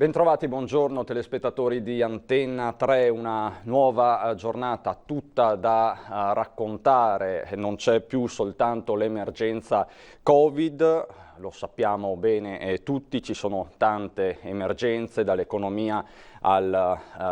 Bentrovati, buongiorno telespettatori di Antenna 3, una nuova giornata tutta da raccontare. Non c'è più soltanto l'emergenza Covid, lo sappiamo bene tutti, ci sono tante emergenze, dall'economia al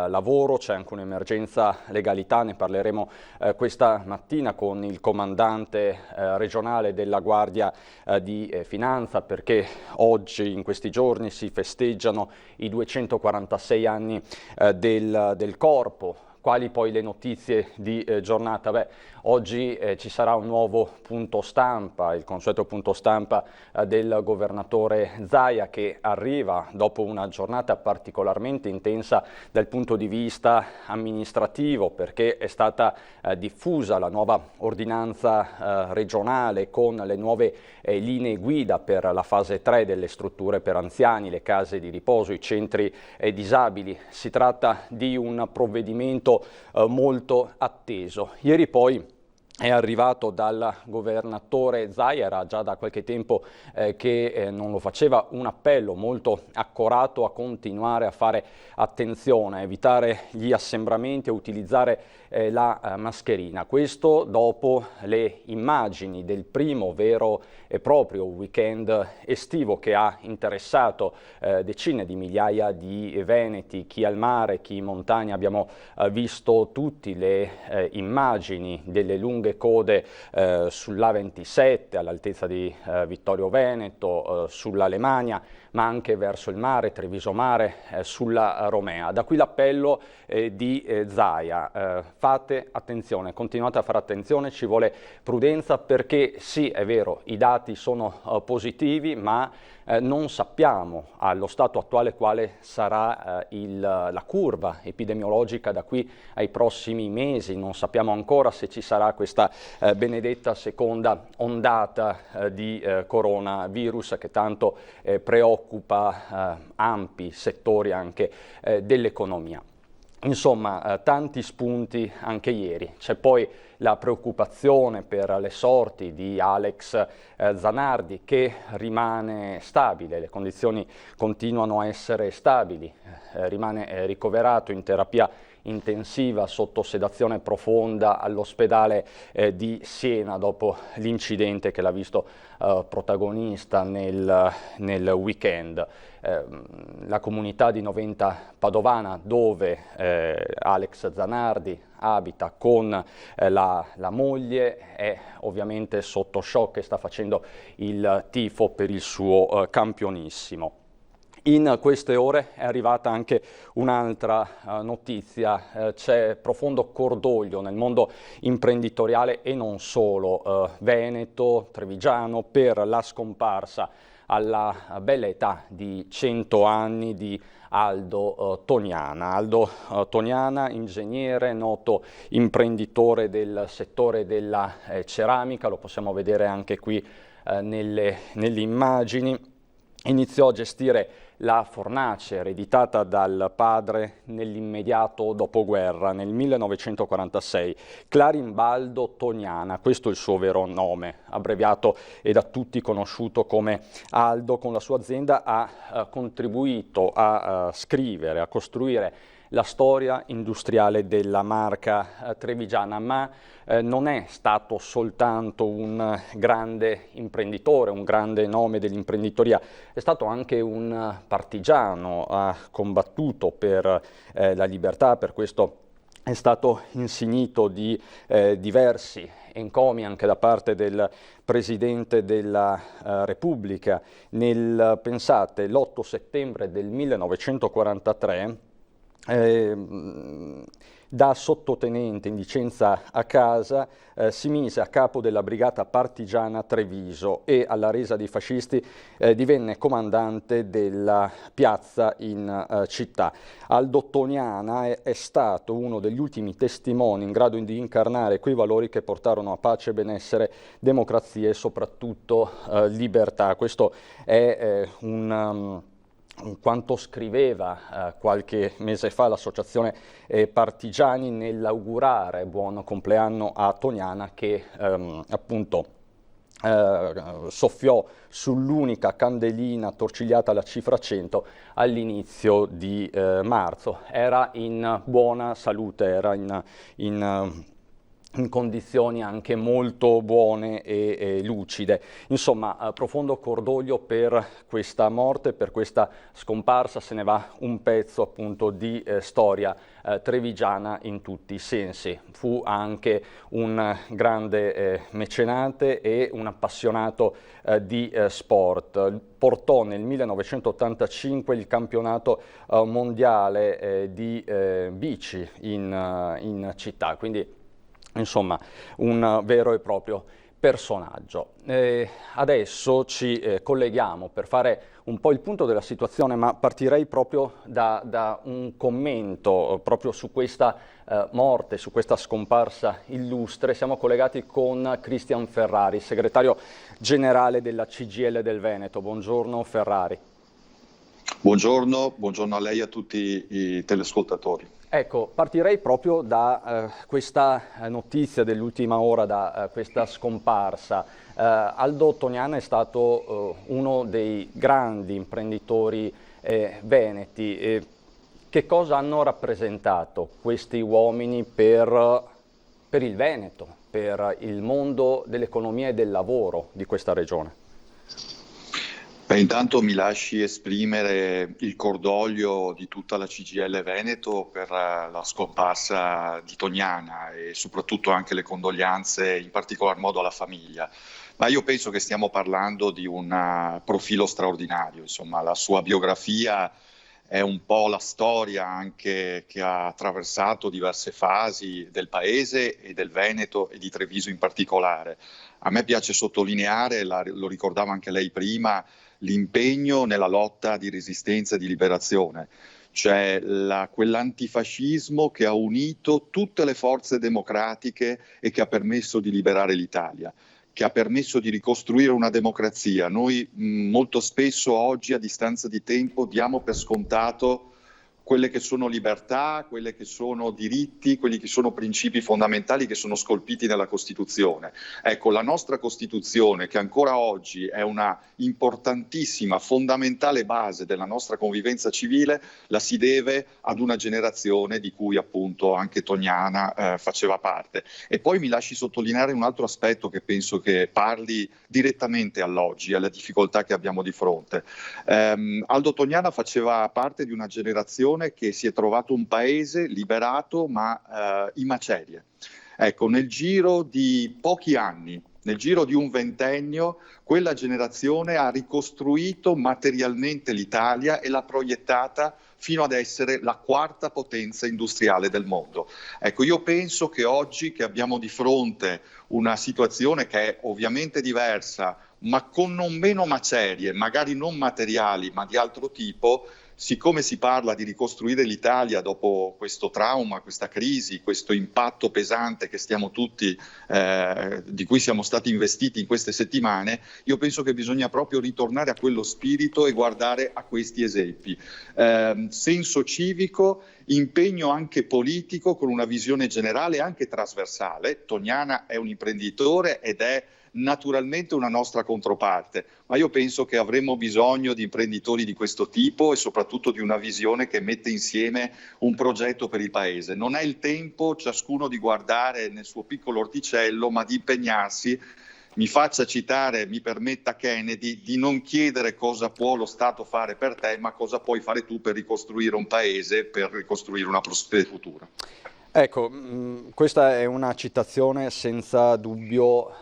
lavoro, c'è anche un'emergenza legalità, ne parleremo questa mattina con il comandante regionale della Guardia di Finanza, perché oggi, in questi giorni, si festeggiano i 246 anni del Corpo. Quali poi le notizie di giornata? Oggi ci sarà un nuovo punto stampa, il consueto punto stampa del governatore Zaia, che arriva dopo una giornata particolarmente intensa dal punto di vista amministrativo, perché è stata diffusa la nuova ordinanza regionale con le nuove linee guida per la fase 3 delle strutture per anziani, le case di riposo, i centri disabili. Si tratta di un provvedimento molto atteso. Ieri poi è arrivato dal governatore Zaia, era già da qualche tempo che non lo faceva, un appello molto accorato a continuare a fare attenzione, a evitare gli assembramenti, a utilizzare la mascherina. Questo dopo le immagini del primo vero e proprio weekend estivo che ha interessato decine di migliaia di veneti, chi al mare, chi in montagna. Abbiamo visto tutti le immagini delle lunghe code sull'A27 all'altezza di Vittorio Veneto, sulla Lemagna, ma anche verso il mare, Treviso Mare, sulla Romea. Da qui l'appello di Zaia: fate attenzione, continuate a fare attenzione, ci vuole prudenza, perché sì, è vero, i dati sono positivi, ma non sappiamo allo stato attuale quale sarà la curva epidemiologica da qui ai prossimi mesi. Non sappiamo ancora se ci sarà questa benedetta seconda ondata di coronavirus che tanto preoccupa ampi settori anche dell'economia. Insomma, tanti spunti anche ieri. C'è poi la preoccupazione per le sorti di Alex Zanardi, che rimane stabile, le condizioni continuano a essere stabili, rimane ricoverato in terapia intensiva sotto sedazione profonda all'ospedale di Siena dopo l'incidente che l'ha visto protagonista nel weekend. La comunità di Noventa Padovana, dove Alex Zanardi abita con la moglie, è ovviamente sotto shock e sta facendo il tifo per il suo campionissimo. In queste ore è arrivata anche un'altra notizia, c'è profondo cordoglio nel mondo imprenditoriale e non solo veneto, trevigiano, per la scomparsa alla bella età di 100 anni di Aldo Toniana. Aldo Toniana, ingegnere, noto imprenditore del settore della ceramica, lo possiamo vedere anche qui nelle immagini. Iniziò a gestire la fornace ereditata dal padre nell'immediato dopoguerra, nel 1946. Clarimbaldo Toniana, questo è il suo vero nome, abbreviato e da tutti conosciuto come Aldo. Con la sua azienda ha contribuito a scrivere, a costruire la storia industriale della marca trevigiana, ma non è stato soltanto un grande imprenditore, un grande nome dell'imprenditoria, è stato anche un partigiano, ha combattuto per la libertà, per questo è stato insignito di diversi encomi anche da parte del Presidente della Repubblica. Pensate, l'8 settembre del 1943, da sottotenente in licenza a casa si mise a capo della brigata partigiana Treviso e alla resa dei fascisti divenne comandante della piazza in città. Aldo Toniana è stato uno degli ultimi testimoni in grado di incarnare quei valori che portarono a pace, benessere, democrazia e soprattutto libertà. Questo è quanto scriveva qualche mese fa l'associazione Partigiani nell'augurare buon compleanno a Toniana, che appunto soffiò sull'unica candelina torcigliata alla cifra 100 all'inizio di marzo. Era in buona salute, era in condizioni anche molto buone e lucide. Insomma, profondo cordoglio per questa morte, per questa scomparsa. Se ne va un pezzo appunto di storia trevigiana in tutti i sensi. Fu anche un grande mecenate e un appassionato di sport. Portò nel 1985 il campionato mondiale di bici in città, quindi insomma un vero e proprio personaggio. Adesso ci colleghiamo per fare un po' il punto della situazione, ma partirei proprio da un commento proprio su questa morte, su questa scomparsa illustre. Siamo collegati con Cristian Ferrari, segretario generale della CGIL del Veneto. Buongiorno Ferrari. Buongiorno a lei e a tutti i telescoltatori. Ecco, partirei proprio da questa notizia dell'ultima ora, da questa scomparsa. Aldo Toniana è stato uno dei grandi imprenditori veneti. Che cosa hanno rappresentato questi uomini per il Veneto, per il mondo dell'economia e del lavoro di questa regione? Beh, intanto mi lasci esprimere il cordoglio di tutta la CGIL Veneto per la scomparsa di Toniana e soprattutto anche le condoglianze in particolar modo alla famiglia. Ma io penso che stiamo parlando di un profilo straordinario, insomma, la sua biografia è un po' la storia anche che ha attraversato diverse fasi del paese e del Veneto e di Treviso in particolare. A me piace sottolineare, lo ricordava anche lei prima, l'impegno nella lotta di resistenza e di liberazione, cioè quell'antifascismo che ha unito tutte le forze democratiche e che ha permesso di liberare l'Italia, che ha permesso di ricostruire una democrazia. Noi molto spesso oggi, a distanza di tempo, diamo per scontato quelle che sono libertà, quelle che sono diritti, quelli che sono principi fondamentali che sono scolpiti nella Costituzione. Ecco, la nostra Costituzione, che ancora oggi è una importantissima, fondamentale base della nostra convivenza civile, la si deve ad una generazione di cui appunto anche Toniana faceva parte. E poi mi lasci sottolineare un altro aspetto che penso che parli direttamente all'oggi, alle difficoltà che abbiamo di fronte. Aldo Toniana faceva parte di una generazione che si è trovato un paese liberato ma in macerie. Ecco, nel giro di pochi anni, nel giro di un ventennio, quella generazione ha ricostruito materialmente l'Italia e l'ha proiettata fino ad essere la quarta potenza industriale del mondo. Ecco, io penso che oggi che abbiamo di fronte una situazione che è ovviamente diversa, ma con non meno macerie, magari non materiali, ma di altro tipo, siccome si parla di ricostruire l'Italia dopo questo trauma, questa crisi, questo impatto pesante che stiamo tutti, di cui siamo stati investiti in queste settimane, io penso che bisogna proprio ritornare a quello spirito e guardare a questi esempi. Senso civico, impegno anche politico con una visione generale e anche trasversale. Toniana è un imprenditore ed è naturalmente una nostra controparte, ma io penso che avremo bisogno di imprenditori di questo tipo e soprattutto di una visione che mette insieme un progetto per il paese. Non è il tempo ciascuno di guardare nel suo piccolo orticello, ma di impegnarsi. Mi faccia citare, mi permetta Kennedy, di non chiedere cosa può lo Stato fare per te, ma cosa puoi fare tu per ricostruire un paese, per ricostruire una prospettiva futura. Ecco, questa è una citazione senza dubbio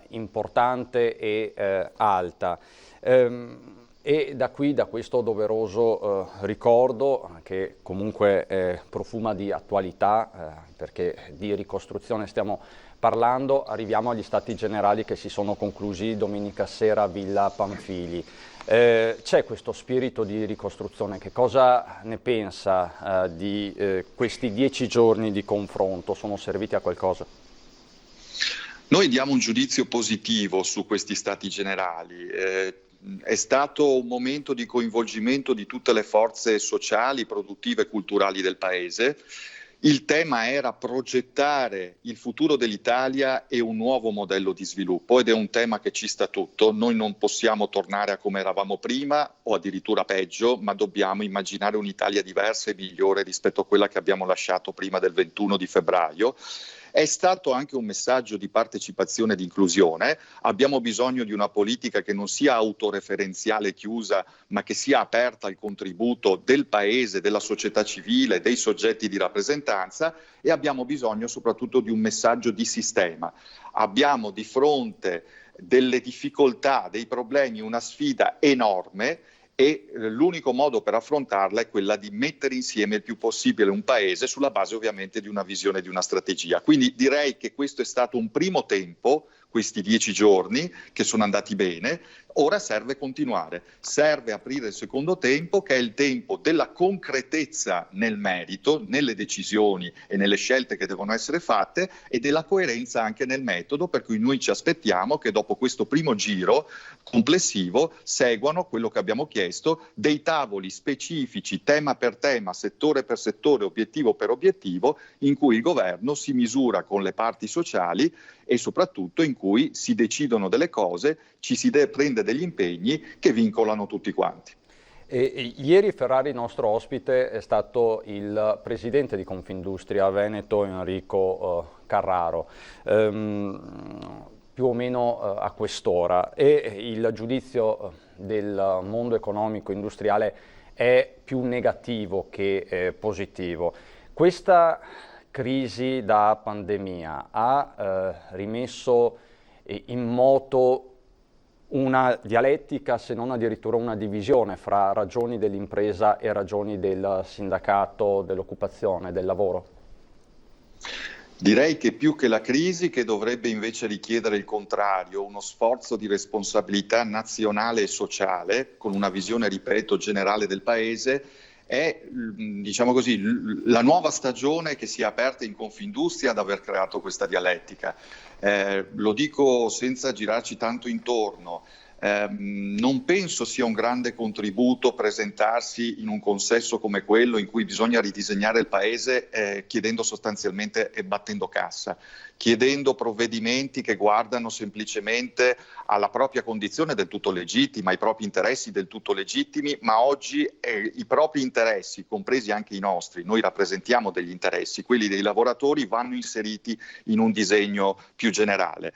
importante e alta. E da qui, da questo doveroso ricordo, che comunque profuma di attualità, perché di ricostruzione stiamo parlando, arriviamo agli Stati Generali che si sono conclusi domenica sera a Villa Pamphili. C'è questo spirito di ricostruzione, che cosa ne pensa di questi 10 giorni di confronto? Sono serviti a qualcosa? Noi diamo un giudizio positivo su questi Stati Generali. È stato un momento di coinvolgimento di tutte le forze sociali, produttive e culturali del Paese, Il tema era progettare il futuro dell'Italia e un nuovo modello di sviluppo, ed è un tema che ci sta tutto. Noi non possiamo tornare a come eravamo prima o addirittura peggio, ma dobbiamo immaginare un'Italia diversa e migliore rispetto a quella che abbiamo lasciato prima del 21 di febbraio. È stato anche un messaggio di partecipazione e di inclusione. Abbiamo bisogno di una politica che non sia autoreferenziale e chiusa, ma che sia aperta al contributo del Paese, della società civile, dei soggetti di rappresentanza, e abbiamo bisogno soprattutto di un messaggio di sistema. Abbiamo di fronte delle difficoltà, dei problemi, una sfida enorme, e l'unico modo per affrontarla è quella di mettere insieme il più possibile un paese sulla base ovviamente di una visione, di una strategia. Quindi direi che questo è stato un primo tempo, questi 10 giorni che sono andati bene. Ora serve continuare, serve aprire il secondo tempo, che è il tempo della concretezza nel merito, nelle decisioni e nelle scelte che devono essere fatte, e della coerenza anche nel metodo, per cui noi ci aspettiamo che dopo questo primo giro complessivo seguano quello che abbiamo chiesto, dei tavoli specifici, tema per tema, settore per settore, obiettivo per obiettivo, in cui il governo si misura con le parti sociali e soprattutto in cui si decidono delle cose, ci si prende degli impegni che vincolano tutti quanti. Ieri Ferrari, nostro ospite, è stato il presidente di Confindustria Veneto, Enrico Carraro, più o meno a quest'ora, e il giudizio del mondo economico industriale è più negativo che positivo. Questa crisi da pandemia ha rimesso in moto una dialettica, se non addirittura una divisione fra ragioni dell'impresa e ragioni del sindacato, dell'occupazione, del lavoro? Direi che più che la crisi, che dovrebbe invece richiedere il contrario, uno sforzo di responsabilità nazionale e sociale, con una visione, ripeto, generale del Paese, è, diciamo così, la nuova stagione che si è aperta in Confindustria ad aver creato questa dialettica. Lo dico senza girarci tanto intorno. Non penso sia un grande contributo presentarsi in un consesso come quello in cui bisogna ridisegnare il Paese chiedendo sostanzialmente e battendo cassa, chiedendo provvedimenti che guardano semplicemente alla propria condizione del tutto legittima, ai propri interessi del tutto legittimi, ma oggi i propri interessi, compresi anche i nostri, noi rappresentiamo degli interessi, quelli dei lavoratori, vanno inseriti in un disegno più generale.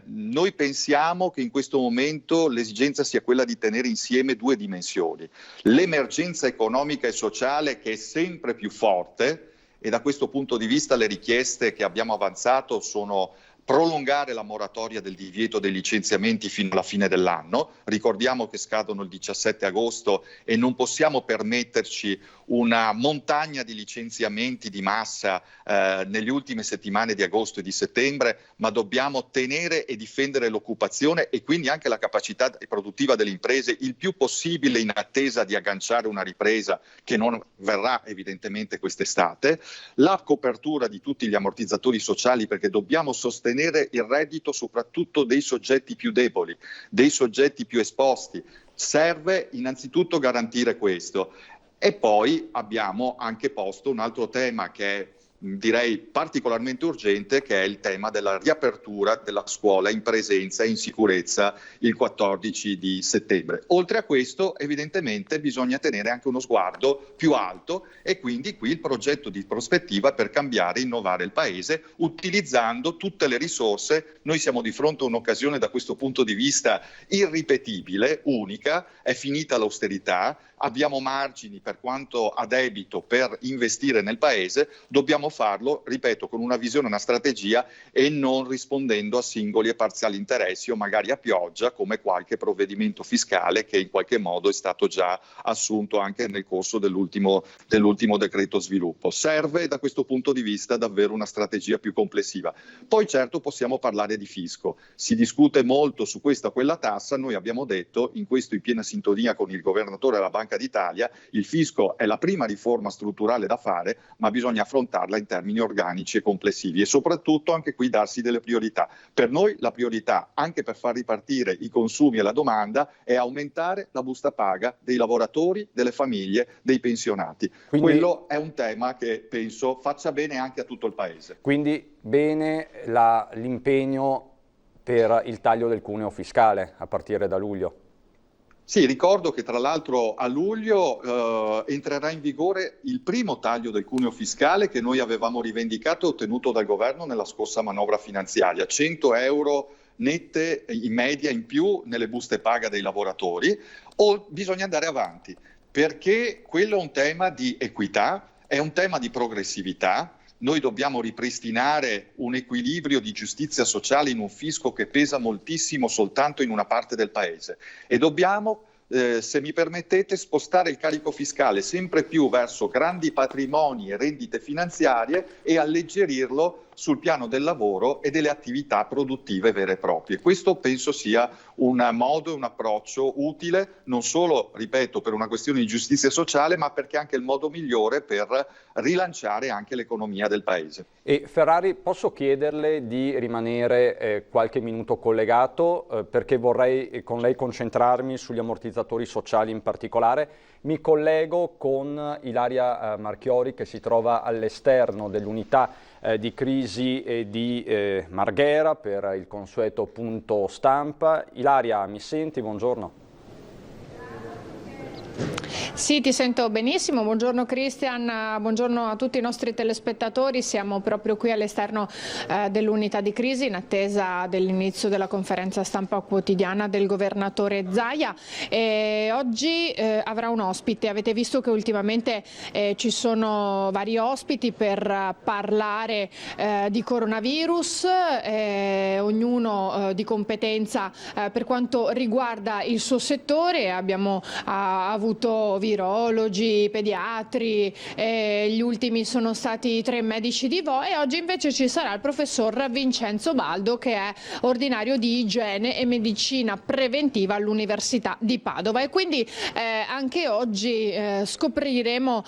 Noi pensiamo che in questo momento l'esigenza sia quella di tenere insieme due dimensioni: l'emergenza economica e sociale, che è sempre più forte, e da questo punto di vista le richieste che abbiamo avanzato sono prolungare la moratoria del divieto dei licenziamenti fino alla fine dell'anno. Ricordiamo che scadono il 17 agosto e non possiamo permetterci una montagna di licenziamenti di massa nelle ultime settimane di agosto e di settembre, ma dobbiamo tenere e difendere l'occupazione e quindi anche la capacità produttiva delle imprese il più possibile, in attesa di agganciare una ripresa che non verrà evidentemente quest'estate. La copertura di tutti gli ammortizzatori sociali, perché dobbiamo sostenere il reddito soprattutto dei soggetti più deboli, dei soggetti più esposti. Serve innanzitutto garantire questo. E poi abbiamo anche posto un altro tema che è, direi, particolarmente urgente, che è il tema della riapertura della scuola in presenza e in sicurezza il 14 di settembre. Oltre a questo, evidentemente, bisogna tenere anche uno sguardo più alto, e quindi qui il progetto di prospettiva per cambiare e innovare il Paese utilizzando tutte le risorse. Noi siamo di fronte a un'occasione da questo punto di vista irripetibile, unica, è finita l'austerità, abbiamo margini per quanto a debito per investire nel Paese, dobbiamo farlo, ripeto, con una visione, una strategia, e non rispondendo a singoli e parziali interessi o magari a pioggia, come qualche provvedimento fiscale che in qualche modo è stato già assunto anche nel corso dell'ultimo decreto sviluppo. Serve da questo punto di vista davvero una strategia più complessiva. Poi certo possiamo parlare di fisco, si discute molto su questa o quella tassa. Noi abbiamo detto, in questo in piena sintonia con il governatore della Banca Banca d'Italia, il fisco è la prima riforma strutturale da fare, ma bisogna affrontarla in termini organici e complessivi e soprattutto anche qui darsi delle priorità. Per noi la priorità, anche per far ripartire i consumi e la domanda, è aumentare la busta paga dei lavoratori, delle famiglie, dei pensionati. Quindi, quello è un tema che penso faccia bene anche a tutto il Paese. Quindi bene l'impegno per il taglio del cuneo fiscale a partire da luglio. Sì, ricordo che tra l'altro a luglio entrerà in vigore il primo taglio del cuneo fiscale che noi avevamo rivendicato e ottenuto dal governo nella scorsa manovra finanziaria, 100 euro nette in media in più nelle buste paga dei lavoratori, o bisogna andare avanti, perché quello è un tema di equità, è un tema di progressività. Noi dobbiamo ripristinare un equilibrio di giustizia sociale in un fisco che pesa moltissimo soltanto in una parte del Paese e dobbiamo, se mi permettete, spostare il carico fiscale sempre più verso grandi patrimoni e rendite finanziarie e alleggerirlo sul piano del lavoro e delle attività produttive vere e proprie. Questo penso sia un modo e un approccio utile, non solo, ripeto, per una questione di giustizia sociale, ma perché è anche il modo migliore per rilanciare anche l'economia del Paese. E Ferrari, posso chiederle di rimanere qualche minuto collegato perché vorrei con lei concentrarmi sugli ammortizzatori sociali in particolare. Mi collego con Ilaria Marchiori che si trova all'esterno dell'unità di crisi di Marghera per il consueto punto stampa. Ilaria, mi senti? Buongiorno. Sì, ti sento benissimo. Buongiorno Christian, buongiorno a tutti i nostri telespettatori. Siamo proprio qui all'esterno dell'unità di crisi in attesa dell'inizio della conferenza stampa quotidiana del governatore Zaia. Oggi avrà un ospite. Avete visto che ultimamente ci sono vari ospiti per parlare di coronavirus, ognuno di competenza per quanto riguarda il suo settore. Abbiamo avuto virologi, pediatri, gli ultimi sono stati 3 medici di Vo e oggi invece ci sarà il professor Vincenzo Baldo che è ordinario di igiene e medicina preventiva all'Università di Padova e quindi anche oggi scopriremo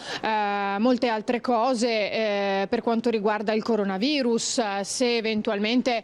molte altre cose per quanto riguarda il coronavirus, se eventualmente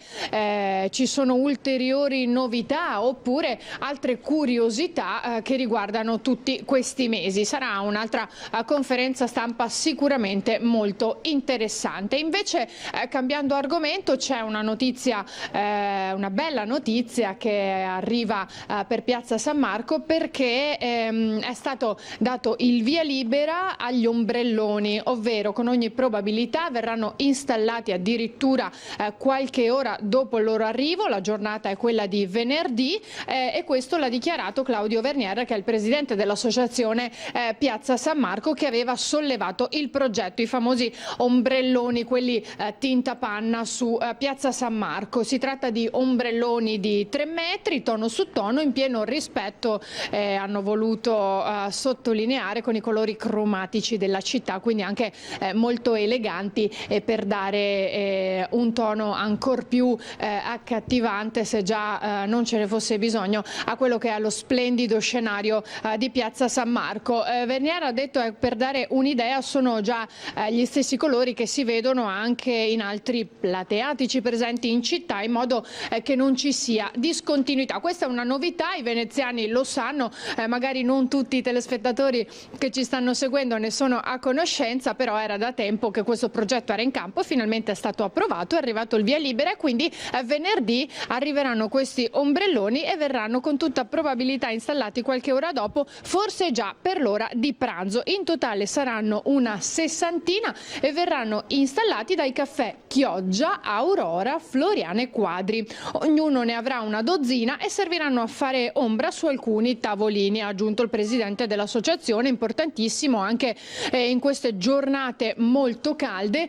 ci sono ulteriori novità oppure altre curiosità che riguardano tutti questi mesi. Sarà un'altra conferenza stampa sicuramente molto interessante. Invece cambiando argomento c'è una notizia, una bella notizia che arriva per Piazza San Marco perché è stato dato il via libera agli ombrelloni, ovvero con ogni probabilità verranno installati addirittura qualche ora dopo il loro arrivo. La giornata è quella di venerdì e questo l'ha dichiarato Claudio Vernier, che è il presidente dell'associazione Piazza San Marco, che aveva sollevato il progetto, i famosi ombrelloni, quelli tinta panna su Piazza San Marco. Si tratta di ombrelloni di 3 metri, tono su tono, in pieno rispetto, hanno voluto sottolineare, con i colori cromatici della città, quindi anche molto eleganti per dare un tono ancor più accattivante, se già non ce ne fosse bisogno, a quello che è lo splendido scenario di Piazza San Marco. Vernier ha detto per dare un'idea sono già gli stessi colori che si vedono anche in altri plateatici presenti in città, in modo che non ci sia discontinuità. Questa è una novità, i veneziani lo sanno, magari non tutti i telespettatori che ci stanno seguendo ne sono a conoscenza, però era da tempo che questo progetto era in campo e finalmente è stato approvato, è arrivato il via libera e quindi venerdì arriveranno questi ombrelloni e verranno con tutta probabilità installati qualche ora dopo, forse già per l'ora di pranzo. In totale saranno una 60ina e verranno installati dai caffè Chioggia, Aurora, Floriana e Quadri. Ognuno ne avrà una dozzina e serviranno a fare ombra su alcuni tavolini, ha aggiunto il presidente dell'associazione. Importantissimo anche in queste giornate molto calde,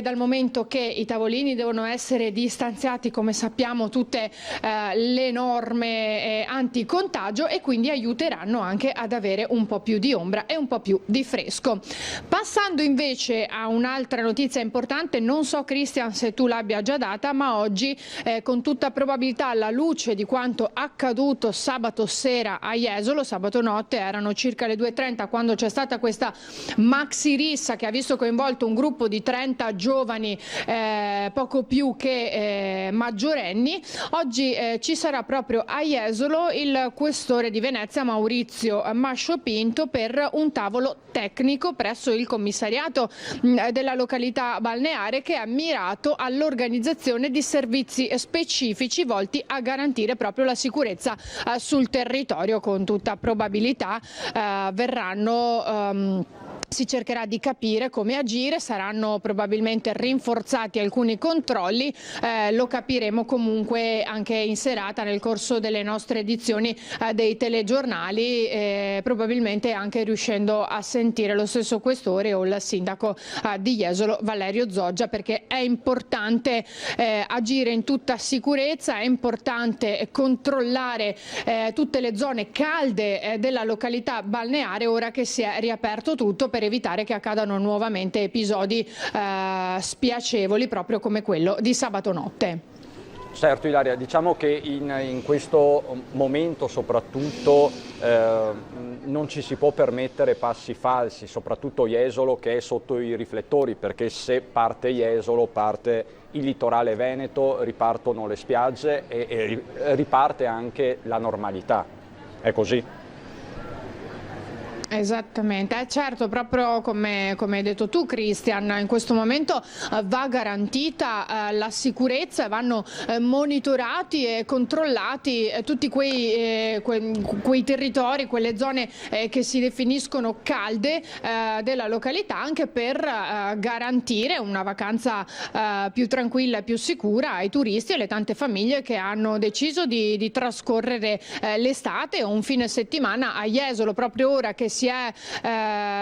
dal momento che i tavolini devono essere distanziati, come sappiamo, tutte le norme anticontagio, e quindi aiuteranno anche ad avere un po' più di ombra e un po' più di fresco. Passando invece a un'altra notizia importante, non so Cristian se tu l'abbia già data, ma oggi con tutta probabilità, alla luce di quanto accaduto sabato sera a Jesolo, sabato notte, erano circa le 2:30 quando c'è stata questa maxi rissa che ha visto coinvolto un gruppo di 30 giovani, poco più che maggiorenni. Oggi ci sarà proprio a Jesolo il questore di Venezia Maurizio Mascio Pinto per un tavolo tecnico presso il commissariato della località balneare, che è mirato all'organizzazione di servizi specifici volti a garantire proprio la sicurezza sul territorio. Con tutta probabilità si cercherà di capire come agire, saranno probabilmente rinforzati alcuni controlli, lo capiremo comunque anche in serata nel corso delle nostre edizioni dei telegiornali, probabilmente anche riuscendo a sentire lo stesso questore o il sindaco di Jesolo Valerio Zoggia, perché è importante agire in tutta sicurezza, è importante controllare tutte le zone calde della località balneare ora che si è riaperto tutto, per evitare che accadano nuovamente episodi spiacevoli proprio come quello di sabato notte. Certo Ilaria, diciamo che in questo momento soprattutto non ci si può permettere passi falsi, soprattutto Jesolo che è sotto i riflettori, perché se parte Jesolo parte il litorale veneto, ripartono le spiagge e riparte anche la normalità. È così? Esattamente, certo, proprio come hai detto tu Cristian, in questo momento va garantita la sicurezza e vanno monitorati e controllati tutti quei territori, quelle zone che si definiscono calde della località, anche per garantire una vacanza più tranquilla e più sicura ai turisti e alle tante famiglie che hanno deciso di trascorrere l'estate o un fine settimana a Jesolo, proprio ora che si è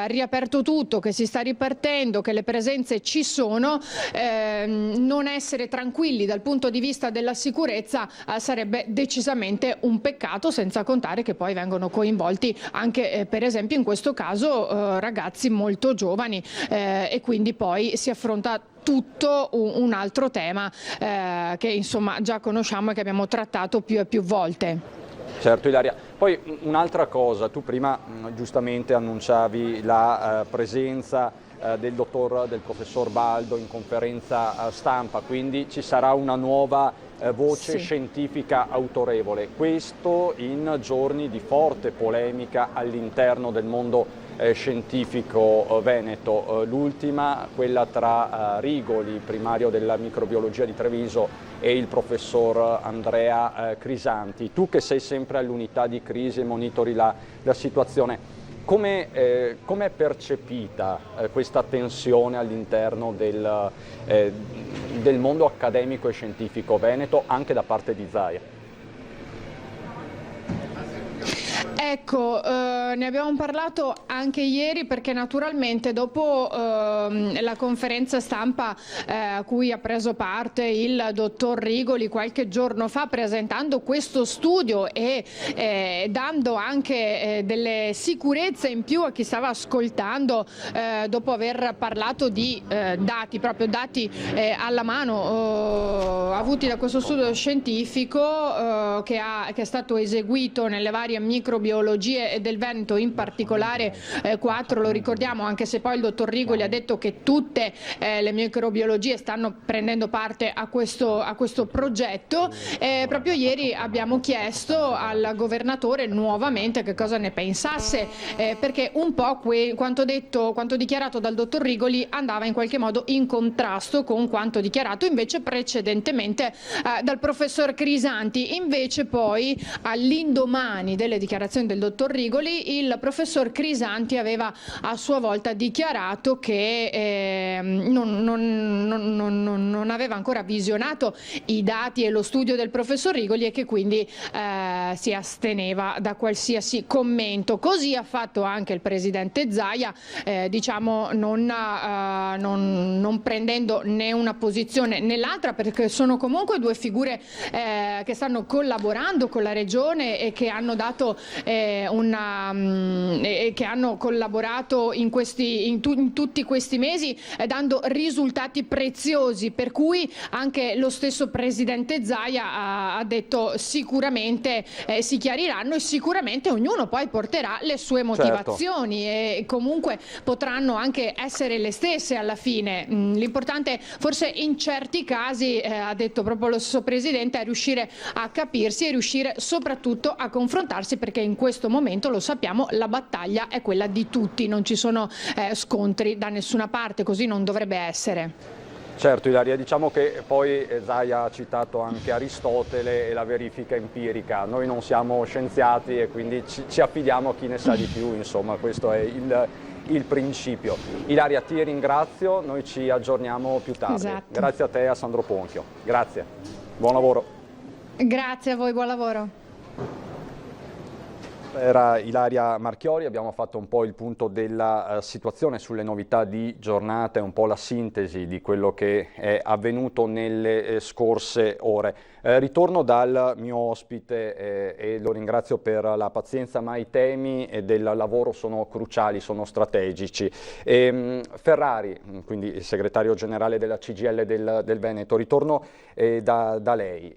riaperto tutto, che si sta ripartendo, che le presenze ci sono. Non essere tranquilli dal punto di vista della sicurezza sarebbe decisamente un peccato, senza contare che poi vengono coinvolti anche per esempio in questo caso ragazzi molto giovani, e quindi poi si affronta tutto un altro tema che insomma già conosciamo e che abbiamo trattato più e più volte. Certo Ilaria, poi un'altra cosa, tu prima giustamente annunciavi la presenza del professor Baldo in conferenza stampa, quindi ci sarà una nuova voce scientifica autorevole, questo in giorni di forte polemica all'interno del mondo scientifico veneto, l'ultima quella tra Rigoli, primario della microbiologia di Treviso, e il professor Andrea Crisanti. Tu che sei sempre all'unità di crisi e monitori la situazione, come è percepita questa tensione all'interno del mondo accademico e scientifico veneto anche da parte di Zaia? Ecco, ne abbiamo parlato anche ieri, perché naturalmente dopo la conferenza stampa a cui ha preso parte il dottor Rigoli qualche giorno fa, presentando questo studio e dando anche delle sicurezze in più a chi stava ascoltando, dopo aver parlato di dati alla mano avuti da questo studio scientifico che è stato eseguito nelle varie microbiologie del Veneto, in particolare 4, lo ricordiamo, anche se poi il dottor Rigoli ha detto che tutte le microbiologie stanno prendendo parte a questo progetto. Proprio ieri abbiamo chiesto al governatore nuovamente che cosa ne pensasse, perché un po' quanto dichiarato dal dottor Rigoli andava in qualche modo in contrasto con quanto dichiarato invece precedentemente dal professor Crisanti. Invece poi all'indomani delle dichiarazioni del dottor Rigoli, il professor Crisanti aveva a sua volta dichiarato che non aveva ancora visionato i dati e lo studio del professor Rigoli e che quindi si asteneva da qualsiasi commento. Così ha fatto anche il presidente Zaia, diciamo non prendendo né una posizione né l'altra, perché sono comunque due figure che stanno collaborando con la regione e che hanno dato che hanno collaborato in tutti questi mesi, dando risultati preziosi, per cui anche lo stesso presidente Zaia ha detto sicuramente si chiariranno e sicuramente ognuno poi porterà le sue motivazioni, certo. E comunque potranno anche essere le stesse alla fine. L'importante forse in certi casi, ha detto proprio lo stesso presidente, è riuscire a capirsi e riuscire soprattutto a confrontarsi, perché in questo momento, lo sappiamo, la battaglia è quella di tutti, non ci sono scontri da nessuna parte, così non dovrebbe essere. Certo Ilaria, diciamo che poi Zaia ha citato anche Aristotele e la verifica empirica. Noi non siamo scienziati e quindi ci affidiamo a chi ne sa di più, insomma questo è il principio. Ilaria, ti ringrazio, noi ci aggiorniamo più tardi. Esatto. Grazie a te e a Sandro Ponchio. Grazie, buon lavoro. Grazie a voi, buon lavoro. Era Ilaria Marchiori, abbiamo fatto un po' il punto della situazione sulle novità di giornata e un po' la sintesi di quello che è avvenuto nelle scorse ore. Ritorno dal mio ospite e lo ringrazio per la pazienza, ma i temi del lavoro sono cruciali, sono strategici. Ferrari, quindi il segretario generale della CGIL del Veneto, ritorno da lei.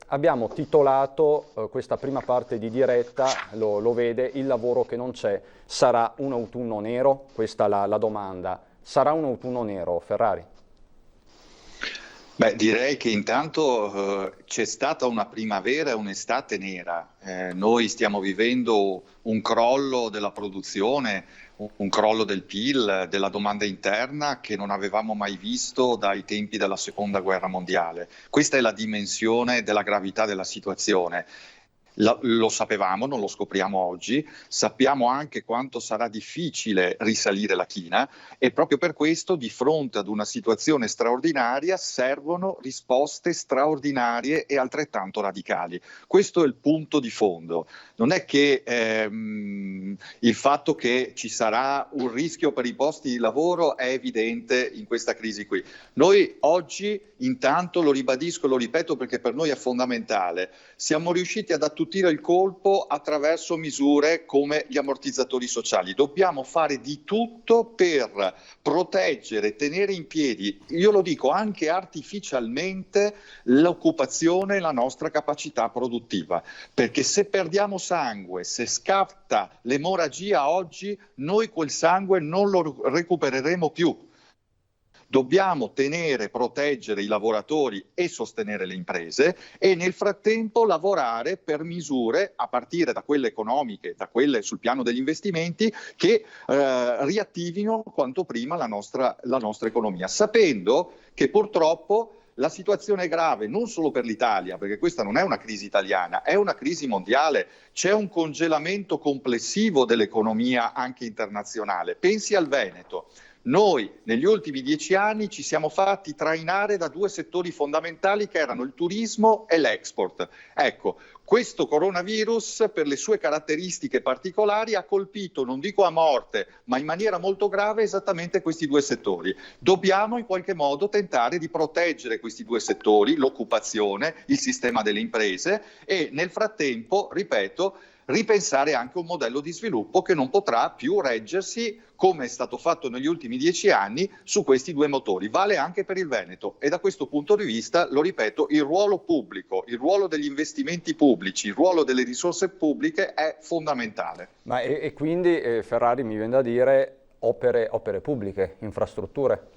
Abbiamo titolato questa prima parte di diretta, lo vede, il lavoro che non c'è, sarà un autunno nero? Questa è la domanda. Sarà un autunno nero, Ferrari? Beh, direi che intanto c'è stata una primavera e un'estate nera. Noi stiamo vivendo un crollo della produzione, un crollo del PIL, della domanda interna che non avevamo mai visto dai tempi della Seconda Guerra Mondiale. Questa è la dimensione della gravità della situazione. Lo sapevamo, non lo scopriamo oggi, sappiamo anche quanto sarà difficile risalire la china e proprio per questo, di fronte ad una situazione straordinaria, servono risposte straordinarie e altrettanto radicali. Questo è il punto di fondo. Non è che il fatto che ci sarà un rischio per i posti di lavoro è evidente in questa crisi qui. Noi oggi, intanto, lo ribadisco e lo ripeto perché per noi è fondamentale, siamo riusciti ad attutire il colpo attraverso misure come gli ammortizzatori sociali. Dobbiamo fare di tutto per proteggere, tenere in piedi, io lo dico anche artificialmente, l'occupazione e la nostra capacità produttiva. Perché se perdiamo sangue, se scatta l'emorragia oggi, noi quel sangue non lo recupereremo più. Dobbiamo tenere, proteggere i lavoratori e sostenere le imprese e nel frattempo lavorare per misure, a partire da quelle economiche, da quelle sul piano degli investimenti, che riattivino quanto prima la nostra economia, sapendo che purtroppo la situazione è grave non solo per l'Italia, perché questa non è una crisi italiana, è una crisi mondiale. C'è un congelamento complessivo dell'economia anche internazionale. Pensi al Veneto. Noi negli ultimi 10 anni ci siamo fatti trainare da due settori fondamentali che erano il turismo e l'export. Ecco, questo coronavirus, per le sue caratteristiche particolari, ha colpito, non dico a morte, ma in maniera molto grave esattamente questi due settori. Dobbiamo in qualche modo tentare di proteggere questi due settori, l'occupazione, il sistema delle imprese e nel frattempo, ripeto, ripensare anche un modello di sviluppo che non potrà più reggersi, come è stato fatto negli ultimi 10 anni, su questi due motori. Vale anche per il Veneto e da questo punto di vista, lo ripeto, il ruolo pubblico, il ruolo degli investimenti pubblici, il ruolo delle risorse pubbliche è fondamentale. Ma e quindi, Ferrari, mi viene da dire, opere pubbliche, infrastrutture?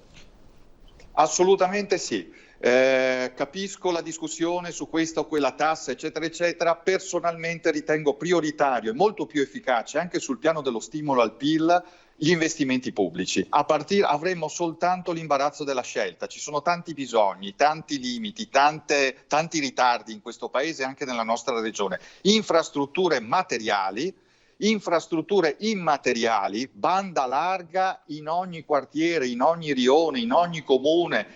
Assolutamente sì. Capisco la discussione su questa o quella tassa, eccetera, eccetera. Personalmente ritengo prioritario e molto più efficace anche sul piano dello stimolo al PIL gli investimenti pubblici. Avremo soltanto l'imbarazzo della scelta. Ci sono tanti bisogni, tanti limiti, tanti ritardi in questo paese e anche nella nostra regione. Infrastrutture materiali, infrastrutture immateriali, banda larga in ogni quartiere, in ogni rione, in ogni comune,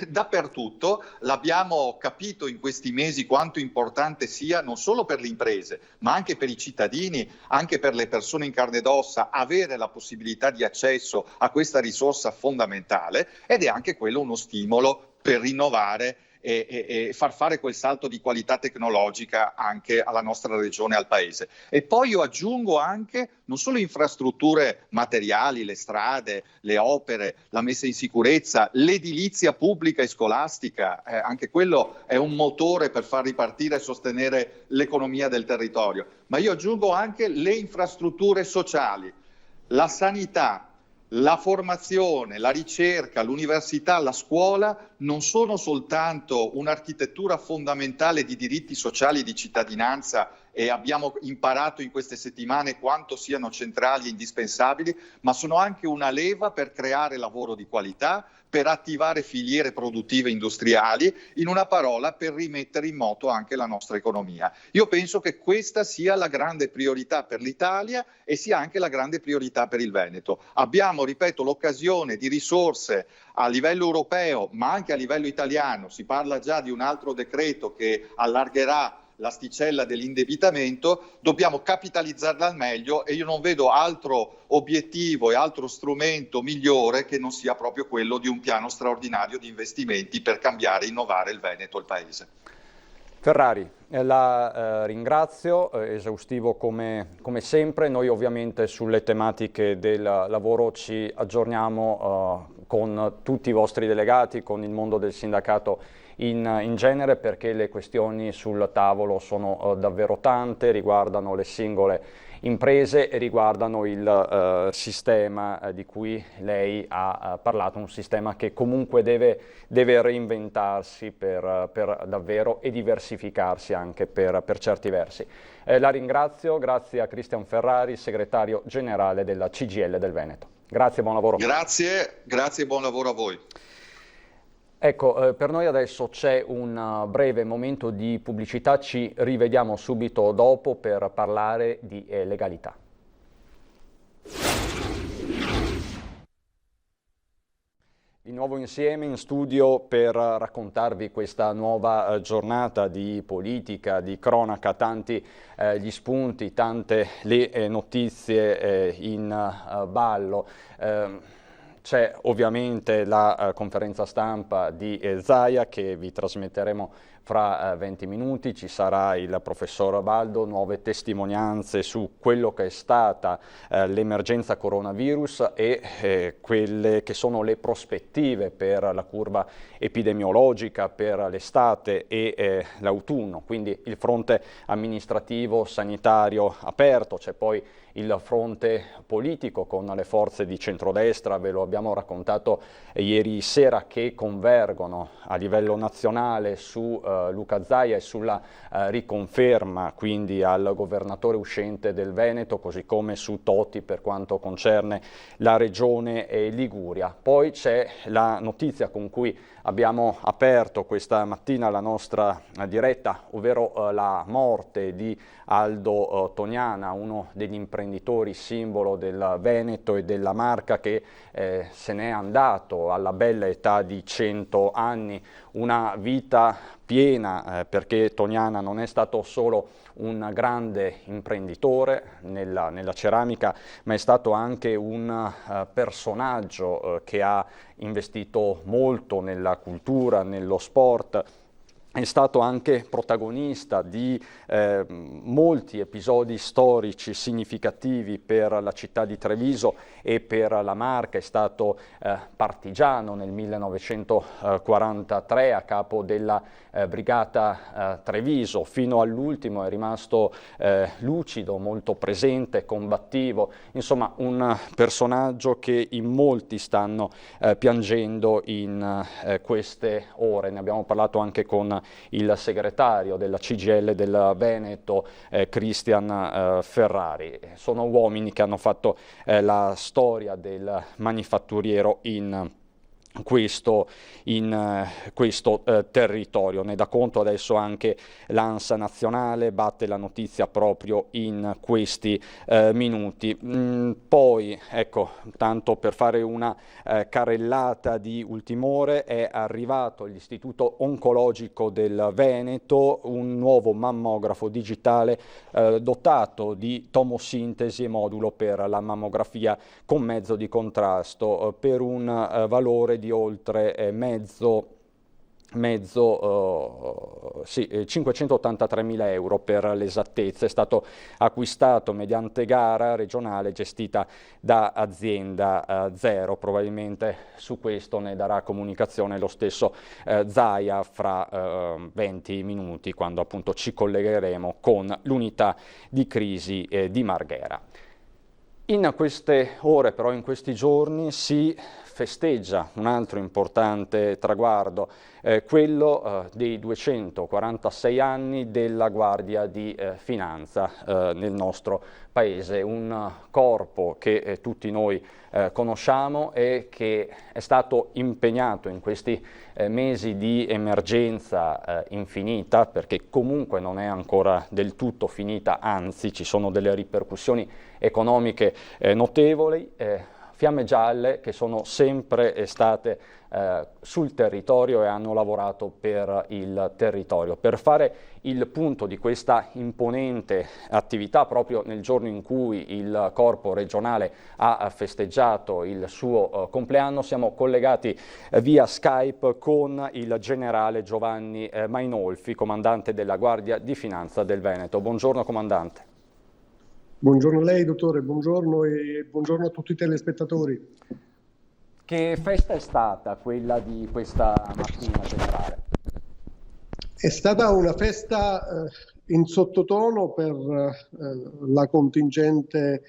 dappertutto. L'abbiamo capito in questi mesi quanto importante sia non solo per le imprese, ma anche per i cittadini, anche per le persone in carne ed ossa, avere la possibilità di accesso a questa risorsa fondamentale ed è anche quello uno stimolo per rinnovare e far fare quel salto di qualità tecnologica anche alla nostra regione e al paese. E poi io aggiungo anche non solo infrastrutture materiali, le strade, le opere, la messa in sicurezza, l'edilizia pubblica e scolastica, anche quello è un motore per far ripartire e sostenere l'economia del territorio, ma io aggiungo anche le infrastrutture sociali, la sanità, la formazione, la ricerca, l'università, la scuola non sono soltanto un'architettura fondamentale di diritti sociali e di cittadinanza, e abbiamo imparato in queste settimane quanto siano centrali e indispensabili, ma sono anche una leva per creare lavoro di qualità, per attivare filiere produttive industriali, in una parola per rimettere in moto anche la nostra economia. Io penso che questa sia la grande priorità per l'Italia e sia anche la grande priorità per il Veneto. Abbiamo, ripeto, l'occasione di risorse a livello europeo, ma anche a livello italiano. Si parla già di un altro decreto che allargherà l'asticella dell'indebitamento, dobbiamo capitalizzarla al meglio e io non vedo altro obiettivo e altro strumento migliore che non sia proprio quello di un piano straordinario di investimenti per cambiare e innovare il Veneto e il Paese. Ferrari, la ringrazio, esaustivo come sempre. Noi ovviamente sulle tematiche del lavoro ci aggiorniamo con tutti i vostri delegati, con il mondo del sindacato in genere, perché le questioni sul tavolo sono davvero tante, riguardano le singole imprese e riguardano il sistema di cui lei ha parlato, un sistema che comunque deve reinventarsi per davvero e diversificarsi anche per certi versi. La ringrazio, grazie a Cristian Ferrari, segretario generale della CGIL del Veneto. Grazie, buon lavoro. Grazie e buon lavoro a voi. Ecco, per noi adesso c'è un breve momento di pubblicità, ci rivediamo subito dopo per parlare di legalità. Di nuovo insieme in studio per raccontarvi questa nuova giornata di politica, di cronaca, tanti gli spunti, tante le notizie in ballo. C'è ovviamente la conferenza stampa di Zaia che vi trasmetteremo fra 20 minuti, ci sarà il professor Baldo, nuove testimonianze su quello che è stata l'emergenza coronavirus e quelle che sono le prospettive per la curva epidemiologica per l'estate e l'autunno, quindi il fronte amministrativo, sanitario aperto, c'è poi il fronte politico con le forze di centrodestra, ve lo abbiamo raccontato ieri sera, che convergono a livello nazionale su Luca Zaia e sulla riconferma quindi al governatore uscente del Veneto, così come su Toti per quanto concerne la regione Liguria. Poi c'è la notizia con cui abbiamo aperto questa mattina la nostra diretta, ovvero la morte di Aldo Toniana, uno degli imprenditori simbolo del Veneto e della Marca, che se n'è andato alla bella età di 100 anni, una vita piena, perché Toniana non è stato solo un grande imprenditore nella ceramica, ma è stato anche un personaggio che ha investito molto nella cultura, nello sport. È stato anche protagonista di molti episodi storici significativi per la città di Treviso e per la Marca. È stato partigiano nel 1943 a capo della Brigata Treviso. Fino all'ultimo è rimasto lucido, molto presente, combattivo. Insomma, un personaggio che in molti stanno piangendo in queste ore. Ne abbiamo parlato anche con il segretario della CGIL del Veneto, Cristian Ferrari. Sono uomini che hanno fatto la storia del manifatturiero in questo territorio. Ne dà conto adesso anche l'ANSA nazionale, batte la notizia proprio in questi minuti. Poi, ecco, tanto per fare una carrellata di ultimore, è arrivato all'Istituto Oncologico del Veneto un nuovo mammografo digitale dotato di tomosintesi e modulo per la mammografia con mezzo di contrasto per un valore di oltre 583.000 euro per l'esattezza. È stato acquistato mediante gara regionale gestita da azienda Zero. Probabilmente su questo ne darà comunicazione lo stesso Zaia fra 20 minuti, quando appunto ci collegheremo con l'unità di crisi di Marghera. In queste ore, però, in questi giorni, si festeggia un altro importante traguardo, quello dei 246 anni della Guardia di Finanza nel nostro Paese, un corpo che tutti noi conosciamo e che è stato impegnato in questi mesi di emergenza infinita, perché comunque non è ancora del tutto finita, anzi ci sono delle ripercussioni economiche notevoli. Fiamme Gialle che sono sempre state sul territorio e hanno lavorato per il territorio. Per fare il punto di questa imponente attività, proprio nel giorno in cui il corpo regionale ha festeggiato il suo compleanno, siamo collegati via Skype con il generale Giovanni Mainolfi, comandante della Guardia di Finanza del Veneto. Buongiorno comandante. Buongiorno a lei, dottore, buongiorno e buongiorno a tutti i telespettatori. Che festa è stata quella di questa mattina, generale? È stata una festa in sottotono per la contingente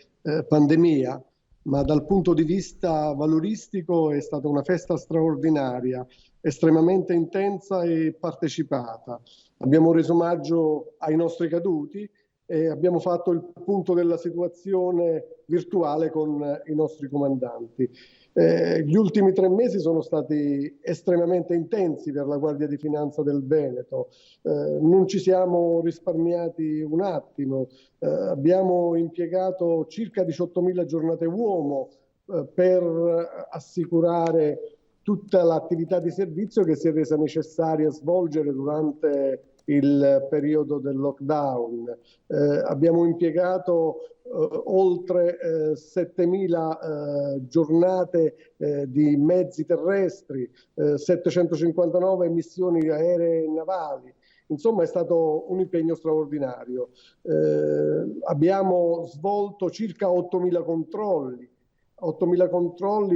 pandemia, ma dal punto di vista valoristico è stata una festa straordinaria, estremamente intensa e partecipata. Abbiamo reso omaggio ai nostri caduti e abbiamo fatto il punto della situazione virtuale con i nostri comandanti. Gli ultimi 3 mesi sono stati estremamente intensi per la Guardia di Finanza del Veneto. Non ci siamo risparmiati un attimo. Abbiamo impiegato circa 18.000 giornate uomo per assicurare tutta l'attività di servizio che si è resa necessaria svolgere durante il periodo del lockdown. Abbiamo impiegato oltre 7.000 giornate di mezzi terrestri, 759 missioni aeree e navali. Insomma, è stato un impegno straordinario. Abbiamo svolto circa 8.000 controlli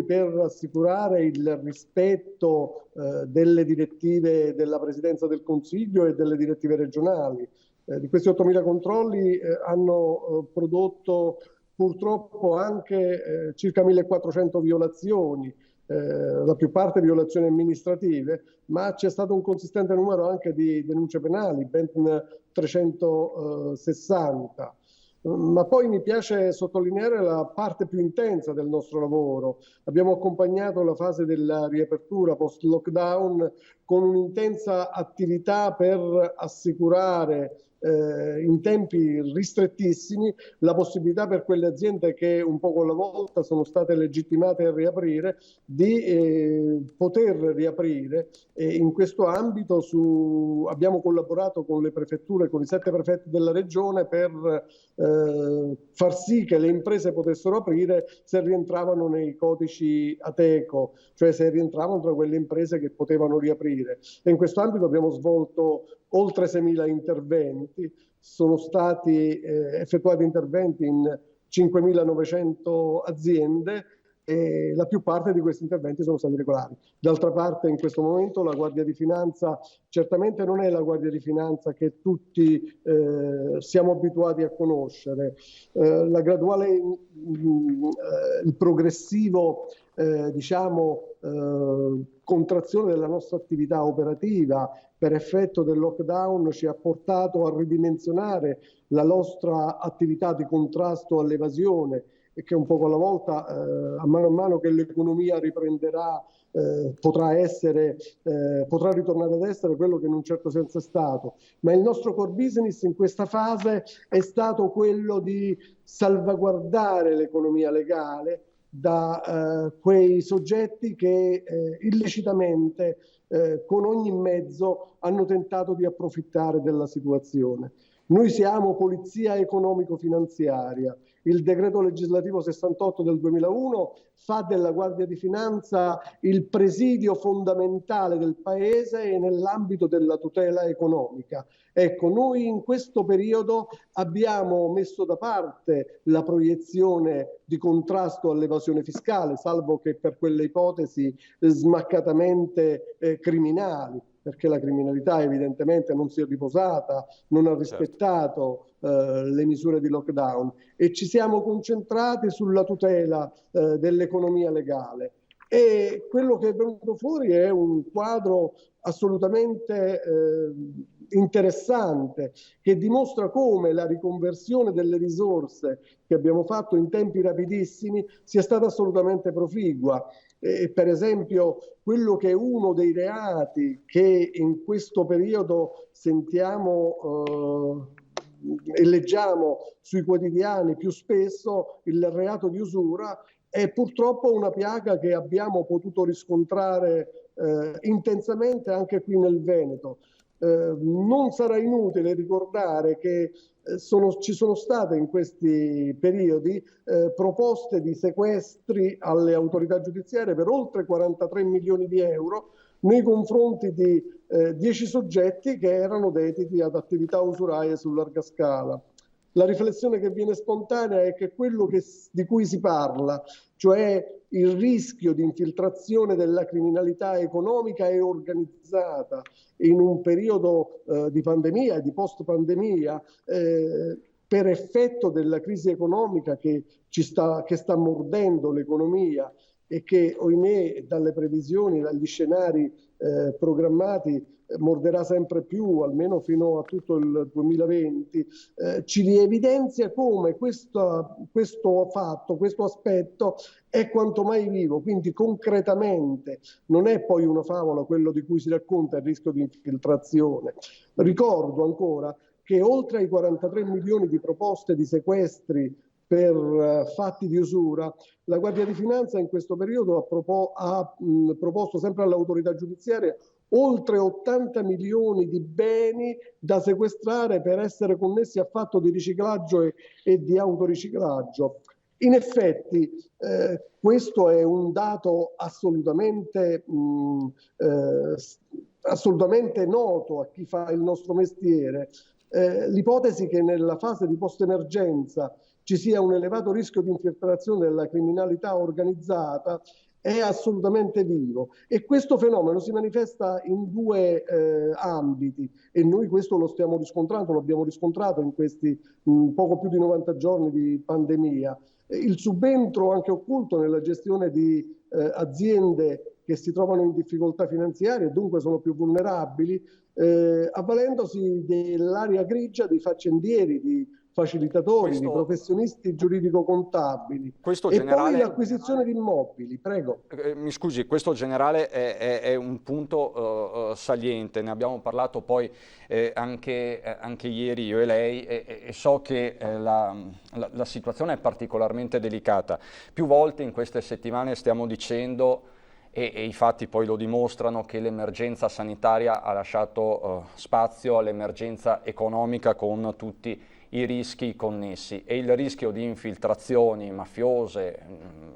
per assicurare il rispetto delle direttive della Presidenza del Consiglio e delle direttive regionali. Di questi 8.000 controlli hanno prodotto purtroppo anche circa 1.400 violazioni, la più parte violazioni amministrative, ma c'è stato un consistente numero anche di denunce penali, ben 360. Ma poi mi piace sottolineare la parte più intensa del nostro lavoro. Abbiamo accompagnato la fase della riapertura post-lockdown con un'intensa attività per assicurare in tempi ristrettissimi la possibilità per quelle aziende che un poco alla volta sono state legittimate a riaprire di poter riaprire, e in questo ambito abbiamo collaborato con le prefetture, con i 7 prefetti della regione per far sì che le imprese potessero aprire se rientravano nei codici Ateco, cioè se rientravano tra quelle imprese che potevano riaprire. E in questo ambito abbiamo svolto oltre 6.000 interventi, sono stati effettuati interventi in 5.900 aziende e la più parte di questi interventi sono stati regolari. D'altra parte, in questo momento la Guardia di Finanza certamente non è la Guardia di Finanza che tutti siamo abituati a conoscere. La graduale, il progressivo contrazione della nostra attività operativa per effetto del lockdown ci ha portato a ridimensionare la nostra attività di contrasto all'evasione, e che un poco alla volta, a mano che l'economia riprenderà, potrà ritornare ad essere quello che in un certo senso è stato. Ma il nostro core business in questa fase è stato quello di salvaguardare l'economia legale da quei soggetti che illecitamente con ogni mezzo hanno tentato di approfittare della situazione. Noi siamo polizia economico-finanziaria il decreto legislativo 68 del 2001 fa della Guardia di Finanza il presidio fondamentale del Paese e nell'ambito della tutela economica. Ecco, noi in questo periodo abbiamo messo da parte la proiezione di contrasto all'evasione fiscale, salvo che per quelle ipotesi smaccatamente criminali, perché la criminalità evidentemente non si è riposata, non ha rispettato le misure di lockdown, e ci siamo concentrati sulla tutela dell'economia legale. E quello che è venuto fuori è un quadro assolutamente interessante, che dimostra come la riconversione delle risorse che abbiamo fatto in tempi rapidissimi sia stata assolutamente proficua. Per esempio, quello che è uno dei reati che in questo periodo sentiamo e leggiamo sui quotidiani più spesso, il reato di usura, è purtroppo una piaga che abbiamo potuto riscontrare intensamente anche qui nel Veneto. Non sarà inutile ricordare che ci sono state in questi periodi proposte di sequestri alle autorità giudiziarie per oltre 43 milioni di euro nei confronti di 10 soggetti che erano dediti ad attività usuraie su larga scala. La riflessione che viene spontanea è che quello di cui si parla, cioè il rischio di infiltrazione della criminalità economica e organizzata in un periodo di pandemia e di post-pandemia, per effetto della crisi economica che sta mordendo l'economia e che, ohimè, dalle previsioni, dagli scenari programmati, morderà sempre più, almeno fino a tutto il 2020, ci evidenzia come questo aspetto è quanto mai vivo. Quindi concretamente non è poi una favola quello di cui si racconta il rischio di infiltrazione. Ricordo ancora che oltre ai 43 milioni di proposte di sequestri per fatti di usura, la Guardia di Finanza in questo periodo ha proposto sempre all'autorità giudiziaria oltre 80 milioni di beni da sequestrare per essere connessi a fatto di riciclaggio e di autoriciclaggio. In effetti questo è un dato assolutamente noto a chi fa il nostro mestiere. L'ipotesi che nella fase di post-emergenza ci sia un elevato rischio di infiltrazione della criminalità organizzata è assolutamente vivo, e questo fenomeno si manifesta in due ambiti, e noi questo lo stiamo riscontrando, lo abbiamo riscontrato in questi poco più di 90 giorni di pandemia. Il subentro anche occulto nella gestione di aziende che si trovano in difficoltà finanziarie e dunque sono più vulnerabili, avvalendosi dell'area grigia di faccendieri, di facilitatori, di professionisti giuridico-contabili, e poi l'acquisizione di immobili. Prego. Mi scusi, questo generale è un punto saliente, ne abbiamo parlato poi anche ieri io e lei, e so che la situazione è particolarmente delicata. Più volte in queste settimane stiamo dicendo, e i fatti poi lo dimostrano, che l'emergenza sanitaria ha lasciato spazio all'emergenza economica con tutti i rischi connessi, e il rischio di infiltrazioni mafiose,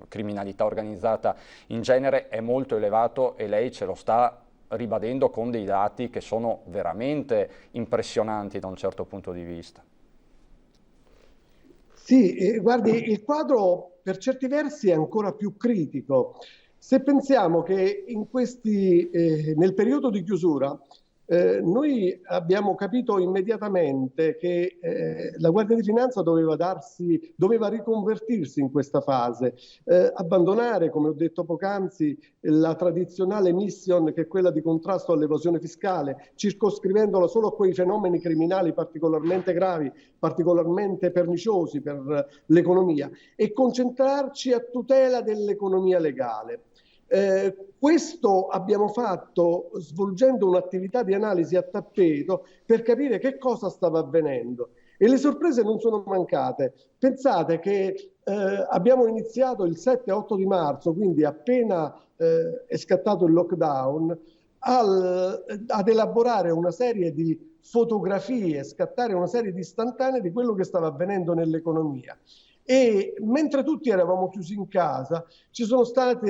criminalità organizzata in genere è molto elevato, e lei ce lo sta ribadendo con dei dati che sono veramente impressionanti da un certo punto di vista. Sì, guardi, il quadro per certi versi è ancora più critico. Se pensiamo che nel periodo di chiusura noi abbiamo capito immediatamente che la Guardia di Finanza doveva riconvertirsi in questa fase, abbandonare, come ho detto poc'anzi, la tradizionale mission che è quella di contrasto all'evasione fiscale, circoscrivendola solo a quei fenomeni criminali particolarmente gravi, particolarmente perniciosi per l'economia, e concentrarci a tutela dell'economia legale. Questo abbiamo fatto svolgendo un'attività di analisi a tappeto per capire che cosa stava avvenendo, e le sorprese non sono mancate. Pensate che abbiamo iniziato il 7-8 di marzo, quindi appena è scattato il lockdown, ad elaborare una serie di fotografie, scattare una serie di istantanee di quello che stava avvenendo nell'economia. E mentre tutti eravamo chiusi in casa, ci sono stati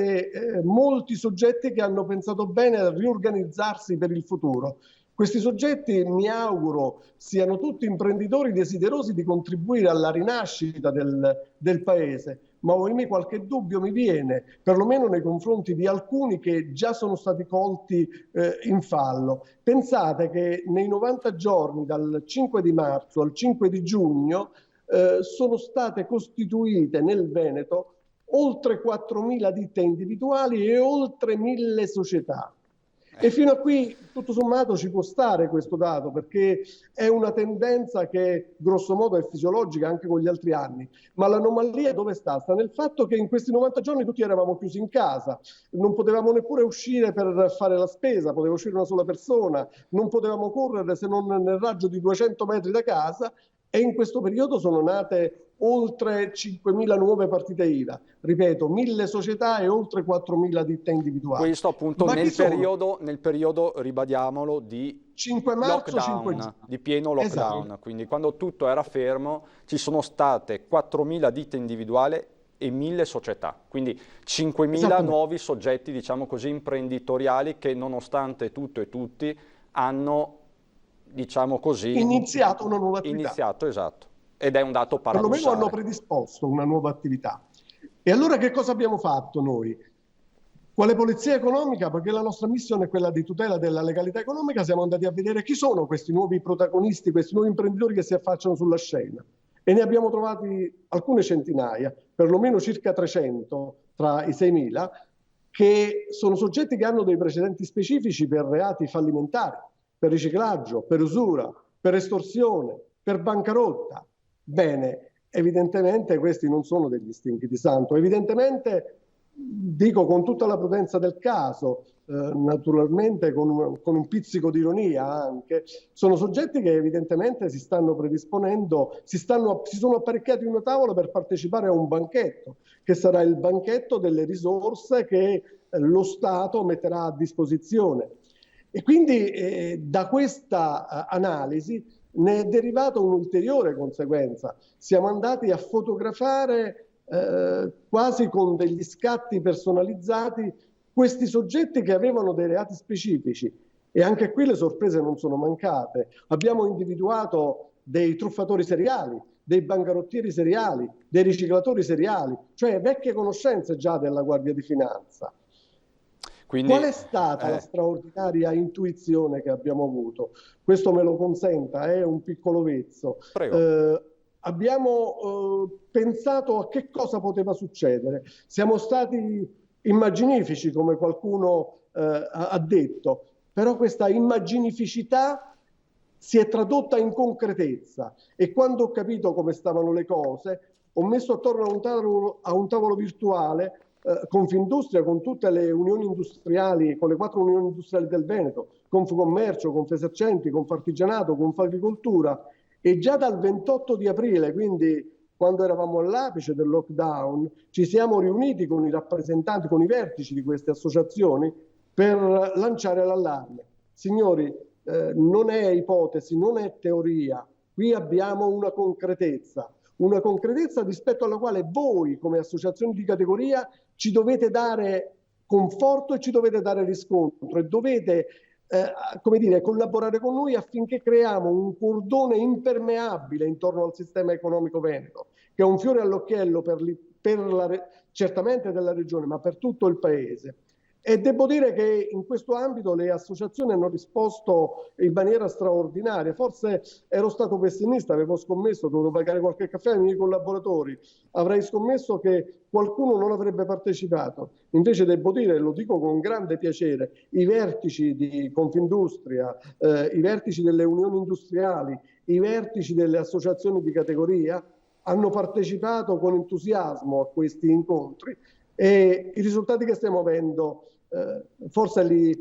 molti soggetti che hanno pensato bene a riorganizzarsi per il futuro. Questi soggetti, mi auguro, siano tutti imprenditori desiderosi di contribuire alla rinascita del paese, ma ohimè qualche dubbio mi viene, perlomeno nei confronti di alcuni che già sono stati colti in fallo. Pensate che nei 90 giorni, dal 5 di marzo al 5 di giugno, sono state costituite nel Veneto oltre 4.000 ditte individuali e oltre 1.000 società. E fino a qui, tutto sommato, ci può stare questo dato, perché è una tendenza che grosso modo è fisiologica anche con gli altri anni. Ma l'anomalia dove sta? Sta nel fatto che in questi 90 giorni tutti eravamo chiusi in casa, non potevamo neppure uscire per fare la spesa, poteva uscire una sola persona, non potevamo correre se non nel raggio di 200 metri da casa, e in questo periodo sono nate oltre 5.000 nuove partite IVA, ripeto, 1.000 società e oltre 4.000 ditte individuali. Questo appunto nel periodo, ribadiamolo, di 5 marzo, lockdown, 5 di pieno lockdown. Esatto. Quindi quando tutto era fermo ci sono state 4.000 ditte individuali e 1.000 società, quindi 5.000 nuovi soggetti, diciamo così, imprenditoriali che nonostante tutto e tutti hanno, diciamo così, iniziato una nuova attività. Iniziato, esatto. Ed è un dato paradossale. Perlomeno hanno predisposto una nuova attività. E allora che cosa abbiamo fatto noi? Quale polizia economica, perché la nostra missione è quella di tutela della legalità economica, siamo andati a vedere chi sono questi nuovi protagonisti, questi nuovi imprenditori che si affacciano sulla scena. E ne abbiamo trovati alcune centinaia, perlomeno circa 300 tra i 6.000, che sono soggetti che hanno dei precedenti specifici per reati fallimentari, per riciclaggio, per usura, per estorsione, per bancarotta. Bene, evidentemente questi non sono degli stinchi di santo, evidentemente, dico con tutta la prudenza del caso, naturalmente con un pizzico di ironia anche, sono soggetti che evidentemente si stanno predisponendo, si sono apparecchiati una tavola per partecipare a un banchetto, che sarà il banchetto delle risorse che lo Stato metterà a disposizione. E quindi da questa analisi ne è derivata un'ulteriore conseguenza. Siamo andati a fotografare quasi con degli scatti personalizzati questi soggetti che avevano dei reati specifici, e anche qui le sorprese non sono mancate. Abbiamo individuato dei truffatori seriali, dei bancarottieri seriali, dei riciclatori seriali, cioè vecchie conoscenze già della Guardia di Finanza. Quindi, qual è stata la straordinaria intuizione che abbiamo avuto? Questo me lo consenta, è un piccolo vezzo. Abbiamo pensato a che cosa poteva succedere. Siamo stati immaginifici, come qualcuno ha detto, però questa immaginificità si è tradotta in concretezza, e quando ho capito come stavano le cose ho messo attorno a un tavolo virtuale Confindustria, con tutte le unioni industriali, con le 4 unioni industriali del Veneto, Confcommercio, Confesercenti, Confartigianato, Confagricoltura, e già dal 28 di aprile, quindi quando eravamo all'apice del lockdown, ci siamo riuniti con i rappresentanti, con i vertici di queste associazioni per lanciare l'allarme. Signori, non è ipotesi, non è teoria, qui abbiamo una concretezza rispetto alla quale voi come associazioni di categoria ci dovete dare conforto e ci dovete dare riscontro, e dovete come dire, collaborare con noi affinché creiamo un cordone impermeabile intorno al sistema economico veneto, che è un fiore all'occhiello certamente della regione, ma per tutto il paese. E devo dire che in questo ambito le associazioni hanno risposto in maniera straordinaria. Forse ero stato pessimista, avevo scommesso, dovevo pagare qualche caffè ai miei collaboratori, avrei scommesso che qualcuno non avrebbe partecipato. Invece devo dire, e lo dico con grande piacere, i vertici di Confindustria, i vertici delle unioni industriali, i vertici delle associazioni di categoria hanno partecipato con entusiasmo a questi incontri, e i risultati che stiamo avendo forse li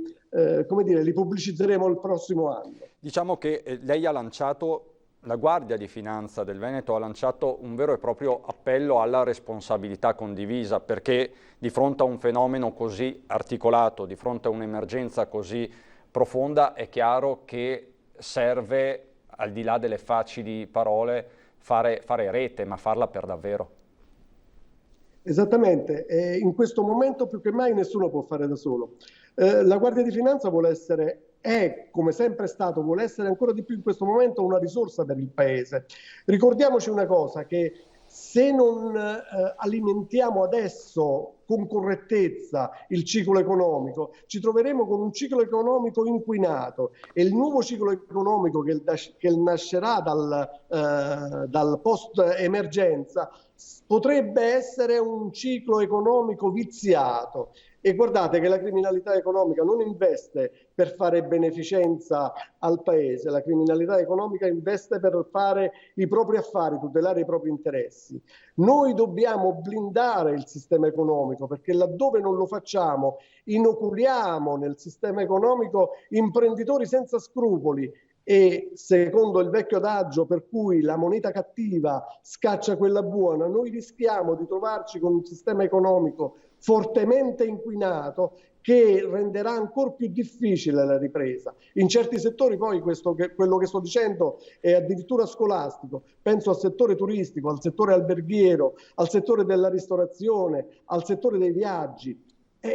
pubblicizzeremo il prossimo anno. Diciamo che lei ha lanciato, la Guardia di Finanza del Veneto ha lanciato un vero e proprio appello alla responsabilità condivisa, perché di fronte a un fenomeno così articolato, di fronte a un'emergenza così profonda, è chiaro che serve, al di là delle facili parole, fare rete, ma farla per davvero. Esattamente, in questo momento più che mai nessuno può fare da solo. La Guardia di Finanza è, come sempre stato, vuole essere ancora di più in questo momento una risorsa per il Paese. Ricordiamoci una cosa, che se non alimentiamo adesso con correttezza il ciclo economico, ci troveremo con un ciclo economico inquinato, e il nuovo ciclo economico che nascerà dal post-emergenza potrebbe essere un ciclo economico viziato. E guardate che la criminalità economica non investe per fare beneficenza al Paese, la criminalità economica investe per fare i propri affari, tutelare i propri interessi. Noi dobbiamo blindare il sistema economico, perché laddove non lo facciamo inoculiamo nel sistema economico imprenditori senza scrupoli, e secondo il vecchio adagio per cui la moneta cattiva scaccia quella buona, noi rischiamo di trovarci con un sistema economico fortemente inquinato che renderà ancora più difficile la ripresa. In certi settori poi quello che sto dicendo è addirittura scolastico, penso al settore turistico, al settore alberghiero, al settore della ristorazione, al settore dei viaggi.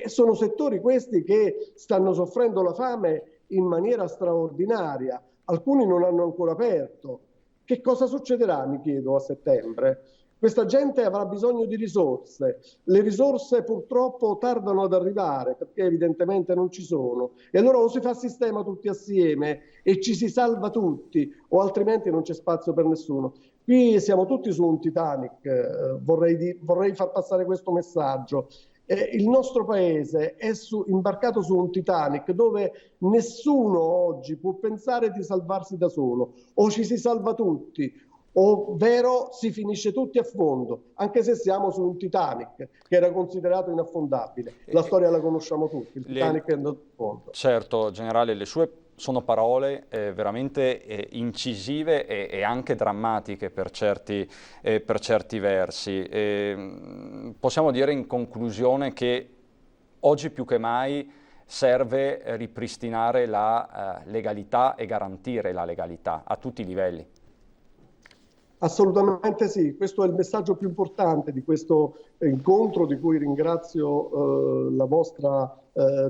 Sono settori questi che stanno soffrendo la fame in maniera straordinaria. Alcuni non hanno ancora aperto. Che cosa succederà, mi chiedo, a settembre? Questa gente avrà bisogno di risorse. Le risorse purtroppo tardano ad arrivare perché evidentemente non ci sono. E allora o si fa sistema tutti assieme e ci si salva tutti, o altrimenti non c'è spazio per nessuno. Qui siamo tutti su un Titanic, vorrei far passare questo messaggio. Il nostro paese è imbarcato su un Titanic dove nessuno oggi può pensare di salvarsi da solo. O ci si salva tutti, ovvero si finisce tutti a fondo, anche se siamo su un Titanic che era considerato inaffondabile. La storia la conosciamo tutti, il Titanic è andato a fondo. Certo, generale, le sue sono parole veramente incisive e anche drammatiche per certi versi. Possiamo dire in conclusione che oggi più che mai serve ripristinare la legalità e garantire la legalità a tutti i livelli. Assolutamente sì, questo è il messaggio più importante di questo incontro, di cui ringrazio la vostra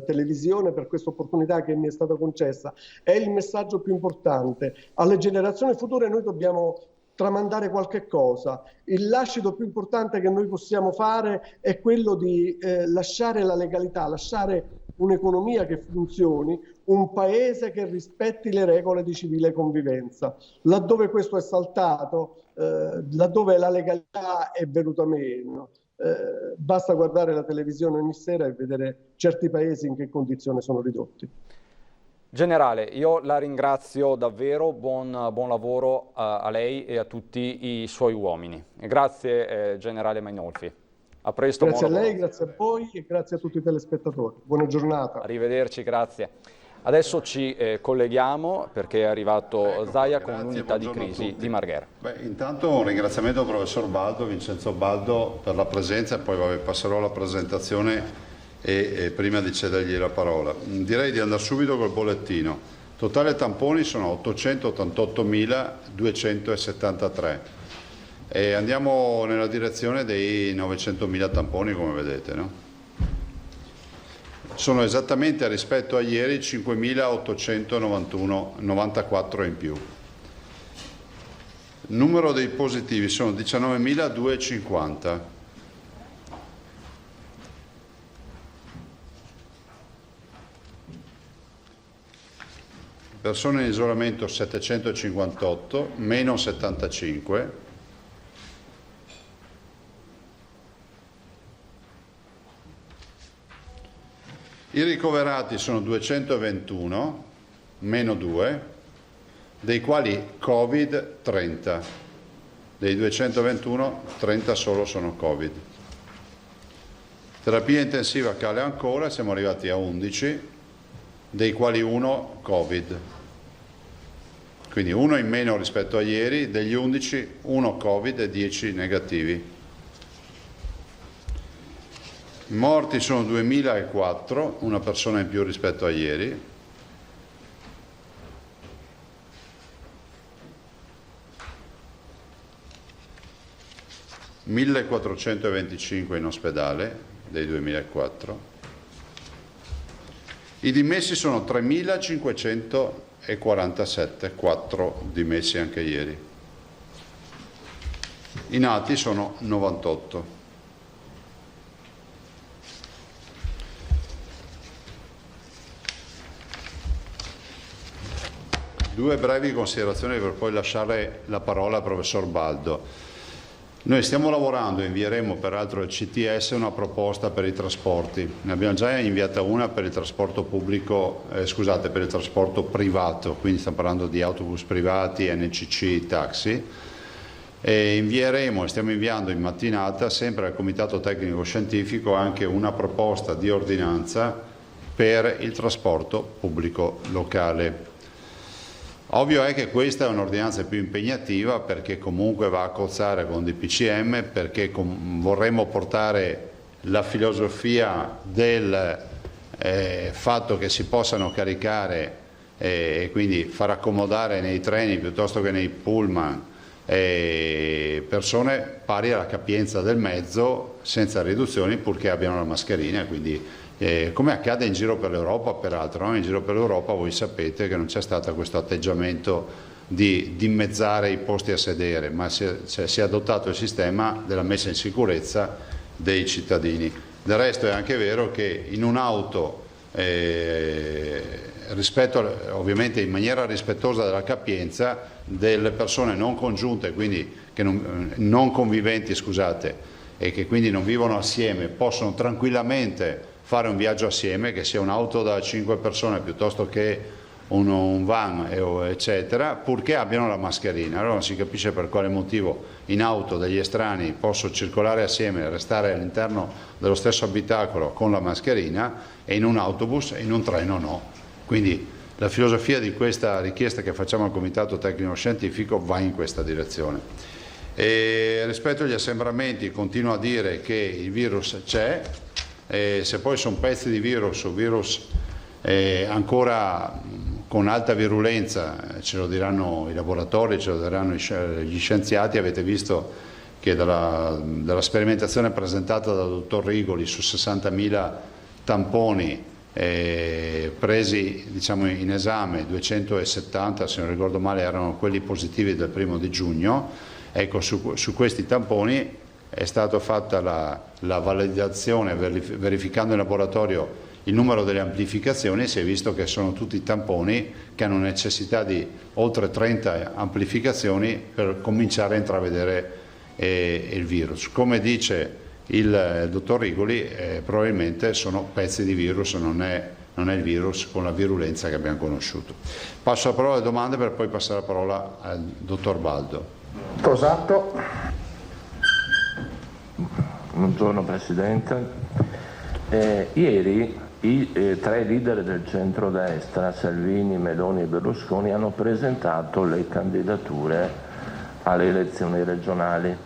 televisione per questa opportunità che mi è stata concessa. È il messaggio più importante. Alle generazioni future noi dobbiamo tramandare qualche cosa. Il lascito più importante che noi possiamo fare è quello di lasciare la legalità, lasciare un'economia che funzioni, un paese che rispetti le regole di civile convivenza. Laddove questo è saltato, laddove la legalità è venuta meno, basta guardare la televisione ogni sera e vedere certi paesi in che condizione sono ridotti. Generale, io la ringrazio davvero, buon lavoro a lei e a tutti i suoi uomini. Grazie Generale Mainolfi. A presto. Grazie a lei, grazie a voi e grazie a tutti i telespettatori. Buona giornata. Arrivederci, grazie. Adesso ci colleghiamo perché è arrivato Zaia con l'unità di crisi di Marghera. Intanto un ringraziamento al professor Vincenzo Baldo per la presenza, e poi passerò alla presentazione e prima di cedergli la parola. Direi di andare subito col bollettino. Totale tamponi sono 888.273 e andiamo nella direzione dei 900.000 tamponi, come vedete, no? Sono esattamente rispetto a ieri 5.894 in più. Il numero dei positivi sono 19.250. Persone in isolamento 758, meno 75. I ricoverati sono 221, meno 2, dei quali Covid 30. Dei 221, 30 solo sono Covid. Terapia intensiva cala ancora, siamo arrivati a 11, dei quali 1 Covid. Quindi 1 in meno rispetto a ieri, degli 11, 1 Covid e 10 negativi. Morti sono 2004, una persona in più rispetto a ieri. 1425 in ospedale dei 2004. I dimessi sono 3547, 4 dimessi anche ieri. I nati sono 98. Due brevi considerazioni per poi lasciare la parola al professor Baldo. Noi stiamo lavorando, invieremo peraltro al CTS una proposta per i trasporti. Ne abbiamo già inviata una per il trasporto pubblico, per il trasporto privato, quindi stiamo parlando di autobus privati, NCC, taxi. E stiamo inviando in mattinata sempre al Comitato Tecnico Scientifico anche una proposta di ordinanza per il trasporto pubblico locale. Ovvio è che questa è un'ordinanza più impegnativa perché comunque va a cozzare con DPCM, perché vorremmo portare la filosofia del fatto che si possano caricare e quindi far accomodare nei treni piuttosto che nei pullman persone pari alla capienza del mezzo senza riduzioni purché abbiano la mascherina, quindi come accade in giro per l'Europa peraltro, no? In giro per l'Europa voi sapete che non c'è stato questo atteggiamento di dimezzare i posti a sedere, ma si è adottato il sistema della messa in sicurezza dei cittadini. Del resto è anche vero che in un'auto, ovviamente in maniera rispettosa della capienza, delle persone non congiunte, quindi non conviventi, e che quindi non vivono assieme, possono tranquillamente fare un viaggio assieme, che sia un'auto da 5 persone piuttosto che un van eccetera, purché abbiano la mascherina. Allora non si capisce per quale motivo in auto degli estranei possono circolare assieme, restare all'interno dello stesso abitacolo con la mascherina, e in un autobus e in un treno no. Quindi la filosofia di questa richiesta che facciamo al Comitato Tecnico Scientifico va in questa direzione. E rispetto agli assembramenti continuo a dire che il virus c'è, se poi sono pezzi di virus o virus ancora con alta virulenza, ce lo diranno i laboratori, ce lo diranno gli scienziati. Avete visto che dalla sperimentazione presentata dal dottor Rigoli su 60.000 tamponi presi in esame, 270 se non ricordo male erano quelli positivi del 1° di giugno. Ecco, su questi tamponi è stata fatta la validazione verificando in laboratorio il numero delle amplificazioni, e si è visto che sono tutti tamponi che hanno necessità di oltre 30 amplificazioni per cominciare a intravedere il virus. Come dice il dottor Rigoli, probabilmente sono pezzi di virus, non è il virus con la virulenza che abbiamo conosciuto. Passo la parola alle domande per poi passare la parola al dottor Baldo. Tosato. Buongiorno Presidente. Ieri i 3 leader del centrodestra, Salvini, Meloni e Berlusconi, hanno presentato le candidature alle elezioni regionali.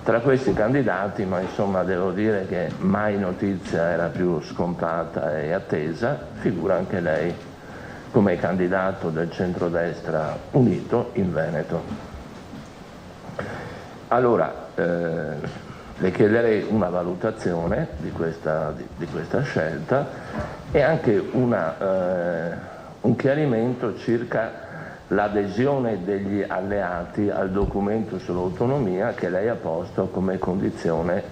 Tra questi candidati, ma insomma devo dire che mai notizia era più scontata e attesa, figura anche lei come candidato del centrodestra unito in Veneto. Allora, le chiederei una valutazione di questa scelta e anche un chiarimento circa l'adesione degli alleati al documento sull'autonomia che lei ha posto come condizione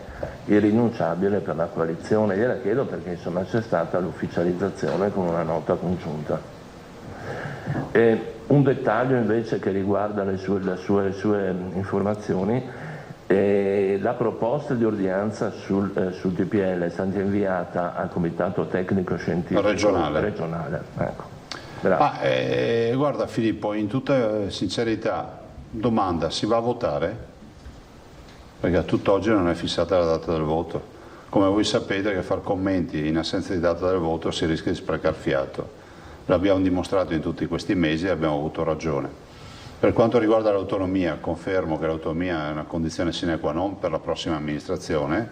irrinunciabile per la coalizione. Gliela chiedo perché insomma c'è stata l'ufficializzazione con una nota congiunta. Un dettaglio invece che riguarda le sue informazioni. La proposta di ordinanza sul TPL è stata inviata al Comitato Tecnico Scientifico regionale. Ecco. Guarda Filippo, in tutta sincerità, domanda: si va a votare? Perché a tutt'oggi non è fissata la data del voto. Come voi sapete che far commenti in assenza di data del voto si rischia di sprecare fiato. L'abbiamo dimostrato in tutti questi mesi e abbiamo avuto ragione. Per quanto riguarda l'autonomia, confermo che l'autonomia è una condizione sine qua non per la prossima amministrazione.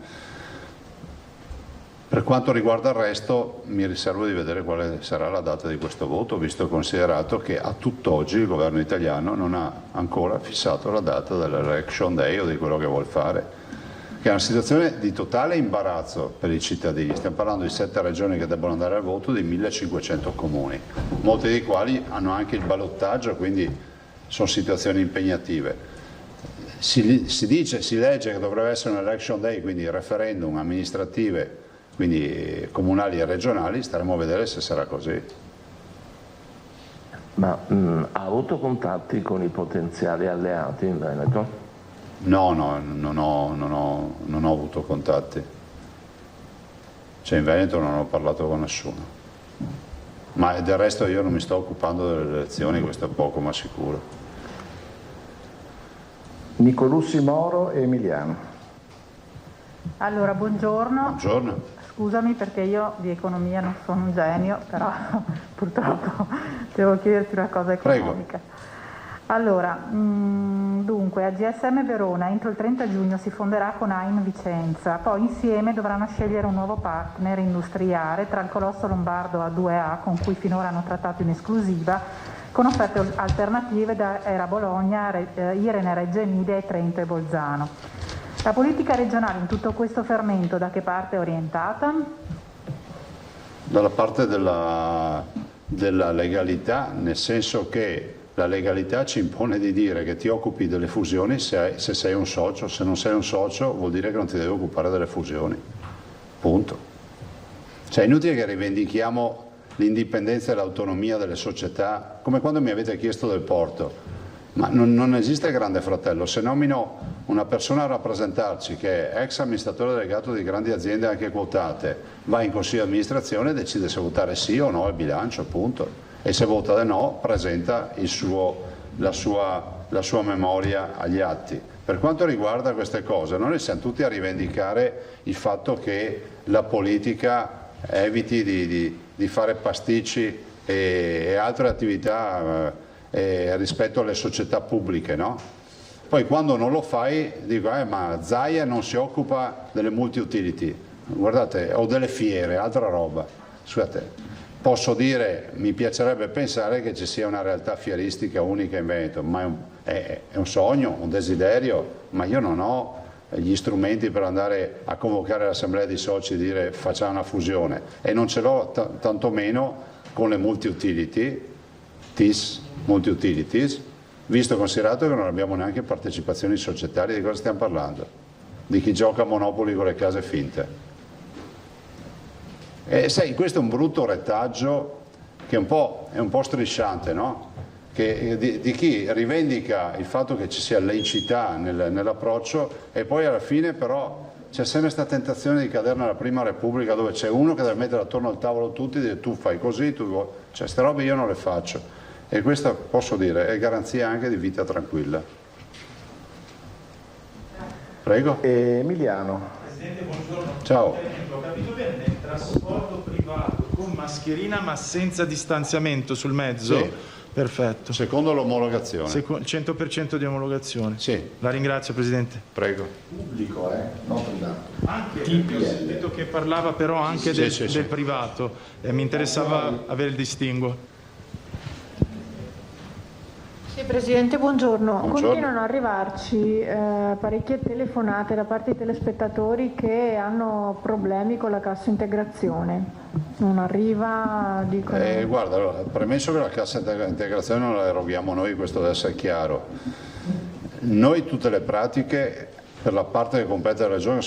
Per quanto riguarda il resto, mi riservo di vedere quale sarà la data di questo voto, visto e considerato che a tutt'oggi il governo italiano non ha ancora fissato la data dell'election day o di quello che vuol fare. che è una situazione di totale imbarazzo per i cittadini. Stiamo parlando di 7 regioni che debbono andare al voto, di 1500 comuni, molti dei quali hanno anche il ballottaggio, quindi sono situazioni impegnative. Si legge che dovrebbe essere un election day, quindi referendum amministrative, quindi comunali e regionali, staremo a vedere se sarà così. Ma ha avuto contatti con i potenziali alleati in Veneto? No, non ho avuto contatti. Cioè in Veneto non ho parlato con nessuno. Ma del resto io non mi sto occupando delle elezioni, questo è poco ma sicuro. Nicolussi Moro e Emiliano. Allora, buongiorno. Buongiorno. Scusami perché io di economia non sono un genio, però purtroppo devo chiederti una cosa economica. Prego. Allora, dunque, AGSM Verona entro il 30 giugno si fonderà con AIM Vicenza, poi insieme dovranno scegliere un nuovo partner industriale tra il colosso lombardo A2A, con cui finora hanno trattato in esclusiva, con offerte alternative da Era Bologna, Irene Reggio Emilia e Trento e Bolzano. La politica regionale in tutto questo fermento da che parte è orientata? Dalla parte della legalità, nel senso che la legalità ci impone di dire che ti occupi delle fusioni se sei un socio. Se non sei un socio vuol dire che non ti devi occupare delle fusioni. Punto. Cioè è inutile che rivendichiamo l'indipendenza e l'autonomia delle società, come quando mi avete chiesto del porto. Ma non esiste grande fratello. Se nomino una persona a rappresentarci che è ex amministratore delegato di grandi aziende anche quotate, va in consiglio di amministrazione e decide se votare sì o no al bilancio, punto. E se vota no presenta la sua memoria agli atti. Per quanto riguarda queste cose, noi siamo tutti a rivendicare il fatto che la politica eviti di fare pasticci e altre attività rispetto alle società pubbliche, no? Poi quando non lo fai dico ma Zaia non si occupa delle multi-utility, guardate, o delle fiere, altra roba. Scusate, posso dire, mi piacerebbe pensare che ci sia una realtà fieristica unica in Veneto, ma è un sogno, un desiderio, ma io non ho gli strumenti per andare a convocare l'assemblea di soci e dire facciamo una fusione, e non ce l'ho tantomeno con le multi-utilities, visto e considerato che non abbiamo neanche partecipazioni societarie. Di cosa stiamo parlando? Di chi gioca a Monopoli con le case finte. Sai, questo è un brutto retaggio che è un po' strisciante, no? Di chi rivendica il fatto che ci sia laicità nell'approccio e poi alla fine però c'è sempre questa tentazione di cadere nella Prima Repubblica, dove c'è uno che deve mettere attorno al tavolo tutti e dire tu fai così, cioè queste robe io non le faccio. E questa, posso dire, è garanzia anche di vita tranquilla. Prego. Emiliano. Presidente, buongiorno. Ciao. Ho capito bene, nel trasporto privato con mascherina ma senza distanziamento sul mezzo? Sì. Perfetto. Secondo l'omologazione. 100% di omologazione. Sì. La ringrazio, Presidente. Prego. Pubblico, non privato. Anche ho sentito che parlava però anche del privato, mi interessava avere il distinguo. Sì, Presidente, buongiorno. Buongiorno. Continuano ad arrivarci parecchie telefonate da parte di telespettatori che hanno problemi con la cassa integrazione. Non arriva, dicono... Guarda, allora, premesso che la cassa integrazione non la eroghiamo noi, questo deve essere chiaro. Noi tutte le pratiche per la parte che compete alla Regione,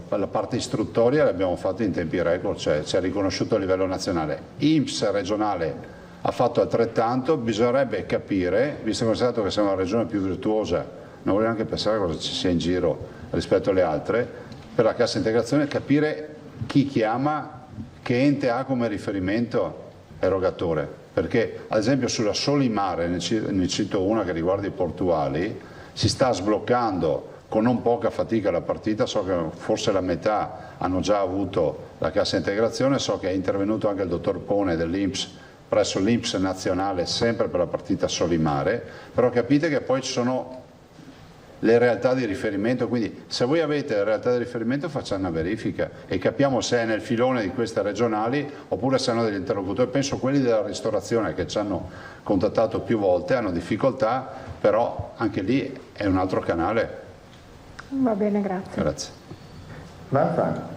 per la parte istruttoria, le abbiamo fatte in tempi record, cioè ci è riconosciuto a livello nazionale. INPS regionale ha fatto altrettanto. Bisognerebbe capire, visto che siamo la regione più virtuosa, non voglio neanche pensare a cosa ci sia in giro rispetto alle altre, per la cassa integrazione capire chi chiama, che ente ha come riferimento erogatore, perché ad esempio sulla Solimare, ne cito una che riguarda i portuali, si sta sbloccando con non poca fatica la partita. So che forse la metà hanno già avuto la cassa integrazione, so che è intervenuto anche il dottor Pone dell'INPS presso l'INPS nazionale sempre per la partita Solimare, però capite che poi ci sono le realtà di riferimento, quindi se voi avete le realtà di riferimento facciamo una verifica e capiamo se è nel filone di queste regionali oppure se hanno degli interlocutori. Penso quelli della ristorazione che ci hanno contattato più volte, hanno difficoltà, però anche lì è un altro canale. Va bene, grazie. Grazie. Marta.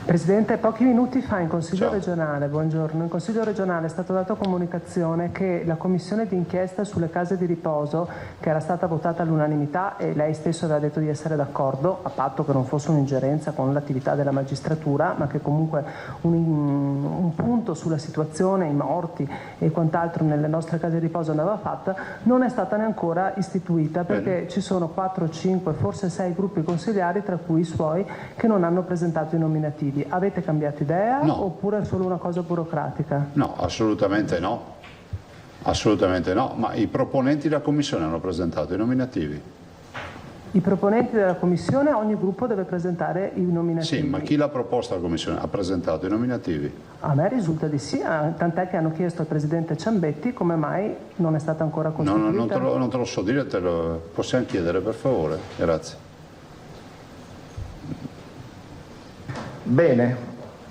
Presidente, pochi minuti fa in Consiglio regionale, buongiorno, in Consiglio regionale è stata data comunicazione che la commissione d'inchiesta sulle case di riposo, che era stata votata all'unanimità e lei stesso aveva detto di essere d'accordo, a patto che non fosse un'ingerenza con l'attività della magistratura, ma che comunque un punto sulla situazione, i morti e quant'altro nelle nostre case di riposo andava fatta, non è stata neanche ancora istituita perché ci sono 4, 5, forse 6 gruppi consigliari, tra cui i suoi, che non hanno presentato i nominativi. Avete cambiato idea oppure è solo una cosa burocratica? No, assolutamente no. Assolutamente no, ma i proponenti della Commissione hanno presentato i nominativi. I proponenti della Commissione, ogni gruppo deve presentare i nominativi. Sì, ma chi l'ha proposta alla Commissione ha presentato i nominativi? A me risulta di sì, tant'è che hanno chiesto al Presidente Ciambetti come mai non è stata ancora costituita. No, non te lo so dire, possiamo chiedere per favore. Grazie. Bene.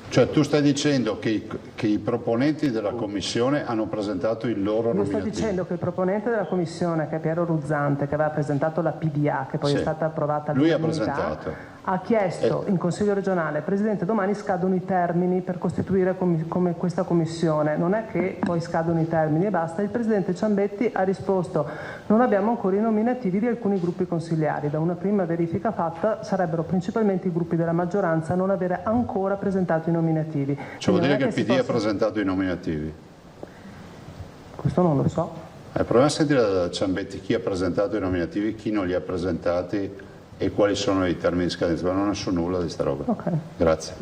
Cioè tu stai dicendo che i proponenti della Commissione hanno presentato il loro nominativo? Io sto dicendo che il proponente della Commissione, che è Piero Ruzzante, che aveva presentato la PDA, che poi è stata approvata all'unanimità, ha chiesto in Consiglio regionale: Presidente, domani scadono i termini per costituire come questa commissione. Non è che poi scadono i termini e basta. Il Presidente Ciambetti ha risposto: non abbiamo ancora i nominativi di alcuni gruppi consigliari. Da una prima verifica fatta sarebbero principalmente i gruppi della maggioranza a non avere ancora presentato i nominativi. Cioè vuol dire che il PD ha presentato i nominativi? Questo non lo so. Proviamo a sentire da Ciambetti chi ha presentato i nominativi, chi non li ha presentati e quali sono i termini di scadenza, ma non ne so nulla di sta roba. Okay. Grazie.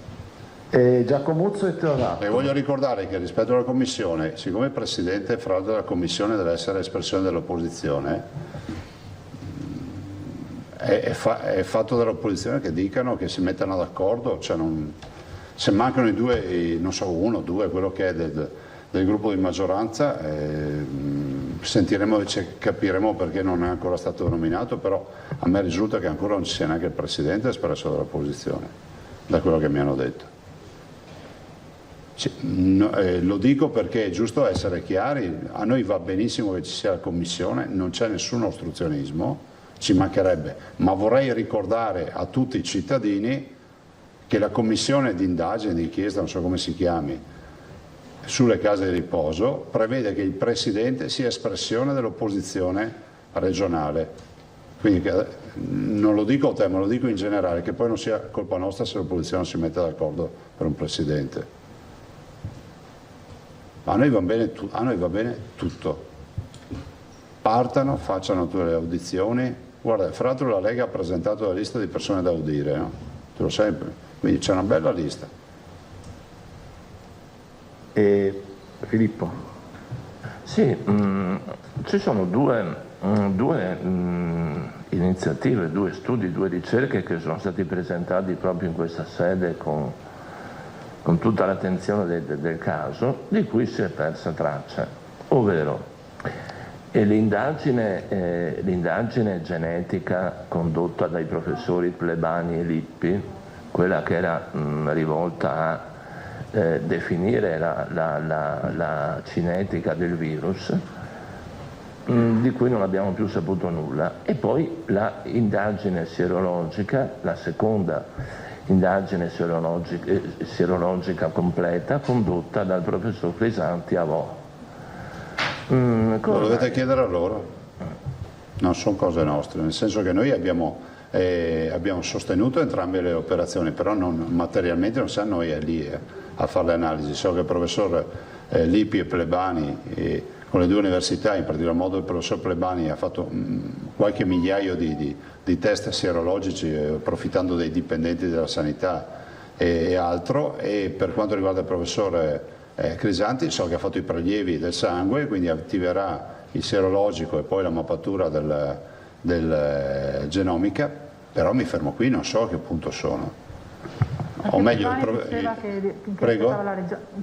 Giacomuzzo e Teodato. E voglio ricordare che rispetto alla Commissione, siccome il Presidente della Commissione deve essere espressione dell'opposizione, è fatto dall'opposizione che dicano, che si mettano d'accordo, cioè se mancano i due, non so, uno, due, quello che è del gruppo di maggioranza, sentiremo, capiremo perché non è ancora stato nominato, però a me risulta che ancora non ci sia neanche il Presidente espresso dall'opposizione, da quello che mi hanno detto. Lo dico perché è giusto essere chiari, a noi va benissimo che ci sia la Commissione, non c'è nessun ostruzionismo, ci mancherebbe, ma vorrei ricordare a tutti i cittadini che la Commissione di indagine, di inchiesta, non so come si chiami, sulle case di riposo, prevede che il Presidente sia espressione dell'opposizione regionale. Quindi non lo dico a te, ma lo dico in generale, che poi non sia colpa nostra se l'opposizione non si mette d'accordo per un Presidente. Ma a noi va bene tutto. Partano, facciano tutte le audizioni. Guarda, fra l'altro la Lega ha presentato la lista di persone da audire, no? Tu lo sai, quindi c'è una bella lista. Filippo. Sì, ci sono due iniziative, due studi, due ricerche che sono stati presentati proprio in questa sede con tutta l'attenzione del caso, di cui si è persa traccia, ovvero l'indagine genetica condotta dai professori Plebani e Lippi, quella che era rivolta a definire la cinetica del virus, di cui non abbiamo più saputo nulla, e poi la indagine sierologica, la seconda indagine sierologica completa condotta dal professor Crisanti a Vo. Lo dovete chiedere a loro, non sono cose nostre, nel senso che noi abbiamo sostenuto entrambe le operazioni, però materialmente non siamo noi lì a fare le analisi. So che il professor Lippi e Plebani con le due università, in particolar modo il professor Plebani, ha fatto qualche migliaio di test sierologici approfittando dei dipendenti della sanità e altro, e per quanto riguarda il professor Crisanti so che ha fatto i prelievi del sangue, quindi attiverà il sierologico e poi la mappatura del genomica, però mi fermo qui, non so a che punto sono. O meglio, il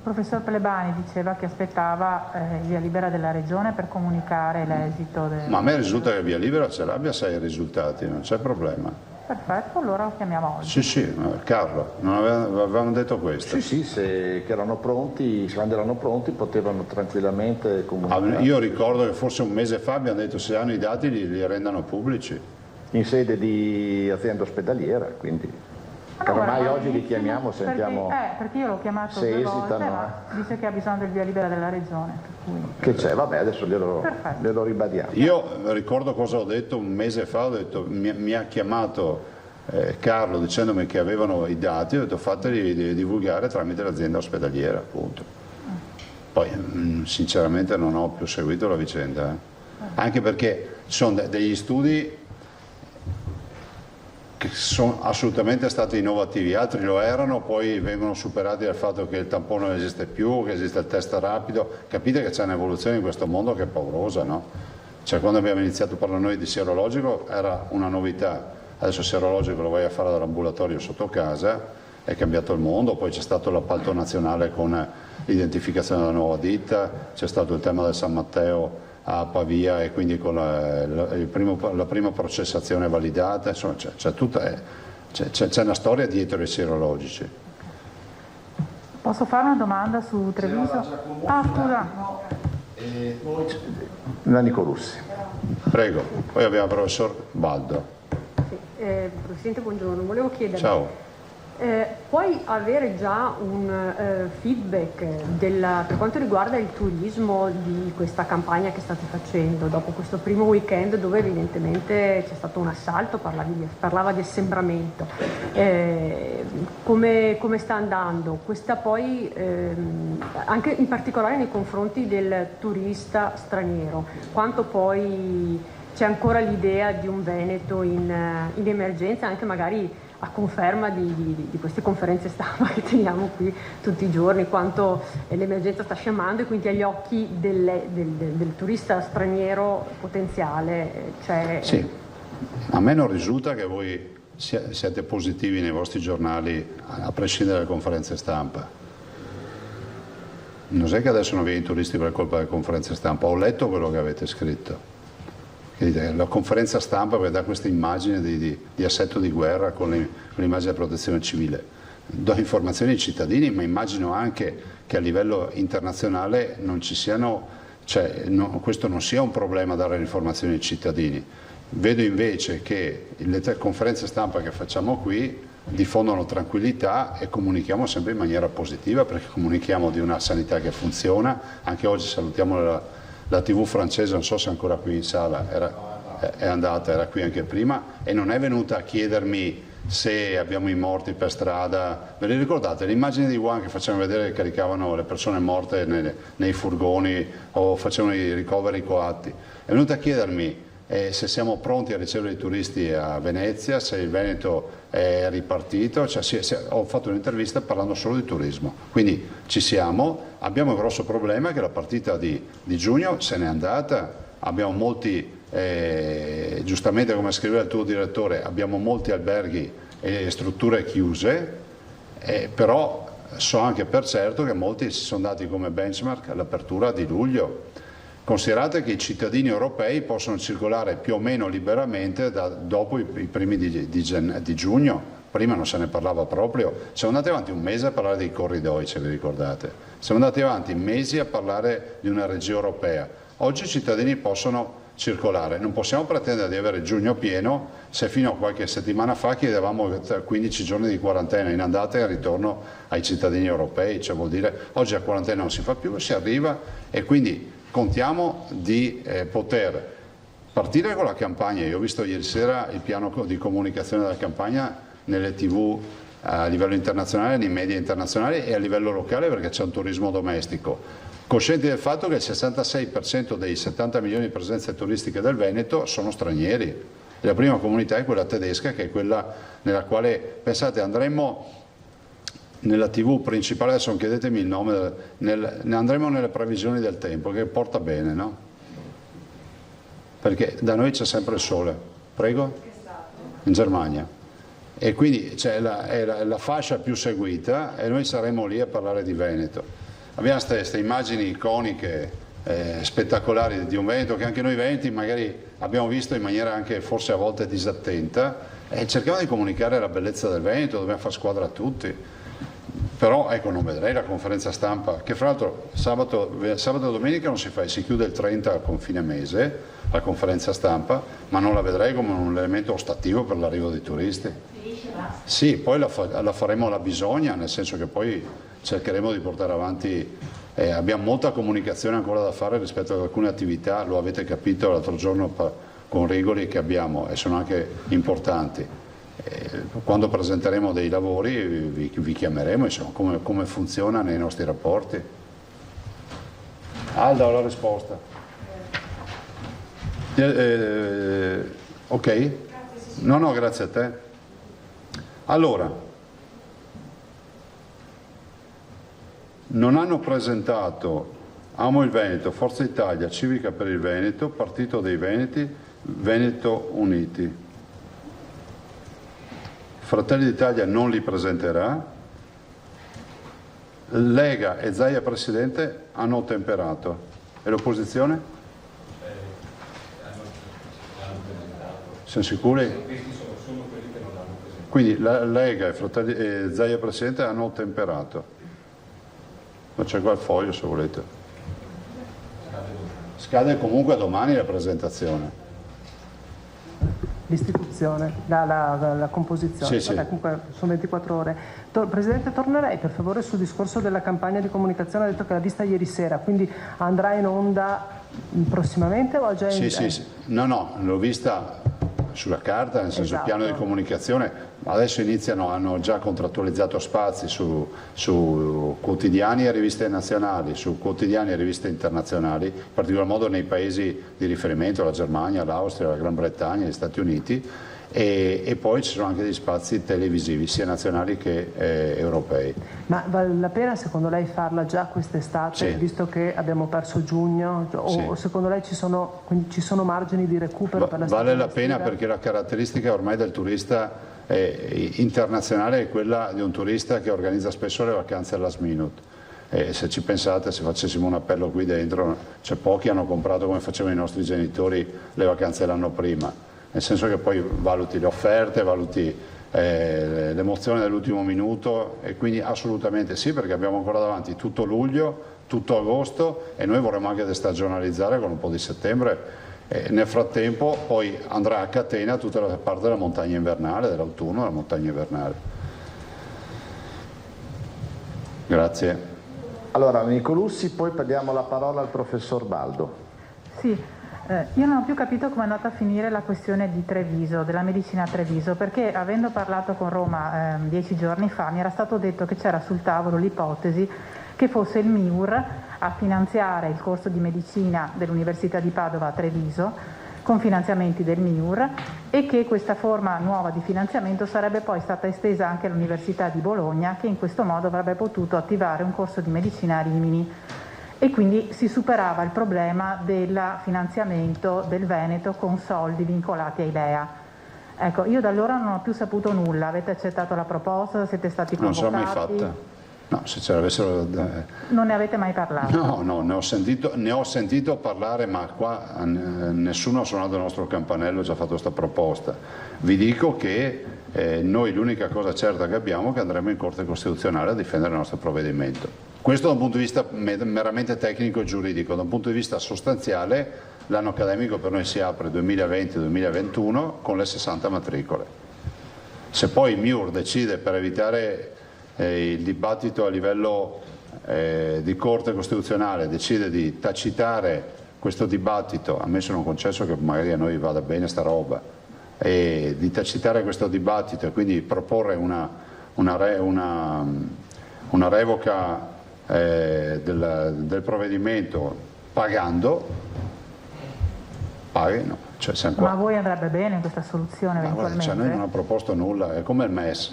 professor Plebani diceva che aspettava il via libera della regione per comunicare l'esito Ma a me risulta che il via libera ce l'abbia, sai i risultati, non c'è problema. Perfetto, allora lo chiamiamo oggi. Sì, Carlo, non avevamo detto questo? Sì, se erano pronti, quando erano pronti potevano tranquillamente comunicare. Io ricordo che forse un mese fa abbiamo detto se hanno i dati li rendano pubblici. in sede di azienda ospedaliera, quindi ormai oggi li chiamiamo, sentiamo perché io l'ho chiamato se 2 volte, esitano. ma dice che ha bisogno del via libera della regione. Che c'è? Vabbè, adesso glielo ribadiamo. Io ricordo cosa ho detto un mese fa, ho detto, mi ha chiamato Carlo dicendomi che avevano i dati, ho detto fateli divulgare tramite l'azienda ospedaliera, appunto. Poi sinceramente non ho più seguito la vicenda, anche perché ci sono degli studi che sono assolutamente stati innovativi, altri lo erano, poi vengono superati dal fatto che il tampone non esiste più, che esiste il test rapido. Capite che c'è un'evoluzione in questo mondo che è paurosa, no? Cioè, quando abbiamo iniziato a parlare noi di sierologico era una novità, adesso il sierologico lo vai a fare dall'ambulatorio sotto casa, è cambiato il mondo, poi c'è stato l'appalto nazionale con l'identificazione della nuova ditta, c'è stato il tema del San Matteo a Pavia e quindi con la prima processazione validata, insomma c'è una storia dietro i sierologici. Posso fare una domanda su Treviso? Scusa. Nanico Russi. Prego, poi abbiamo il professor Baldo. Sì, Presidente, buongiorno, volevo chiedere. Ciao. Puoi avere già un feedback per quanto riguarda il turismo di questa campagna che state facendo dopo questo primo weekend dove evidentemente c'è stato un assalto, parlava di assembramento, come sta andando? Questa poi anche in particolare nei confronti del turista straniero, quanto poi c'è ancora l'idea di un Veneto in emergenza, anche magari a conferma di queste conferenze stampa che teniamo qui tutti i giorni, quanto l'emergenza sta scemando e quindi agli occhi del turista straniero potenziale c'è... Sì, a me non risulta che voi siete positivi nei vostri giornali a prescindere dalle conferenze stampa. Non è che adesso non viene i turisti per colpa delle conferenze stampa, ho letto quello che avete scritto. La conferenza stampa dà questa immagine di assetto di guerra con l'immagine della protezione civile. Do informazioni ai cittadini, ma immagino anche che a livello internazionale non ci siano, questo non sia un problema dare le informazioni ai cittadini. Vedo invece che le conferenze stampa che facciamo qui diffondono tranquillità e comunichiamo sempre in maniera positiva, perché comunichiamo di una sanità che funziona. Anche oggi salutiamo la TV francese, non so se è ancora qui in sala, era qui anche prima e non è venuta a chiedermi se abbiamo i morti per strada. Ve le ricordate? Le immagini di Wuhan che facevano vedere che caricavano le persone morte nei furgoni o facevano i ricoveri coatti. È venuta a chiedermi se siamo pronti a ricevere i turisti a Venezia, se il Veneto è ripartito, ho fatto un'intervista parlando solo di turismo, quindi ci siamo, abbiamo un grosso problema che la partita di giugno se n'è andata, abbiamo molti, giustamente come scriveva il tuo direttore, abbiamo molti alberghi e strutture chiuse, però so anche per certo che molti si sono dati come benchmark all'apertura di luglio. Considerate che i cittadini europei possono circolare più o meno liberamente dopo i primi di giugno, prima non se ne parlava proprio, siamo andati avanti un mese a parlare dei corridoi, se vi ricordate, siamo andati avanti mesi a parlare di una regia europea, oggi i cittadini possono circolare, non possiamo pretendere di avere giugno pieno se fino a qualche settimana fa chiedevamo 15 giorni di quarantena in andata e ritorno ai cittadini europei, cioè vuol dire oggi la quarantena non si fa più, si arriva e quindi contiamo di poter partire con la campagna. Io ho visto ieri sera il piano di comunicazione della campagna nelle TV a livello internazionale, nei media internazionali e a livello locale perché c'è un turismo domestico. Coscienti del fatto che il 66% dei 70 milioni di presenze turistiche del Veneto sono stranieri. La prima comunità è quella tedesca, che è quella nella quale, pensate, andremo nella TV principale, adesso non chiedetemi il nome, andremo nelle previsioni del tempo, che porta bene, no? Perché da noi c'è sempre il sole. Prego? In Germania. E quindi c'è la fascia più seguita e noi saremo lì a parlare di Veneto. Abbiamo queste immagini iconiche, spettacolari di un Veneto che anche noi veneti magari abbiamo visto in maniera anche forse a volte disattenta e cerchiamo di comunicare la bellezza del Veneto, dobbiamo fare squadra a tutti. Però ecco, non vedrei la conferenza stampa, che fra l'altro sabato e domenica non si fa, si chiude il 30 con fine mese la conferenza stampa, ma non la vedrei come un elemento ostativo per l'arrivo dei turisti. Sì, poi la faremo alla bisogna, nel senso che poi cercheremo di portare avanti, abbiamo molta comunicazione ancora da fare rispetto ad alcune attività, lo avete capito l'altro giorno con Rigoli, che abbiamo e sono anche importanti. Quando presenteremo dei lavori vi chiameremo, insomma, come funziona nei nostri rapporti. Alda, ho la risposta. Ok? No, grazie a te. Allora, non hanno presentato Amo il Veneto, Forza Italia, Civica per il Veneto, Partito dei Veneti, Veneto Uniti. Fratelli d'Italia non li presenterà, Lega e Zaia Presidente hanno ottemperato. E l'opposizione? Siamo sicuri? Quindi la Lega e Zaia Presidente hanno ottemperato. Ma c'è qua il foglio se volete. Scade comunque domani la presentazione. L'istituzione, la composizione, sì. Vabbè, comunque sono 24 ore. Presidente, tornerei per favore sul discorso della campagna di comunicazione, ha detto che l'ha vista ieri sera, quindi andrà in onda prossimamente o già in Sì. No, l'ho vista sulla carta, nel senso il piano di comunicazione, adesso hanno già contrattualizzato spazi su quotidiani e riviste nazionali, su quotidiani e riviste internazionali, in particolar modo nei paesi di riferimento, la Germania, l'Austria, la Gran Bretagna, gli Stati Uniti, e poi ci sono anche degli spazi televisivi, sia nazionali che europei. Ma vale la pena secondo lei farla già quest'estate, visto che abbiamo perso giugno, o secondo lei ci sono margini di recupero per la stagione Vale la pena perché la caratteristica ormai del turista internazionale è quella di un turista che organizza spesso le vacanze last minute. Se ci pensate, se facessimo un appello qui dentro, pochi hanno comprato come facevano i nostri genitori le vacanze l'anno prima. Nel senso che poi valuti le offerte, valuti l'emozione dell'ultimo minuto, e quindi assolutamente sì, perché abbiamo ancora davanti tutto luglio, tutto agosto, e noi vorremmo anche destagionalizzare con un po' di settembre. Nel frattempo poi andrà a catena tutta la parte della montagna invernale, dell'autunno, della montagna invernale. Grazie. Allora, Nicolussi, poi diamo la parola al professor Baldo. Sì. Io non ho più capito come è andata a finire la questione di Treviso, della medicina a Treviso, perché avendo parlato con Roma 10 giorni fa mi era stato detto che c'era sul tavolo l'ipotesi che fosse il MIUR a finanziare il corso di medicina dell'Università di Padova a Treviso con finanziamenti del MIUR, e che questa forma nuova di finanziamento sarebbe poi stata estesa anche all'Università di Bologna, che in questo modo avrebbe potuto attivare un corso di medicina a Rimini. E quindi si superava il problema del finanziamento del Veneto con soldi vincolati ai LEA. Ecco, io da allora non ho più saputo nulla. Avete accettato la proposta? Siete stati convocati? Non ce l'ho mai fatta. No, se ce l'avessero... Non ne avete mai parlato? No, ne ho sentito parlare, ma qua nessuno ha suonato il nostro campanello e ci ha fatto questa proposta. Vi dico che noi l'unica cosa certa che abbiamo è che andremo in Corte Costituzionale a difendere il nostro provvedimento. Questo da un punto di vista meramente tecnico e giuridico. Da un punto di vista sostanziale, l'anno accademico per noi si apre 2020-2021 con le 60 matricole. Se poi il MIUR decide, per evitare il dibattito a livello di Corte Costituzionale, decide di tacitare questo dibattito, ammesso non concesso che magari a noi vada bene sta roba, e di tacitare questo dibattito e quindi proporre una revoca del provvedimento paghino, Ma a voi andrebbe bene questa soluzione eventualmente? Guarda, noi non abbiamo proposto nulla, è come il MES,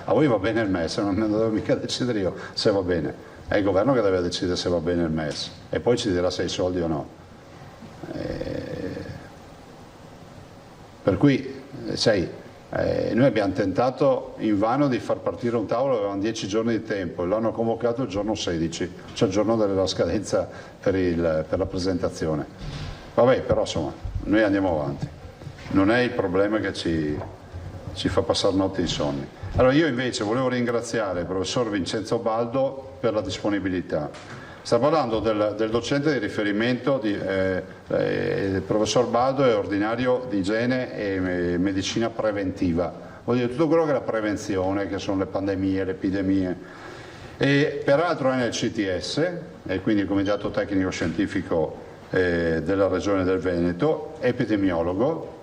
a voi va bene il MES, non devo mica decidere io se va bene, è il governo che deve decidere se va bene il MES e poi ci dirà se hai soldi o no. Per cui, noi abbiamo tentato invano di far partire un tavolo, avevamo 10 giorni di tempo, l'hanno convocato il giorno 16, cioè il giorno della scadenza per la presentazione. Vabbè, però insomma, noi andiamo avanti. Non è il problema che ci ci fa passare notti insonni. Allora io invece volevo ringraziare il professor Vincenzo Baldo per la disponibilità. Sta parlando del docente di riferimento, il professor Baldo è ordinario di igiene e medicina preventiva, vuol dire tutto quello che è la prevenzione, che sono le pandemie, le epidemie. E peraltro è nel CTS, e quindi il Comitato Tecnico Scientifico della Regione del Veneto, epidemiologo,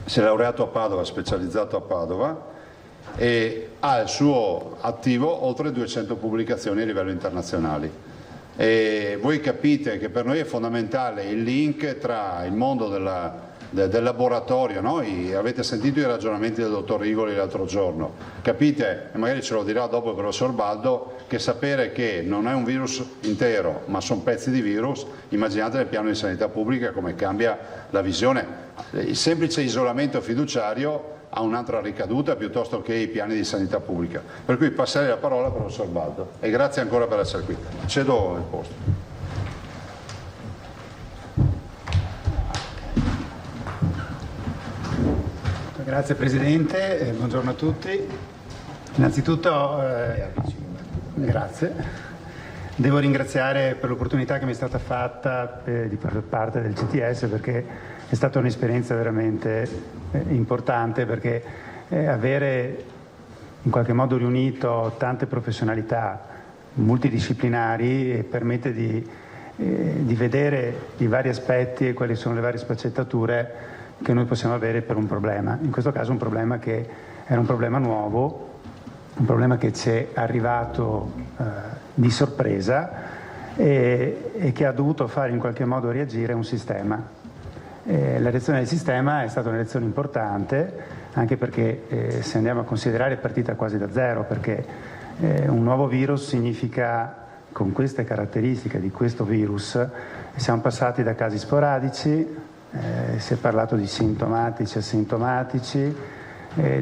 si è laureato a Padova, specializzato a Padova, e ha al suo attivo oltre 200 pubblicazioni a livello internazionale. E voi capite che per noi è fondamentale il link tra il mondo del laboratorio, no? Avete sentito i ragionamenti del dottor Rigoli l'altro giorno, capite, e magari ce lo dirà dopo il professor Baldo, che sapere che non è un virus intero ma sono pezzi di virus, immaginate nel piano di sanità pubblica come cambia la visione. Il semplice isolamento fiduciario ha un'altra ricaduta piuttosto che i piani di sanità pubblica. Per cui passerei la parola al professor Baldo e grazie ancora per essere qui. Cedo il posto. Grazie Presidente, buongiorno a tutti. Innanzitutto grazie. Devo ringraziare per l'opportunità che mi è stata fatta di far parte del CTS, perché è stata un'esperienza veramente importante, perché avere in qualche modo riunito tante professionalità multidisciplinari permette di vedere i vari aspetti e quali sono le varie sfaccettature che noi possiamo avere per un problema. In questo caso un problema che era un problema nuovo, un problema che ci è arrivato di sorpresa e che ha dovuto fare in qualche modo reagire un sistema. La reazione del sistema è stata una reazione importante, anche perché se andiamo a considerare è partita quasi da zero, perché un nuovo virus significa, con queste caratteristiche di questo virus, siamo passati da casi sporadici, si è parlato di sintomatici, asintomatici,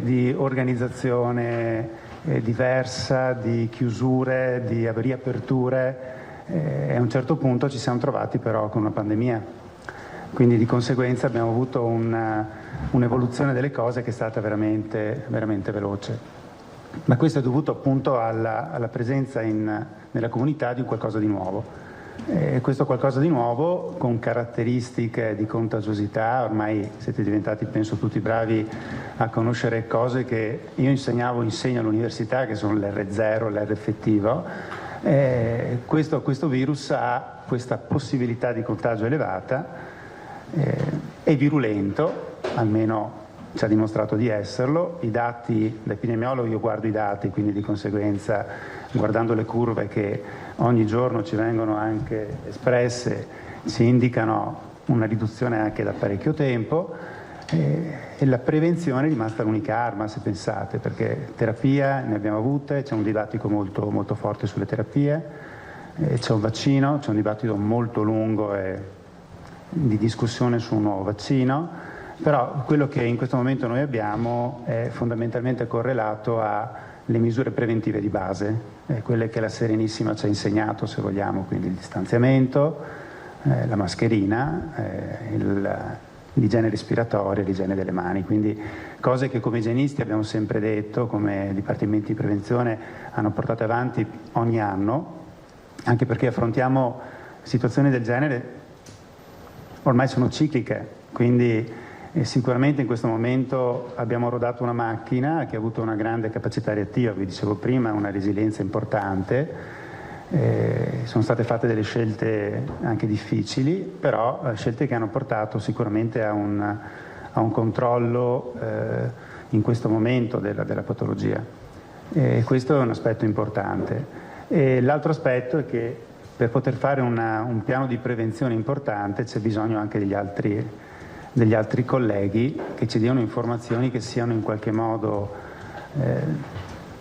di organizzazione diversa, di chiusure, di riaperture, e a un certo punto ci siamo trovati però con una pandemia. Quindi di conseguenza abbiamo avuto un'evoluzione delle cose che è stata veramente, veramente veloce. Ma questo è dovuto appunto alla presenza nella comunità di qualcosa di nuovo. E questo qualcosa di nuovo con caratteristiche di contagiosità, ormai siete diventati penso tutti bravi a conoscere cose che io insegno all'università, che sono l'R0, l'R effettivo. Questo virus ha questa possibilità di contagio elevata, è virulento, almeno ci ha dimostrato di esserlo. I dati, da epidemiologo io guardo i dati, quindi di conseguenza guardando le curve che ogni giorno ci vengono anche espresse, ci indicano una riduzione anche da parecchio tempo, e la prevenzione è rimasta l'unica arma, se pensate, perché terapia ne abbiamo avute, c'è un dibattito molto, molto forte sulle terapie, c'è un vaccino, c'è un dibattito molto lungo di discussione su un nuovo vaccino, però quello che in questo momento noi abbiamo è fondamentalmente correlato alle misure preventive di base, quelle che la Serenissima ci ha insegnato, se vogliamo, quindi il distanziamento, la mascherina, l'igiene respiratoria, l'igiene delle mani, quindi cose che come igienisti abbiamo sempre detto, come dipartimenti di prevenzione hanno portato avanti ogni anno, anche perché affrontiamo situazioni del genere ormai sono cicliche, quindi sicuramente in questo momento abbiamo rodato una macchina che ha avuto una grande capacità reattiva, vi dicevo prima, una resilienza importante, sono state fatte delle scelte anche difficili, però scelte che hanno portato sicuramente a un controllo in questo momento della patologia. Questo è un aspetto importante. L'altro aspetto è che per poter fare un piano di prevenzione importante c'è bisogno anche degli altri colleghi che ci diano informazioni che siano in qualche modo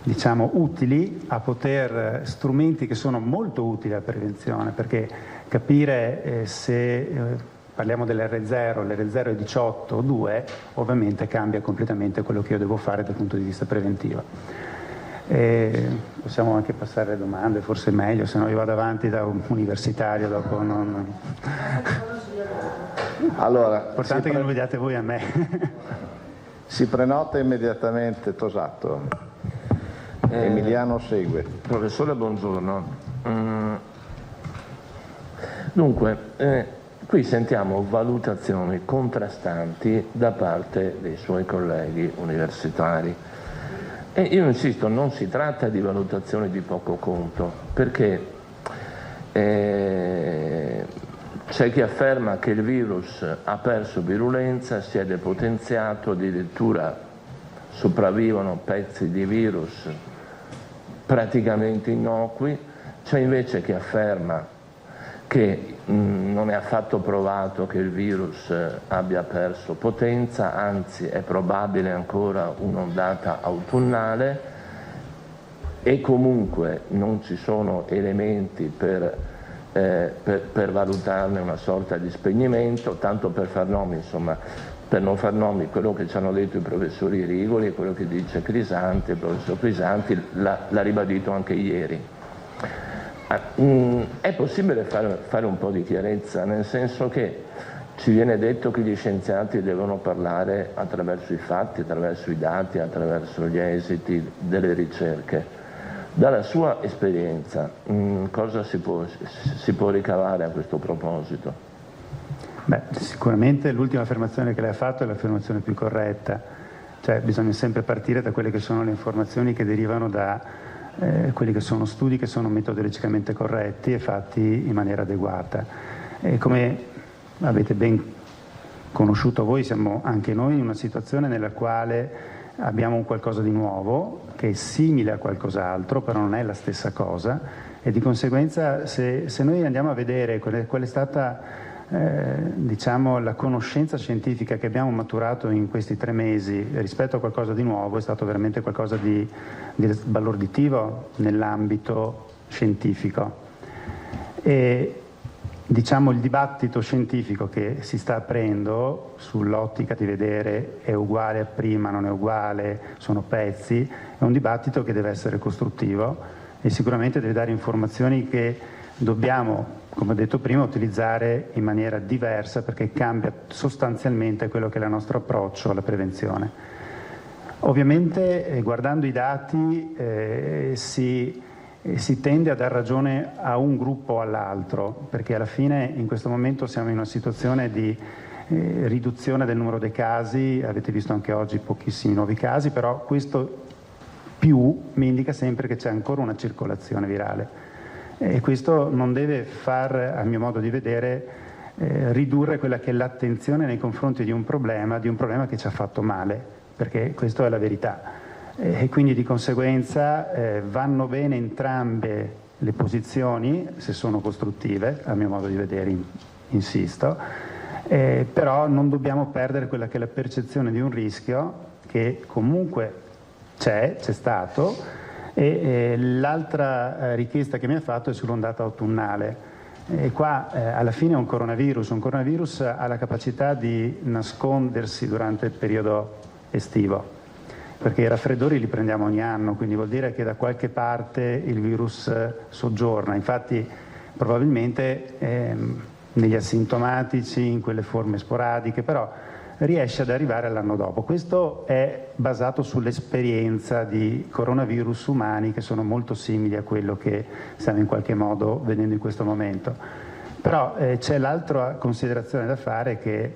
diciamo utili a poter, strumenti che sono molto utili alla prevenzione, perché capire se parliamo dell'R0, l'R0 è 18 o 2, ovviamente cambia completamente quello che io devo fare dal punto di vista preventivo. Possiamo anche passare alle domande, forse è meglio, se no io vado avanti da un universitario dopo non... Allora, Importante che non vediate voi a me. Si prenota immediatamente Tosato. Emiliano segue. Professore, buongiorno. Dunque, qui sentiamo valutazioni contrastanti da parte dei suoi colleghi universitari. E io insisto, non si tratta di valutazioni di poco conto, perché c'è chi afferma che il virus ha perso virulenza, si è depotenziato, addirittura sopravvivono pezzi di virus praticamente innocui, c'è invece chi afferma che non è affatto provato che il virus abbia perso potenza, anzi è probabile ancora un'ondata autunnale e comunque non ci sono elementi per valutarne una sorta di spegnimento, tanto per far nomi, insomma, per non far nomi, quello che ci hanno detto i professori Rigoli e quello che dice Crisanti, il professor Crisanti l'ha ribadito anche ieri. È possibile fare un po' di chiarezza, nel senso che ci viene detto che gli scienziati devono parlare attraverso i fatti, attraverso i dati, attraverso gli esiti delle ricerche. Dalla sua esperienza, cosa si può ricavare a questo proposito? Beh, sicuramente l'ultima affermazione che lei ha fatto è l'affermazione più corretta, cioè bisogna sempre partire da quelle che sono le informazioni che derivano da quelli che sono studi che sono metodologicamente corretti e fatti in maniera adeguata. E come avete ben conosciuto voi, siamo anche noi in una situazione nella quale abbiamo un qualcosa di nuovo che è simile a qualcos'altro, però non è la stessa cosa, e di conseguenza se noi andiamo a vedere qual è stata diciamo la conoscenza scientifica che abbiamo maturato in questi 3 mesi rispetto a qualcosa di nuovo, è stato veramente qualcosa di sbalorditivo nell'ambito scientifico. E diciamo il dibattito scientifico che si sta aprendo sull'ottica di vedere è uguale a prima, non è uguale, sono pezzi, è un dibattito che deve essere costruttivo e sicuramente deve dare informazioni che dobbiamo, come ho detto prima, utilizzare in maniera diversa, perché cambia sostanzialmente quello che è il nostro approccio alla prevenzione. Ovviamente guardando i dati si tende a dar ragione a un gruppo o all'altro, perché alla fine in questo momento siamo in una situazione di riduzione del numero dei casi, avete visto anche oggi pochissimi nuovi casi, però questo più mi indica sempre che c'è ancora una circolazione virale. E questo non deve far, a mio modo di vedere, ridurre quella che è l'attenzione nei confronti di un problema che ci ha fatto male, perché questa è la verità. E quindi di conseguenza vanno bene entrambe le posizioni, se sono costruttive, a mio modo di vedere, insisto, però non dobbiamo perdere quella che è la percezione di un rischio che comunque c'è stato. E l'altra richiesta che mi ha fatto è sull'ondata autunnale. E qua alla fine è un coronavirus ha la capacità di nascondersi durante il periodo estivo, perché i raffreddori li prendiamo ogni anno, quindi vuol dire che da qualche parte il virus soggiorna. Infatti probabilmente negli asintomatici, in quelle forme sporadiche, però riesce ad arrivare all'anno dopo. Questo è basato sull'esperienza di coronavirus umani che sono molto simili a quello che stiamo in qualche modo vedendo in questo momento. Però c'è l'altra considerazione da fare che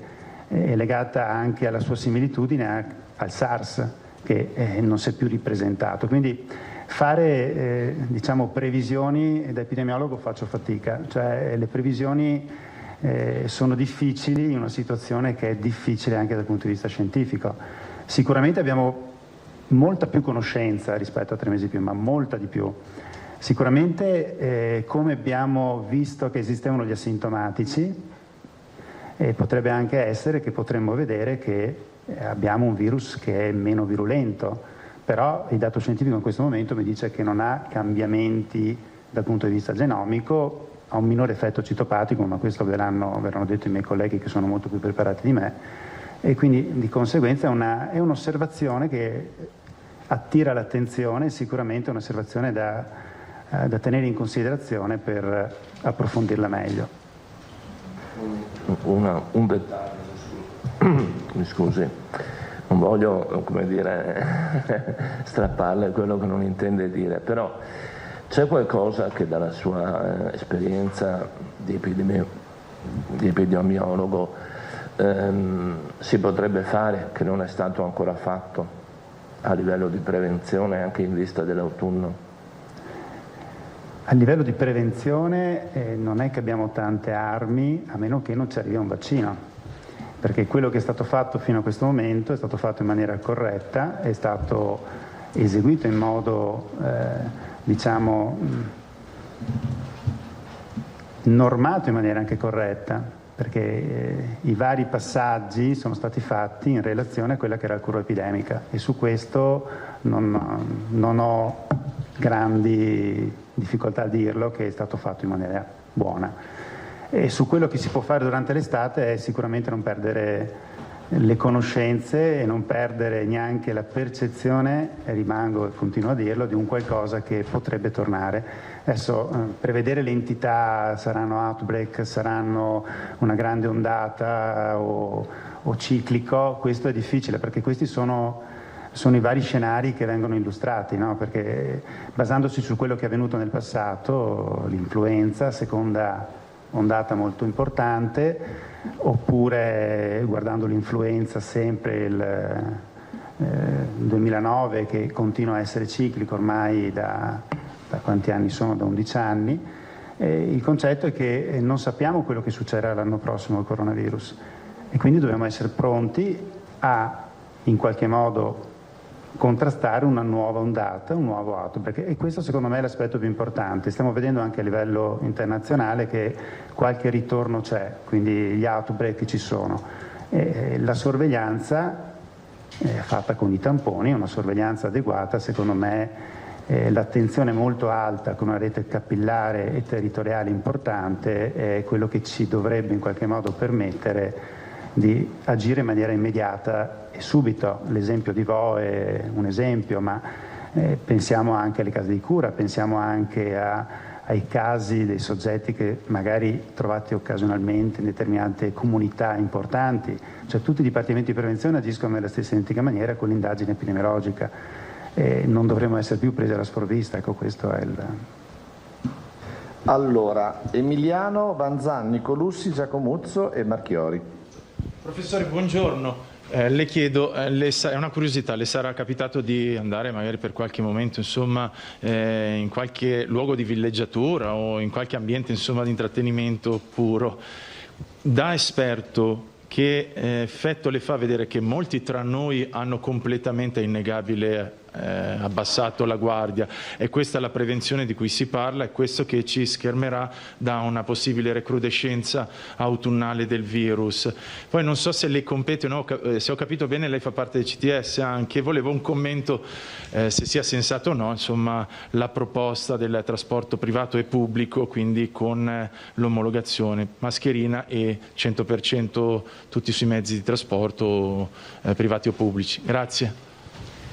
è legata anche alla sua similitudine al SARS, che non si è più ripresentato. Quindi fare diciamo previsioni, da epidemiologo faccio fatica, cioè le previsioni sono difficili in una situazione che è difficile anche dal punto di vista scientifico. Sicuramente abbiamo molta più conoscenza rispetto a 3 mesi più, ma molta di più. Sicuramente come abbiamo visto che esistevano gli asintomatici, potrebbe anche essere che potremmo vedere che abbiamo un virus che è meno virulento, però il dato scientifico in questo momento mi dice che non ha cambiamenti dal punto di vista genomico, ha un minore effetto citopatico, ma questo verranno detto i miei colleghi che sono molto più preparati di me, e quindi di conseguenza è un'osservazione che attira l'attenzione, sicuramente è un'osservazione da tenere in considerazione per approfondirla meglio. Un dettaglio, mi scusi. non voglio, come dire, strapparle quello che non intende dire, però c'è qualcosa che dalla sua esperienza di epidemiologo si potrebbe fare, che non è stato ancora fatto a livello di prevenzione anche in vista dell'autunno? A livello di prevenzione non è che abbiamo tante armi, a meno che non ci arrivi un vaccino, perché quello che è stato fatto fino a questo momento è stato fatto in maniera corretta, è stato eseguito in modo diciamo normato in maniera anche corretta, perché i vari passaggi sono stati fatti in relazione a quella che era la curva epidemica, e su questo non ho grandi difficoltà a dirlo, che è stato fatto in maniera buona. E su quello che si può fare durante l'estate è sicuramente non perdere le conoscenze e non perdere neanche la percezione, e rimango e continuo a dirlo, di un qualcosa che potrebbe tornare. Adesso prevedere le entità, saranno outbreak, saranno una grande ondata o ciclico, questo è difficile, perché questi sono i vari scenari che vengono illustrati, no? Perché basandosi su quello che è avvenuto nel passato, l'influenza, seconda ondata molto importante, oppure guardando l'influenza sempre il 2009, che continua a essere ciclico ormai da quanti anni sono? Da 11 anni. Il concetto è che non sappiamo quello che succederà l'anno prossimo al coronavirus, e quindi dobbiamo essere pronti a in qualche modo contrastare una nuova ondata, un nuovo outbreak, e questo secondo me è l'aspetto più importante. Stiamo vedendo anche a livello internazionale che qualche ritorno c'è, quindi gli outbreak ci sono. La sorveglianza fatta con i tamponi, una sorveglianza adeguata, secondo me l'attenzione molto alta con una rete capillare e territoriale importante è quello che ci dovrebbe in qualche modo permettere di agire in maniera immediata e subito. L'esempio di Vo è un esempio, ma pensiamo anche alle case di cura, pensiamo anche ai casi dei soggetti che magari trovati occasionalmente in determinate comunità importanti, cioè tutti i dipartimenti di prevenzione agiscono nella stessa identica maniera con l'indagine epidemiologica, non dovremmo essere più presi alla sprovvista, ecco, questo è il... Allora, Emiliano, Vanzan, Nicolussi, Giacomuzzo e Marchiori. Professore, buongiorno. Le chiedo, è una curiosità, le sarà capitato di andare magari per qualche momento, insomma, in qualche luogo di villeggiatura o in qualche ambiente, insomma, di intrattenimento puro? Da esperto, che effetto le fa vedere che molti tra noi hanno completamente, innegabile, abbassato la guardia? È questa la prevenzione di cui si parla, è questo che ci schermerà da una possibile recrudescenza autunnale del virus. Poi non so se le compete o no, se ho capito bene lei fa parte del CTS anche, volevo un commento se sia sensato o no, insomma, la proposta del trasporto privato e pubblico, quindi con l'omologazione mascherina e 100% tutti sui mezzi di trasporto privati o pubblici. Grazie.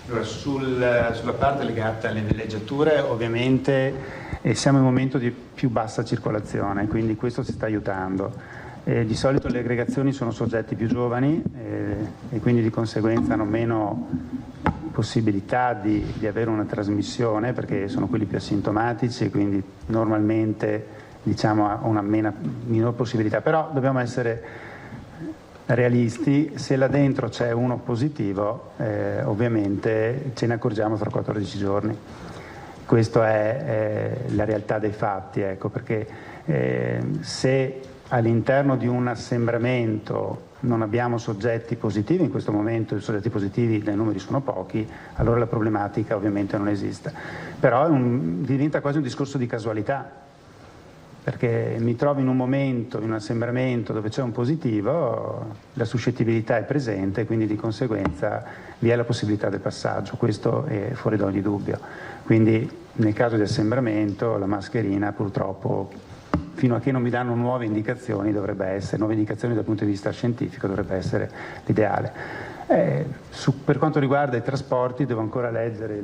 Allora, sulla parte legata alle villeggiature, ovviamente siamo in un momento di più bassa circolazione, quindi questo ci sta aiutando. Di solito le aggregazioni sono soggetti più giovani e quindi di conseguenza hanno meno possibilità di avere una trasmissione, perché sono quelli più asintomatici e quindi normalmente, diciamo, ha una minor possibilità. Però dobbiamo essere realisti, se là dentro c'è uno positivo, ovviamente ce ne accorgiamo fra 14 giorni. Questa è la realtà dei fatti, ecco, perché se all'interno di un assembramento non abbiamo soggetti positivi, in questo momento i soggetti positivi nei numeri sono pochi, allora la problematica ovviamente non esiste. Però diventa quasi un discorso di casualità, perché mi trovo in un momento, in un assembramento dove c'è un positivo, la suscettibilità è presente, quindi di conseguenza vi è la possibilità del passaggio, questo è fuori da ogni dubbio. Quindi nel caso di assembramento la mascherina purtroppo, fino a che non mi danno nuove indicazioni dal punto di vista scientifico, dovrebbe essere l'ideale. Per quanto riguarda i trasporti devo ancora leggere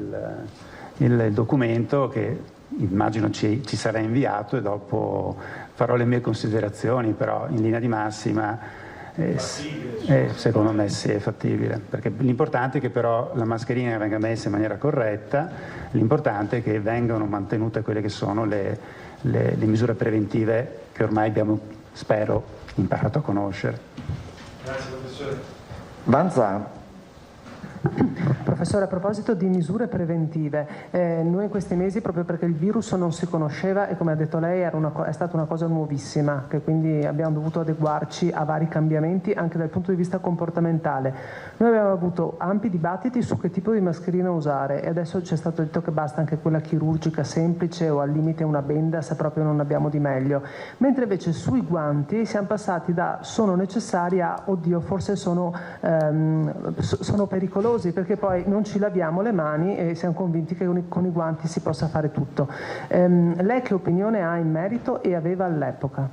il documento che immagino ci sarà inviato e dopo farò le mie considerazioni, però in linea di massima secondo me sì, è fattibile, perché l'importante è che però la mascherina venga messa in maniera corretta, l'importante è che vengano mantenute quelle che sono le misure preventive che ormai abbiamo, spero, imparato a conoscere. Grazie professore. Vanzà. Professore, a proposito di misure preventive, noi in questi mesi, proprio perché il virus non si conosceva e come ha detto lei è stata una cosa nuovissima, che quindi abbiamo dovuto adeguarci a vari cambiamenti anche dal punto di vista comportamentale. Noi abbiamo avuto ampi dibattiti su che tipo di mascherina usare e adesso ci è stato detto che basta anche quella chirurgica semplice o al limite una benda se proprio non abbiamo di meglio, mentre invece sui guanti siamo passati da sono necessari a oddio forse sono pericolosi, perché poi non ci laviamo le mani e siamo convinti che con i guanti si possa fare tutto. Lei che opinione ha in merito e aveva all'epoca?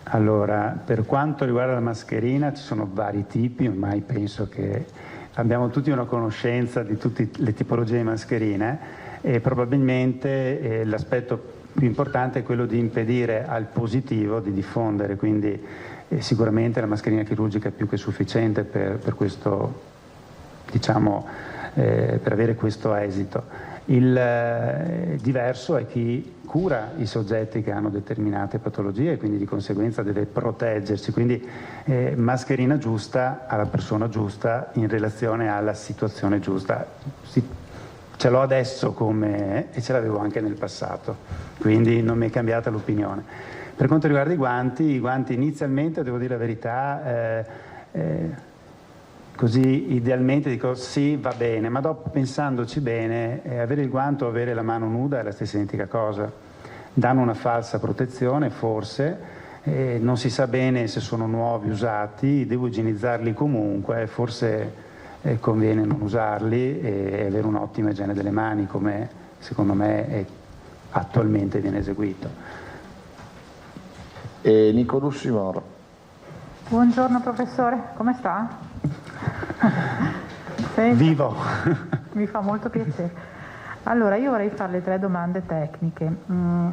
Allora, per quanto riguarda la mascherina ci sono vari tipi, ormai penso che abbiamo tutti una conoscenza di tutte le tipologie di mascherine e probabilmente l'aspetto più importante è quello di impedire al positivo di diffondere, quindi sicuramente la mascherina chirurgica è più che sufficiente per questo, diciamo, per avere questo esito. Il diverso è chi cura i soggetti che hanno determinate patologie e quindi di conseguenza deve proteggersi, quindi mascherina giusta alla persona giusta in relazione alla situazione giusta. Ce l'ho adesso come e ce l'avevo anche nel passato, quindi non mi è cambiata l'opinione. Per quanto riguarda i guanti inizialmente, devo dire la verità, così idealmente dico sì, va bene, ma dopo pensandoci bene, avere il guanto o avere la mano nuda è la stessa identica cosa. Danno una falsa protezione, forse, non si sa bene se sono nuovi, usati, devo igienizzarli comunque, forse conviene non usarli e avere un'ottima igiene delle mani, come secondo me attualmente viene eseguito. Nico Russimoro. Buongiorno professore, come sta? Vivo! Mi fa molto piacere. Allora, io vorrei farle 3 domande tecniche.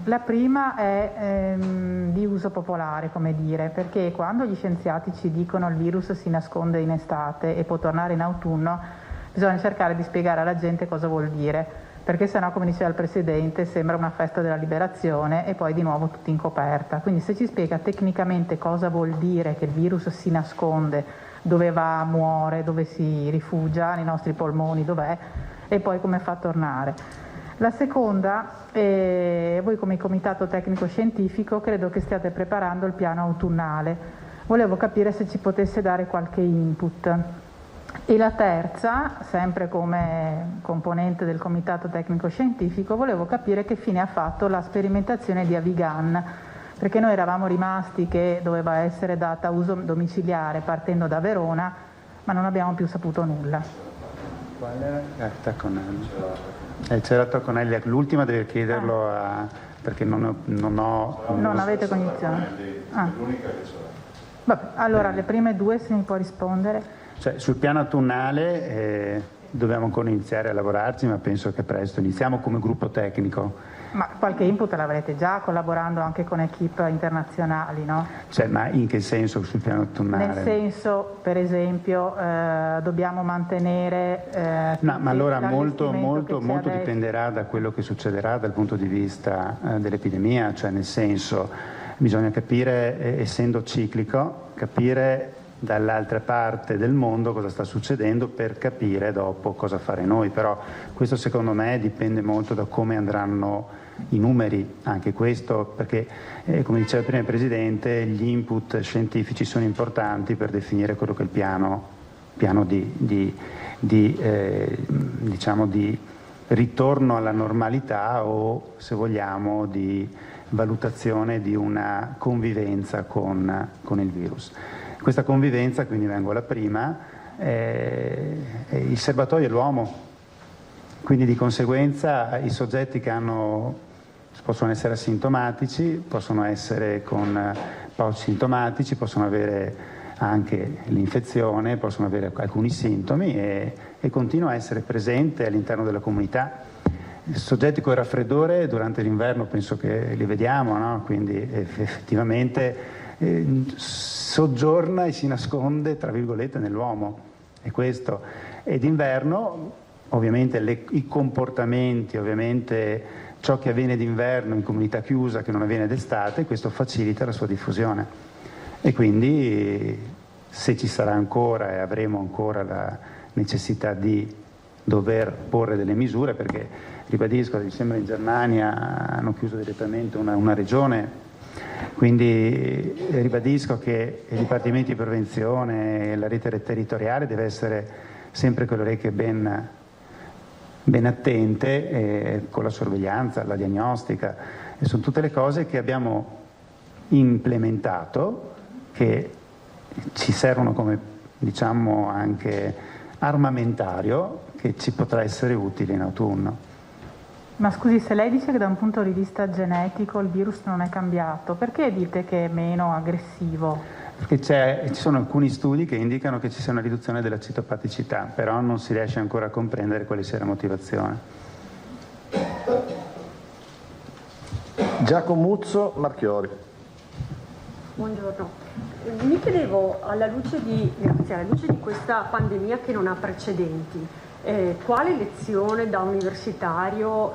La prima è di uso popolare, come dire, perché quando gli scienziati ci dicono il virus si nasconde in estate e può tornare in autunno, bisogna cercare di spiegare alla gente cosa vuol dire, perché sennò, come diceva il Presidente, sembra una festa della liberazione e poi di nuovo tutti in coperta. Quindi se ci spiega tecnicamente cosa vuol dire che il virus si nasconde, dove va, muore, dove si rifugia, nei nostri polmoni, dov'è, e poi come fa a tornare. La seconda, voi come Comitato Tecnico Scientifico credo che stiate preparando il piano autunnale. Volevo capire se ci potesse dare qualche input. E la terza, sempre come componente del Comitato Tecnico Scientifico, volevo capire che fine ha fatto la sperimentazione di Avigan, perché noi eravamo rimasti che doveva essere data a uso domiciliare partendo da Verona, ma non abbiamo più saputo nulla. Qual era? Tacconelli. C'era Tacconelli, l'ultima deve chiederlo perché non avete cognizione. È l'unica che ce l'ha. Vabbè, allora le prime 2 se mi può rispondere. Cioè, sul piano autunnale dobbiamo ancora iniziare a lavorarci, ma penso che presto iniziamo come gruppo tecnico. Ma qualche input l'avrete già collaborando anche con equip internazionali, no? Cioè, ma in che senso sul piano autunnale? Nel senso, per esempio, dobbiamo mantenere... no, ma allora molto dipenderà da quello che succederà dal punto di vista dell'epidemia, cioè nel senso bisogna capire, essendo ciclico, capire dall'altra parte del mondo cosa sta succedendo per capire dopo cosa fare noi, però questo secondo me dipende molto da come andranno i numeri, anche questo perché come diceva prima il Presidente gli input scientifici sono importanti per definire quello che è il piano diciamo di ritorno alla normalità o se vogliamo di valutazione di una convivenza con il virus. Questa convivenza, quindi vengo alla prima, il serbatoio è l'uomo, quindi di conseguenza i soggetti che possono essere asintomatici, possono essere con pochi sintomatici, possono avere anche l'infezione, possono avere alcuni sintomi e continua a essere presente all'interno della comunità. I soggetti con il raffreddore durante l'inverno penso che li vediamo, no? Quindi effettivamente soggiorna e si nasconde, tra virgolette, nell'uomo. È questo. E d'inverno, ovviamente, i comportamenti, ovviamente ciò che avviene d'inverno in comunità chiusa che non avviene d'estate, questo facilita la sua diffusione. E quindi, se ci sarà ancora e avremo ancora la necessità di dover porre delle misure, perché ribadisco, mi sembra in Germania hanno chiuso direttamente una regione, quindi ribadisco che i dipartimenti di prevenzione e la rete territoriale deve essere sempre con le orecchie ben attente, con la sorveglianza, la diagnostica, e sono tutte le cose che abbiamo implementato, che ci servono come, diciamo, anche armamentario, che ci potrà essere utile in autunno. Ma scusi, se lei dice che da un punto di vista genetico il virus non è cambiato, perché dite che è meno aggressivo? Perché ci sono alcuni studi che indicano che ci sia una riduzione della citopaticità, però non si riesce ancora a comprendere quale sia la motivazione. Giacomuzzo, Marchiori. Buongiorno. Mi chiedevo, alla luce di questa pandemia che non ha precedenti, quale lezione da universitario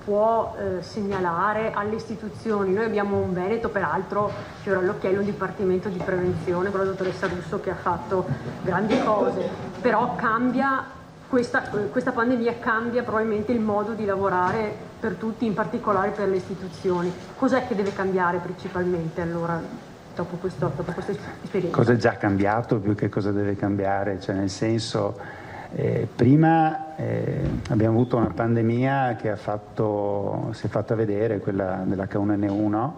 può segnalare alle istituzioni? Noi abbiamo un Veneto, peraltro, fiore all'occhiello, un dipartimento di prevenzione con la dottoressa Russo che ha fatto grandi cose, però questa pandemia cambia probabilmente il modo di lavorare per tutti, in particolare per le istituzioni. Cos'è che deve cambiare principalmente allora, dopo questa esperienza? Cosa è già cambiato più che cosa deve cambiare? Cioè, nel senso, prima abbiamo avuto una pandemia che si è fatta vedere, quella dell'H1N1,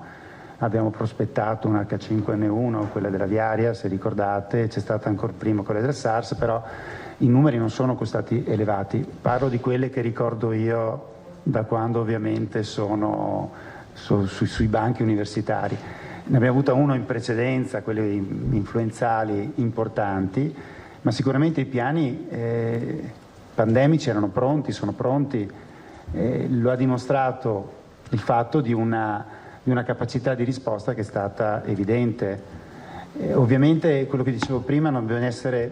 abbiamo prospettato un H5N1, quella dell'aviaria, se ricordate, c'è stata ancora prima quella del SARS, però i numeri non sono stati elevati. Parlo di quelle che ricordo io da quando ovviamente sono sui banchi universitari. Ne abbiamo avuto uno in precedenza, quelli influenzali importanti, ma sicuramente i piani pandemici erano pronti, sono pronti. Lo ha dimostrato il fatto di una capacità di risposta che è stata evidente. Ovviamente quello che dicevo prima, non bisogna essere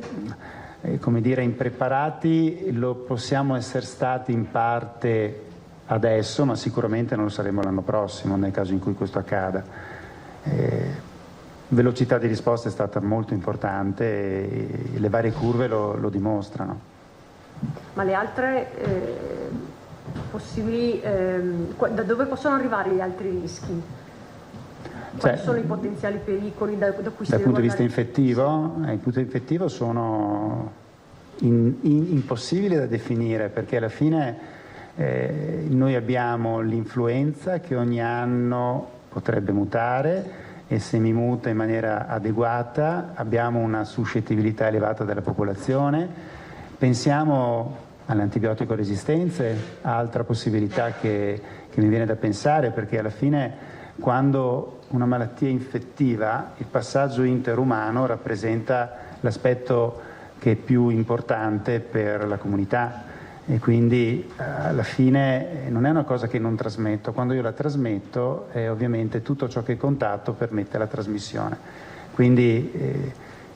impreparati, lo possiamo essere stati in parte adesso, ma sicuramente non lo saremo l'anno prossimo nel caso in cui questo accada. Velocità di risposta è stata molto importante e le varie curve lo dimostrano. Ma le altre possibili, da dove possono arrivare gli altri rischi? Quali sono i potenziali pericoli da cui si deve dal punto di vista infettivo? Il punto infettivo sono impossibili da definire, perché alla fine noi abbiamo l'influenza che ogni anno potrebbe mutare, e se mi muta in maniera adeguata abbiamo una suscettibilità elevata della popolazione. Pensiamo alle antibiotico resistenze, altra possibilità che mi viene da pensare, perché alla fine quando una malattia infettiva, il passaggio interumano rappresenta l'aspetto che è più importante per la comunità, e quindi alla fine non è una cosa che non trasmetto. Quando io la trasmetto, ovviamente tutto ciò che è contatto permette la trasmissione. Quindi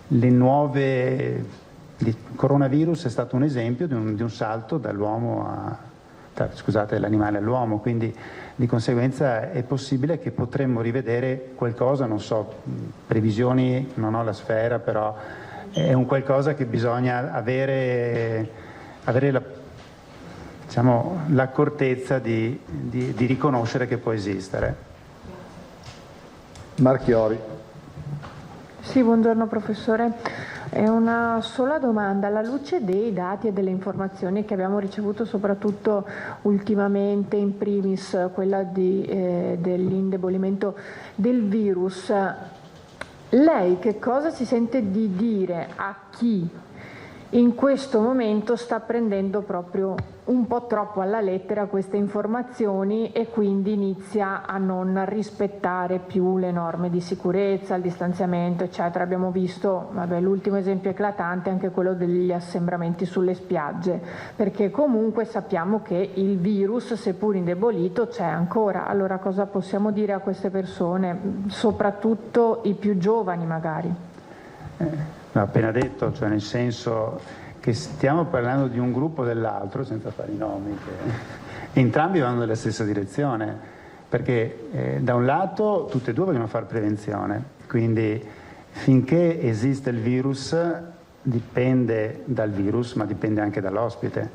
il coronavirus è stato un esempio di un salto dall'animale all'uomo, quindi di conseguenza è possibile che potremmo rivedere qualcosa, non so, previsioni, non ho la sfera, però è un qualcosa che bisogna avere l'accortezza di riconoscere che può esistere. Marchiori. Sì, buongiorno professore. È una sola domanda. Alla luce dei dati e delle informazioni che abbiamo ricevuto soprattutto ultimamente, in primis quella dell'indebolimento del virus, lei che cosa si sente di dire a chi in questo momento sta prendendo proprio un po' troppo alla lettera queste informazioni e quindi inizia a non rispettare più le norme di sicurezza, il distanziamento, eccetera. Abbiamo visto, l'ultimo esempio eclatante è anche quello degli assembramenti sulle spiagge, perché comunque sappiamo che il virus, seppur indebolito, c'è ancora. Allora cosa possiamo dire a queste persone, soprattutto i più giovani magari? L'ho appena detto, cioè nel senso che stiamo parlando di un gruppo o dell'altro, senza fare i nomi, che entrambi vanno nella stessa direzione, perché da un lato tutte e due vogliono fare prevenzione, quindi finché esiste il virus dipende dal virus, ma dipende anche dall'ospite,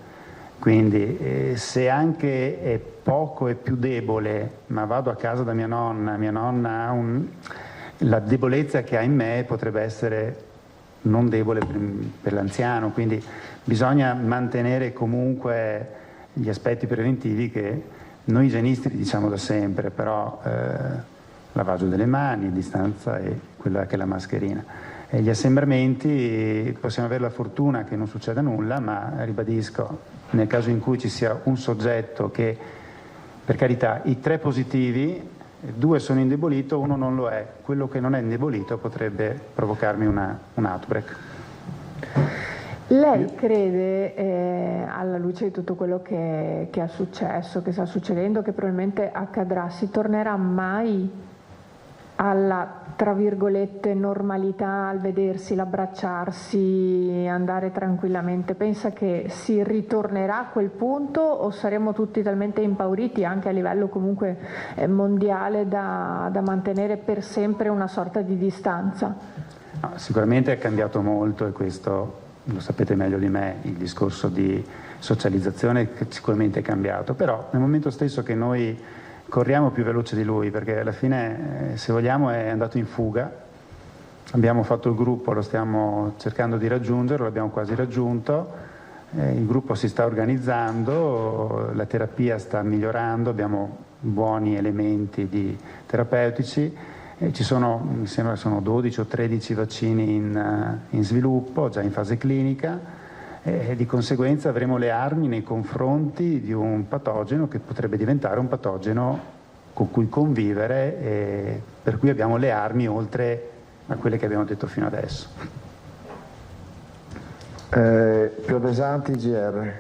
quindi se anche è poco e più debole, ma vado a casa da mia nonna ha la debolezza che ha in me potrebbe essere non debole per l'anziano, quindi bisogna mantenere comunque gli aspetti preventivi che noi igienisti diciamo da sempre, però lavaggio delle mani, distanza e quella che è la mascherina. E gli assembramenti possiamo avere la fortuna che non succeda nulla, ma ribadisco, nel caso in cui ci sia un soggetto che, per carità, i 3 positivi, 2 sono indebolito, 1 non lo è. Quello che non è indebolito potrebbe provocarmi un outbreak. Lei crede, alla luce di tutto quello che è successo, che sta succedendo, che probabilmente accadrà, si tornerà mai alla, tra virgolette, normalità, al vedersi, l'abbracciarsi, andare tranquillamente? Pensa che si ritornerà a quel punto o saremo tutti talmente impauriti anche a livello comunque mondiale da mantenere per sempre una sorta di distanza? No, sicuramente è cambiato molto e questo lo sapete meglio di me, il discorso di socializzazione sicuramente è cambiato, però nel momento stesso che noi corriamo più veloce di lui, perché alla fine, se vogliamo, è andato in fuga. Abbiamo fatto il gruppo, lo stiamo cercando di raggiungere, l'abbiamo quasi raggiunto, il gruppo si sta organizzando, la terapia sta migliorando, abbiamo buoni elementi terapeutici, ci sono, mi sembra sono 12 o 13 vaccini in sviluppo, già in fase clinica, e di conseguenza avremo le armi nei confronti di un patogeno che potrebbe diventare un patogeno con cui convivere, e per cui abbiamo le armi oltre a quelle che abbiamo detto fino adesso. Piovesanti, GR.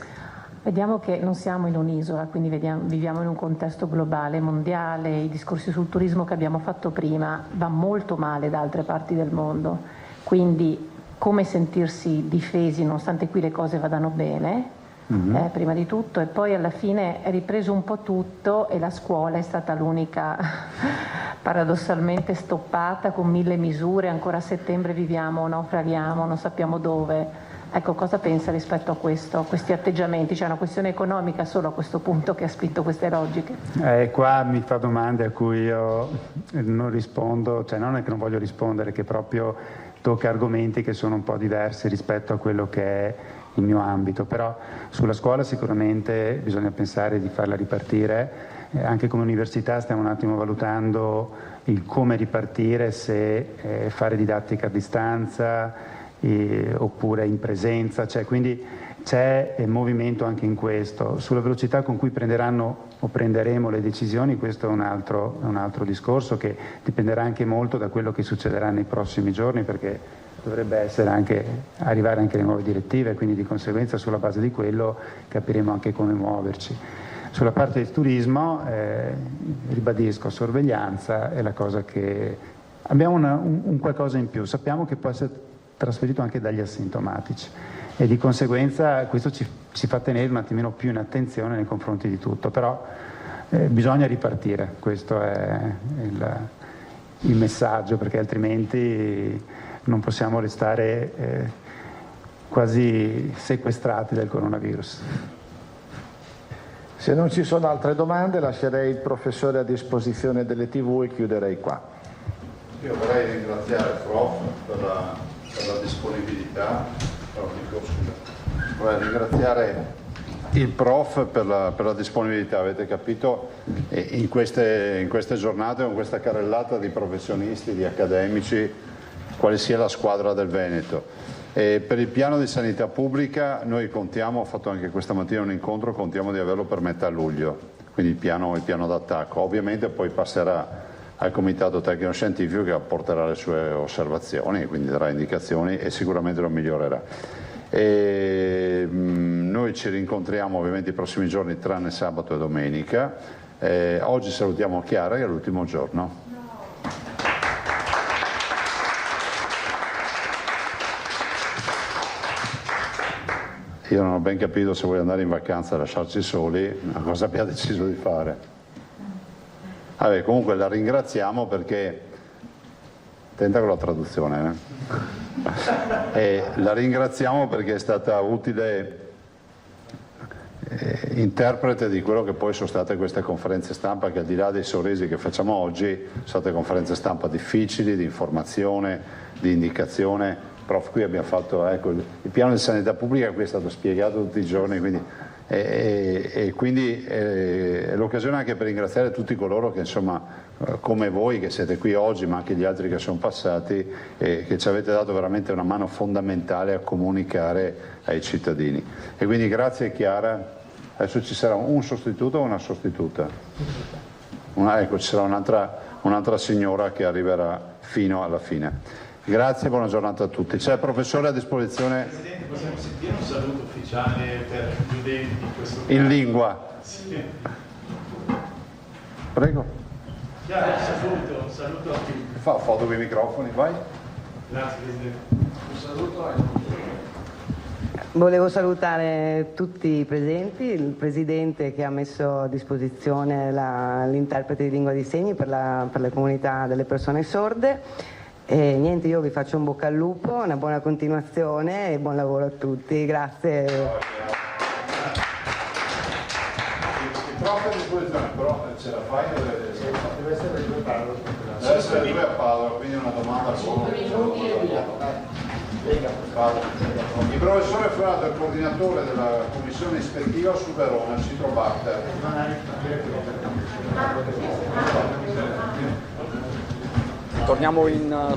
Vediamo che non siamo in un'isola, quindi viviamo in un contesto globale, mondiale. I discorsi sul turismo che abbiamo fatto prima va molto male da altre parti del mondo, quindi come sentirsi difesi nonostante qui le cose vadano bene, prima di tutto, e poi alla fine è ripreso un po' tutto e la scuola è stata l'unica paradossalmente stoppata con 1000 misure, ancora a settembre viviamo, naufraghiamo, non sappiamo dove. Ecco, cosa pensa rispetto a questo, a questi atteggiamenti? C'è una questione economica solo a questo punto che ha spinto queste logiche? Qua mi fa domande a cui io non rispondo, cioè non è che non voglio rispondere, che proprio tocca argomenti che sono un po' diversi rispetto a quello che è il mio ambito, però sulla scuola sicuramente bisogna pensare di farla ripartire, anche come università stiamo un attimo valutando il come ripartire, se fare didattica a distanza oppure in presenza, quindi c'è movimento anche in questo. Sulla velocità con cui prenderanno o prenderemo le decisioni, questo è un altro discorso che dipenderà anche molto da quello che succederà nei prossimi giorni, perché dovrebbe arrivare anche le nuove direttive, quindi di conseguenza sulla base di quello capiremo anche come muoverci. Sulla parte del turismo, ribadisco, sorveglianza è la cosa che abbiamo un qualcosa in più, sappiamo che può essere trasferito anche dagli asintomatici e di conseguenza questo ci fa tenere un attimino più in attenzione nei confronti di tutto, però bisogna ripartire, questo è il messaggio, perché altrimenti non possiamo restare quasi sequestrati dal coronavirus. Se non ci sono altre domande lascerei il professore a disposizione delle TV e chiuderei qua. Io vorrei ringraziare il prof per la disponibilità, vorrei ringraziare il prof per la disponibilità, avete capito, in queste giornate, con questa carrellata di professionisti, di accademici, quale sia la squadra del Veneto. Per il piano di sanità pubblica noi contiamo, ho fatto anche questa mattina un incontro, contiamo di averlo per metà luglio, quindi il piano d'attacco. Ovviamente poi passerà al comitato tecnico scientifico che apporterà le sue osservazioni, quindi darà indicazioni e sicuramente lo migliorerà. Noi ci rincontriamo ovviamente i prossimi giorni tranne sabato e domenica. Oggi salutiamo Chiara che è l'ultimo giorno. Io non ho ben capito se vuoi andare in vacanza e lasciarci soli, ma cosa abbia deciso di fare. Vabbè, comunque la ringraziamo perché, tenta con la traduzione, e la ringraziamo perché è stata utile interprete di quello che poi sono state queste conferenze stampa, che al di là dei sorrisi che facciamo oggi, sono state conferenze stampa difficili, di informazione, di indicazione. Prof, qui abbiamo fatto il piano di sanità pubblica, qui è stato spiegato tutti i giorni, quindi è l'occasione anche per ringraziare tutti coloro che insomma come voi che siete qui oggi, ma anche gli altri che sono passati, che ci avete dato veramente una mano fondamentale a comunicare ai cittadini. E quindi grazie Chiara. Adesso ci sarà un sostituto o una sostituta? Ecco, ci sarà un'altra signora che arriverà fino alla fine. Grazie e buona giornata a tutti. C'è il professore a disposizione. Presidente, possiamo sentire un saluto ufficiale per gli udenti in questo caso? In lingua. Sì. Prego. Chiaro, un saluto a tutti. Fa foto con i microfoni, vai. Grazie Presidente. Un saluto a Volevo salutare tutti i presenti, il Presidente che ha messo a disposizione l'interprete di lingua di segni per le comunità delle persone sorde. E niente, io vi faccio un bocca al lupo, una buona continuazione e buon lavoro a tutti. Grazie. Il prof è a disposizione, però ce la fai? Deve essere due a Padova. Deve essere due a Padova, quindi una domanda a volo. Il professore Frato è il coordinatore della commissione ispettiva su Verona, Citrobacter. Torniamo in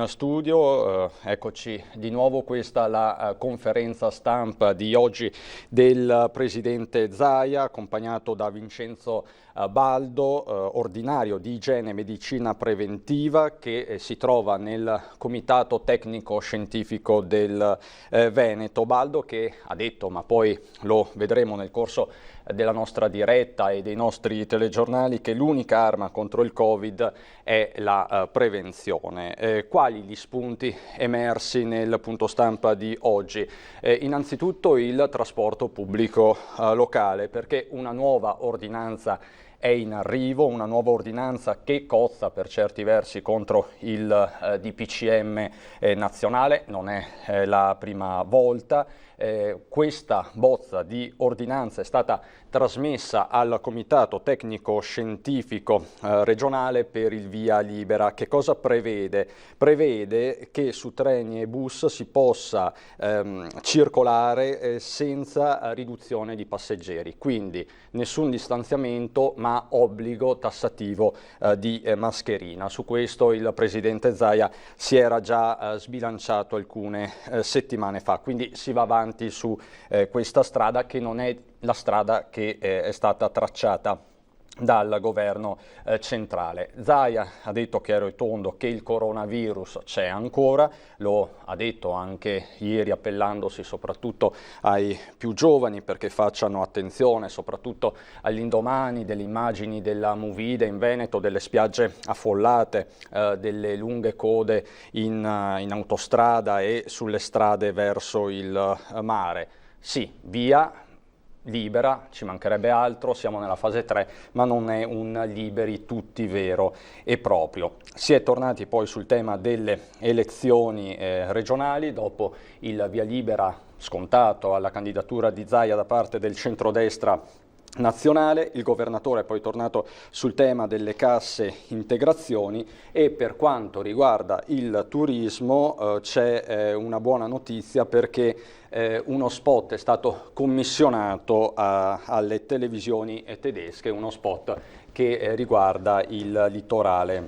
studio, eccoci di nuovo, questa è la conferenza stampa di oggi del Presidente Zaia, accompagnato da Vincenzo Baldo, ordinario di Igiene e Medicina Preventiva, che si trova nel Comitato Tecnico Scientifico del Veneto. Baldo che ha detto, ma poi lo vedremo nel corso della nostra diretta e dei nostri telegiornali, che l'unica arma contro il Covid è la prevenzione. Quali gli spunti emersi nel punto stampa di oggi? Innanzitutto il trasporto pubblico locale, perché una nuova ordinanza è in arrivo, una nuova ordinanza che cozza per certi versi contro il DPCM nazionale, non è la prima volta. Questa bozza di ordinanza è stata trasmessa al Comitato Tecnico Scientifico regionale per il via libera. Che cosa prevede? Prevede che su treni e bus si possa circolare senza riduzione di passeggeri, quindi nessun distanziamento ma obbligo tassativo di mascherina. Su questo il Presidente Zaia si era già sbilanciato alcune settimane fa, quindi si va avanti su questa strada, che non è la strada che è stata tracciata dal governo centrale. Zaia ha detto chiaro e tondo che il coronavirus c'è ancora, lo ha detto anche ieri appellandosi soprattutto ai più giovani perché facciano attenzione soprattutto all'indomani delle immagini della Movida in Veneto, delle spiagge affollate, delle lunghe code in autostrada e sulle strade verso il mare. Sì, via libera, ci mancherebbe altro, siamo nella fase 3, ma non è un liberi tutti vero e proprio. Si è tornati poi sul tema delle elezioni regionali, dopo il via libera scontato alla candidatura di Zaia da parte del centrodestra nazionale. Il governatore è poi tornato sul tema delle casse integrazioni e per quanto riguarda il turismo c'è una buona notizia, perché uno spot è stato commissionato alle televisioni tedesche, uno spot che riguarda il litorale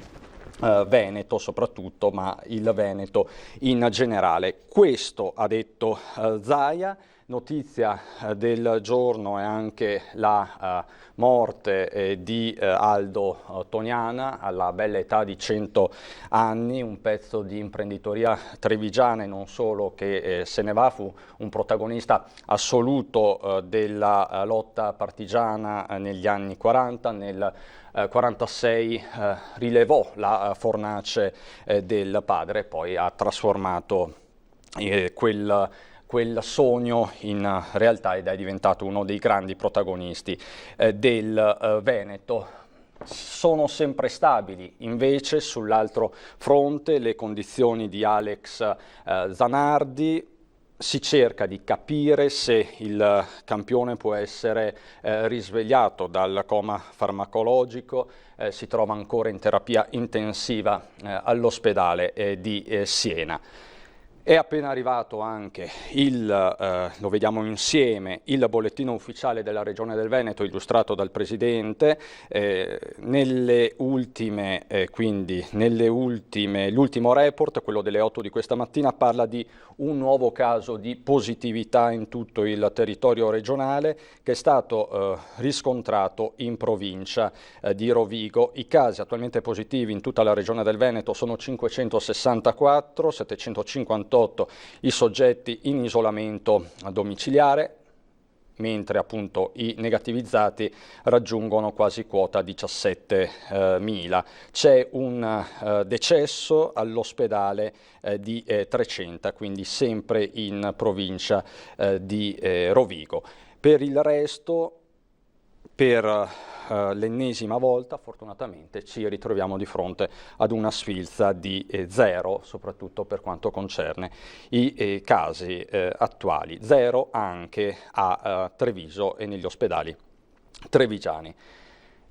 Veneto soprattutto, ma il Veneto in generale. Questo ha detto Zaia. Notizia del giorno è anche la morte di Aldo Toniana alla bella età di 100 anni, un pezzo di imprenditoria trevigiana e non solo che se ne va, fu un protagonista assoluto della lotta partigiana negli anni 40, nel 46 rilevò la fornace del padre, poi ha trasformato quel sogno in realtà ed è diventato uno dei grandi protagonisti del Veneto. Sono sempre stabili invece sull'altro fronte le condizioni di Alex Zanardi. Si cerca di capire se il campione può essere risvegliato dal coma farmacologico, si trova ancora in terapia intensiva all'ospedale di Siena. È appena arrivato anche lo vediamo insieme, il bollettino ufficiale della Regione del Veneto illustrato dal Presidente. L'ultimo report, quello delle 8 di questa mattina, parla di un nuovo caso di positività in tutto il territorio regionale che è stato riscontrato in provincia di Rovigo. I casi attualmente positivi in tutta la Regione del Veneto sono 564, 758 i soggetti in isolamento domiciliare, mentre appunto i negativizzati raggiungono quasi quota 17.000. C'è un decesso all'ospedale di Trecenta, quindi sempre in provincia di Rovigo. Per il resto, per l'ennesima volta, fortunatamente, ci ritroviamo di fronte ad una sfilza di zero, soprattutto per quanto concerne i casi attuali. Zero anche a Treviso e negli ospedali trevigiani.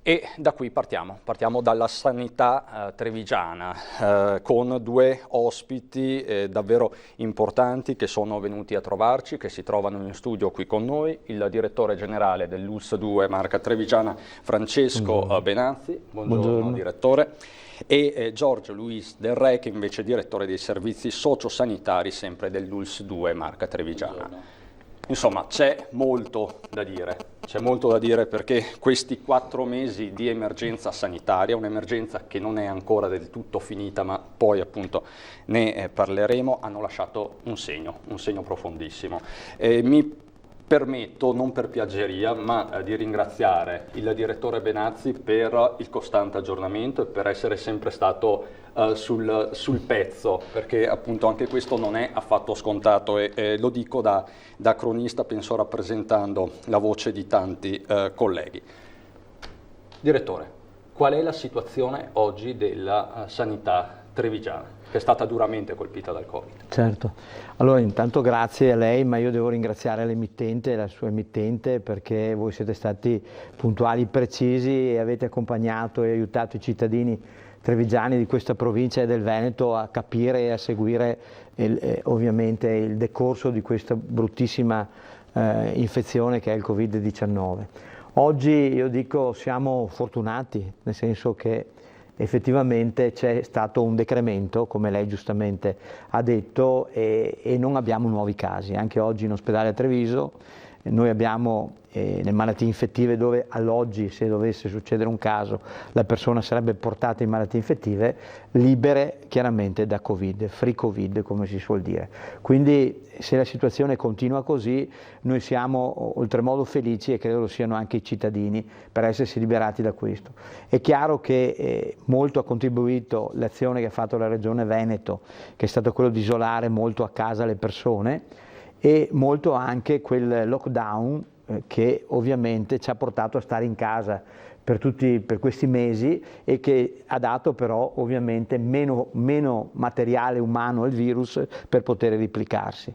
E da qui partiamo dalla sanità trevigiana con due ospiti davvero importanti che sono venuti a trovarci, che si trovano in studio qui con noi, il direttore generale dell'ULSS 2 Marca Trevigiana Francesco Benazzi, buongiorno direttore, e Giorgio Luis Del Re, che invece è direttore dei servizi sociosanitari sempre dell'ULSS 2 Marca Trevigiana. Insomma, c'è molto da dire perché questi 4 mesi di emergenza sanitaria, un'emergenza che non è ancora del tutto finita, ma poi appunto ne parleremo, hanno lasciato un segno profondissimo. Mi permetto, non per piaggeria, ma di ringraziare il direttore Benazzi per il costante aggiornamento e per essere sempre stato sul pezzo, perché appunto anche questo non è affatto scontato e lo dico da cronista, penso rappresentando la voce di tanti colleghi. Direttore, qual è la situazione oggi della sanità trevigiana, che è stata duramente colpita dal Covid? Certo, allora intanto grazie a lei, ma io devo ringraziare l'emittente e la sua emittente, perché voi siete stati puntuali, precisi e avete accompagnato e aiutato i cittadini trevigiani di questa provincia e del Veneto a capire e a seguire ovviamente il decorso di questa bruttissima infezione che è il Covid-19. Oggi io dico siamo fortunati, nel senso che effettivamente c'è stato un decremento, come lei giustamente ha detto, e non abbiamo nuovi casi. Anche oggi in ospedale a Treviso noi abbiamo le malattie infettive dove all'oggi, se dovesse succedere un caso, la persona sarebbe portata in malattie infettive libere chiaramente da Covid, free Covid come si suol dire. Quindi se la situazione continua così noi siamo oltremodo felici e credo lo siano anche i cittadini per essersi liberati da questo. È chiaro che molto ha contribuito l'azione che ha fatto la Regione Veneto, che è stato quello di isolare molto a casa le persone, e molto anche quel lockdown che ovviamente ci ha portato a stare in casa per questi mesi e che ha dato però ovviamente meno materiale umano al virus per poter replicarsi.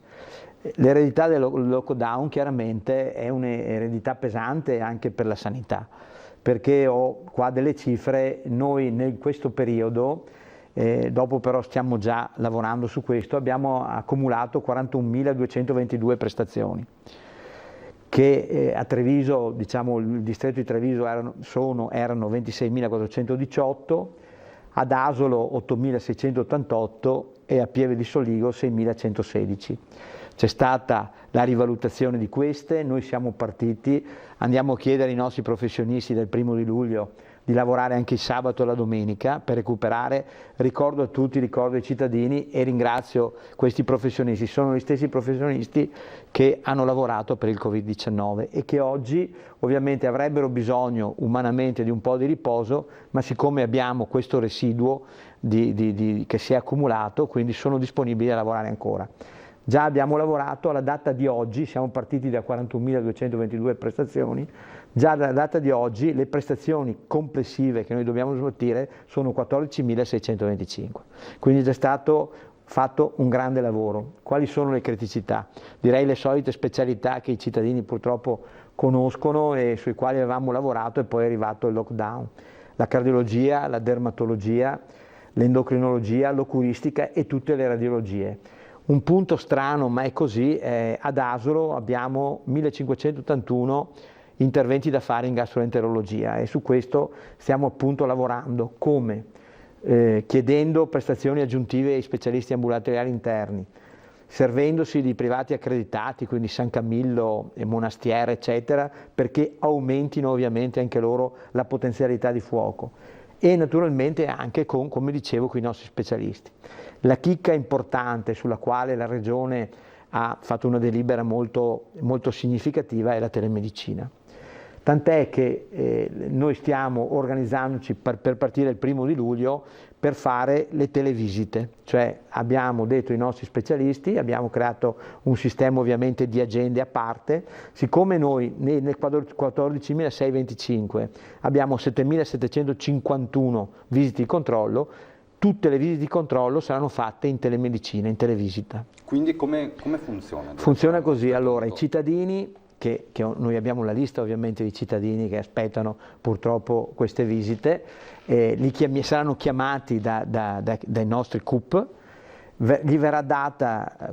L'eredità del lockdown chiaramente è un'eredità pesante anche per la sanità, perché ho qua delle cifre, noi in questo periodo, dopo però stiamo già lavorando su questo, abbiamo accumulato 41.222 prestazioni, che a Treviso, diciamo il distretto di Treviso erano 26.418, ad Asolo 8.688 e a Pieve di Soligo 6.116. C'è stata la rivalutazione di queste, noi siamo partiti, andiamo a chiedere ai nostri professionisti del 1° di luglio di lavorare anche il sabato e la domenica per recuperare. Ricordo a tutti, ricordo ai cittadini e ringrazio questi professionisti, sono gli stessi professionisti che hanno lavorato per il Covid-19 e che oggi ovviamente avrebbero bisogno umanamente di un po' di riposo, ma siccome abbiamo questo residuo che si è accumulato, quindi sono disponibili a lavorare ancora. Già abbiamo lavorato alla data di oggi, siamo partiti da 41.222 prestazioni, già dalla data di oggi le prestazioni complessive che noi dobbiamo svoltire sono 14.625, quindi è già stato fatto un grande lavoro. Quali sono le criticità? Direi le solite specialità che i cittadini purtroppo conoscono e sui quali avevamo lavorato e poi è arrivato il lockdown. La cardiologia, la dermatologia, l'endocrinologia, l'oculistica e tutte le radiologie. Un punto strano, ma è così, ad Asolo abbiamo 1581 interventi da fare in gastroenterologia e su questo stiamo appunto lavorando. Come? Chiedendo prestazioni aggiuntive ai specialisti ambulatoriali interni, servendosi di privati accreditati, quindi San Camillo e Monastiere, eccetera, perché aumentino ovviamente anche loro la potenzialità di fuoco. E naturalmente anche con, come dicevo, con i nostri specialisti. La chicca importante sulla quale la Regione ha fatto una delibera molto significativa è la telemedicina. Tant'è che noi stiamo organizzandoci per partire il 1° di luglio per fare le televisite, cioè abbiamo detto ai nostri specialisti, abbiamo creato un sistema ovviamente di agende a parte, siccome noi nel 14.625 abbiamo 7.751 visite di controllo, tutte le visite di controllo saranno fatte in telemedicina, in televisita. Quindi come funziona? Funziona così, allora i cittadini, che noi abbiamo la lista ovviamente di cittadini che aspettano purtroppo queste visite, saranno chiamati dai nostri CUP, gli verrà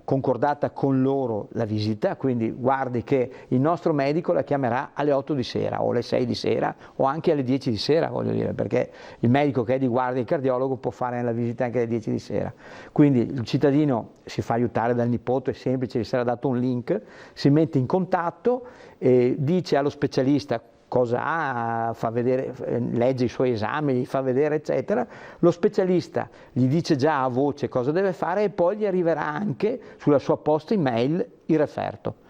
concordata con loro la visita, quindi guardi che il nostro medico la chiamerà alle 8 di sera o alle 6 di sera o anche alle 10 di sera, voglio dire, perché il medico che è di guardia, il cardiologo, può fare la visita anche alle 10 di sera. Quindi il cittadino si fa aiutare dal nipote, è semplice, gli sarà dato un link, si mette in contatto e dice allo specialista cosa ha, fa vedere, legge i suoi esami, gli fa vedere eccetera, lo specialista gli dice già a voce cosa deve fare e poi gli arriverà anche sulla sua posta email il referto,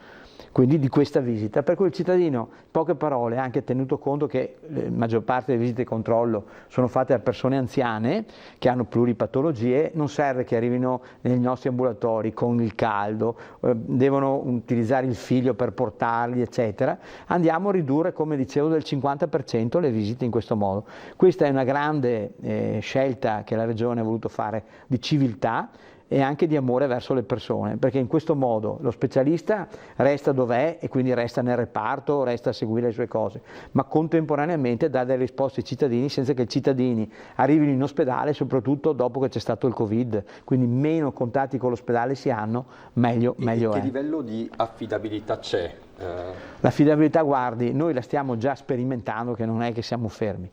quindi di questa visita, per cui il cittadino, in poche parole, anche tenuto conto che la maggior parte delle visite di controllo sono fatte da persone anziane che hanno pluripatologie, non serve che arrivino nei nostri ambulatori con il caldo, devono utilizzare il figlio per portarli eccetera, andiamo a ridurre, come dicevo, del 50% le visite in questo modo. Questa è una grande scelta che la Regione ha voluto fare di civiltà e anche di amore verso le persone, perché in questo modo lo specialista resta dov'è e quindi resta nel reparto, resta a seguire le sue cose, ma contemporaneamente dà delle risposte ai cittadini senza che i cittadini arrivino in ospedale, soprattutto dopo che c'è stato il Covid, quindi meno contatti con l'ospedale si hanno, meglio è. Che livello di affidabilità c'è? L'affidabilità, guardi, noi la stiamo già sperimentando, che non è che siamo fermi.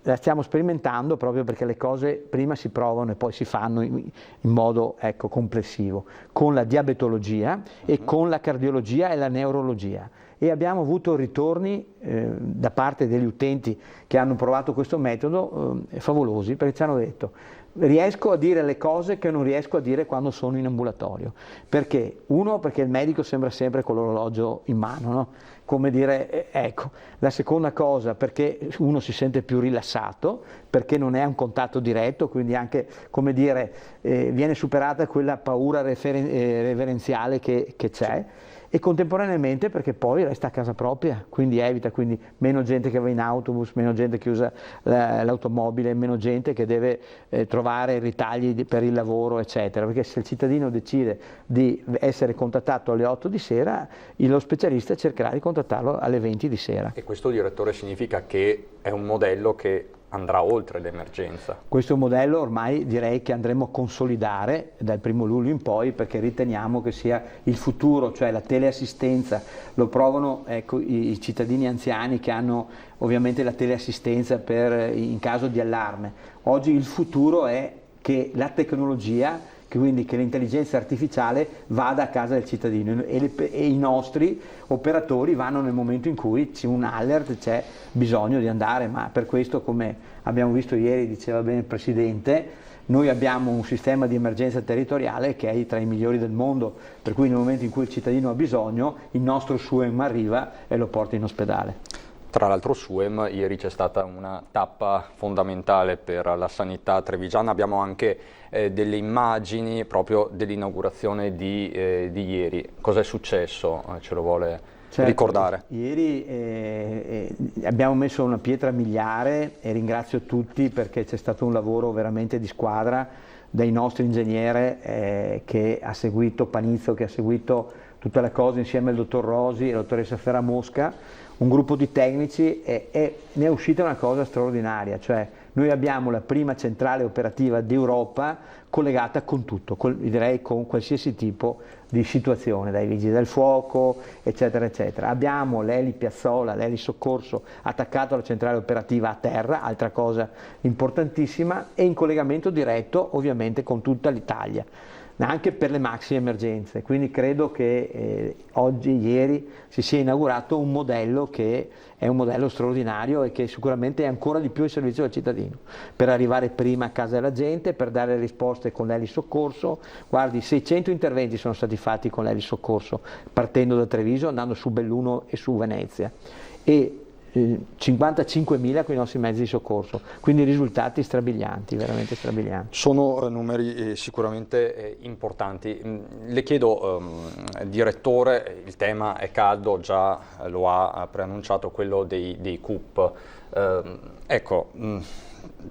La stiamo sperimentando proprio perché le cose prima si provano e poi si fanno in modo complessivo, con la diabetologia e con la cardiologia e la neurologia. E abbiamo avuto ritorni da parte degli utenti che hanno provato questo metodo favolosi, perché ci hanno detto: riesco a dire le cose che non riesco a dire quando sono in ambulatorio. Perché? Uno, perché il medico sembra sempre con l'orologio in mano, no? Come dire, ecco. La seconda cosa, perché uno si sente più rilassato, perché non è un contatto diretto, quindi anche, come dire, viene superata quella paura reverenziale che c'è. E contemporaneamente perché poi resta a casa propria, quindi evita, quindi meno gente che va in autobus, meno gente che usa l'automobile, meno gente che deve trovare ritagli per il lavoro, eccetera, perché se il cittadino decide di essere contattato alle 8 di sera, lo specialista cercherà di contattarlo alle 20 di sera. E questo, direttore, significa che è un modello che andrà oltre l'emergenza. Questo modello ormai direi che andremo a consolidare dal 1° luglio in poi, perché riteniamo che sia il futuro, cioè la teleassistenza. Lo provano, ecco, i cittadini anziani che hanno ovviamente la teleassistenza in caso di allarme. Oggi il futuro è che la tecnologia, quindi che l'intelligenza artificiale vada a casa del cittadino e i nostri operatori vanno nel momento in cui c'è un alert, c'è bisogno di andare, ma per questo, come abbiamo visto ieri, diceva bene il Presidente, noi abbiamo un sistema di emergenza territoriale che è tra i migliori del mondo, per cui nel momento in cui il cittadino ha bisogno, il nostro SUEM arriva e lo porta in ospedale. Tra l'altro SUEM, ieri c'è stata una tappa fondamentale per la sanità trevigiana, abbiamo anche delle immagini proprio dell'inaugurazione di ieri. Cos'è successo? Ce lo vuole ricordare? Ieri abbiamo messo una pietra miliare e ringrazio tutti perché c'è stato un lavoro veramente di squadra dai nostri ingegneri che ha seguito Panizzo, che ha seguito tutte le cose insieme al dottor Rosi e la dottoressa Ferramosca, un gruppo di tecnici e ne è uscita una cosa straordinaria, cioè noi abbiamo la prima centrale operativa d'Europa collegata con tutto, direi con qualsiasi tipo di situazione, dai vigili del fuoco, eccetera, eccetera. Abbiamo l'eli Piazzola, l'eli Soccorso attaccato alla centrale operativa a terra, altra cosa importantissima, e in collegamento diretto ovviamente con tutta l'Italia, anche per le maxi emergenze. Quindi credo che ieri si sia inaugurato un modello che è un modello straordinario e che sicuramente è ancora di più il servizio del cittadino, per arrivare prima a casa della gente, per dare risposte con l'eli Soccorso. Guardi, 600 interventi sono stati fatti con l'eli Soccorso, partendo da Treviso, andando su Belluno e su Venezia, e 55.000 con i nostri mezzi di soccorso, quindi risultati strabilianti, veramente strabilianti. Sono numeri sicuramente importanti. Le chiedo, direttore, il tema è caldo, già lo ha preannunciato, quello dei CUP. Ecco,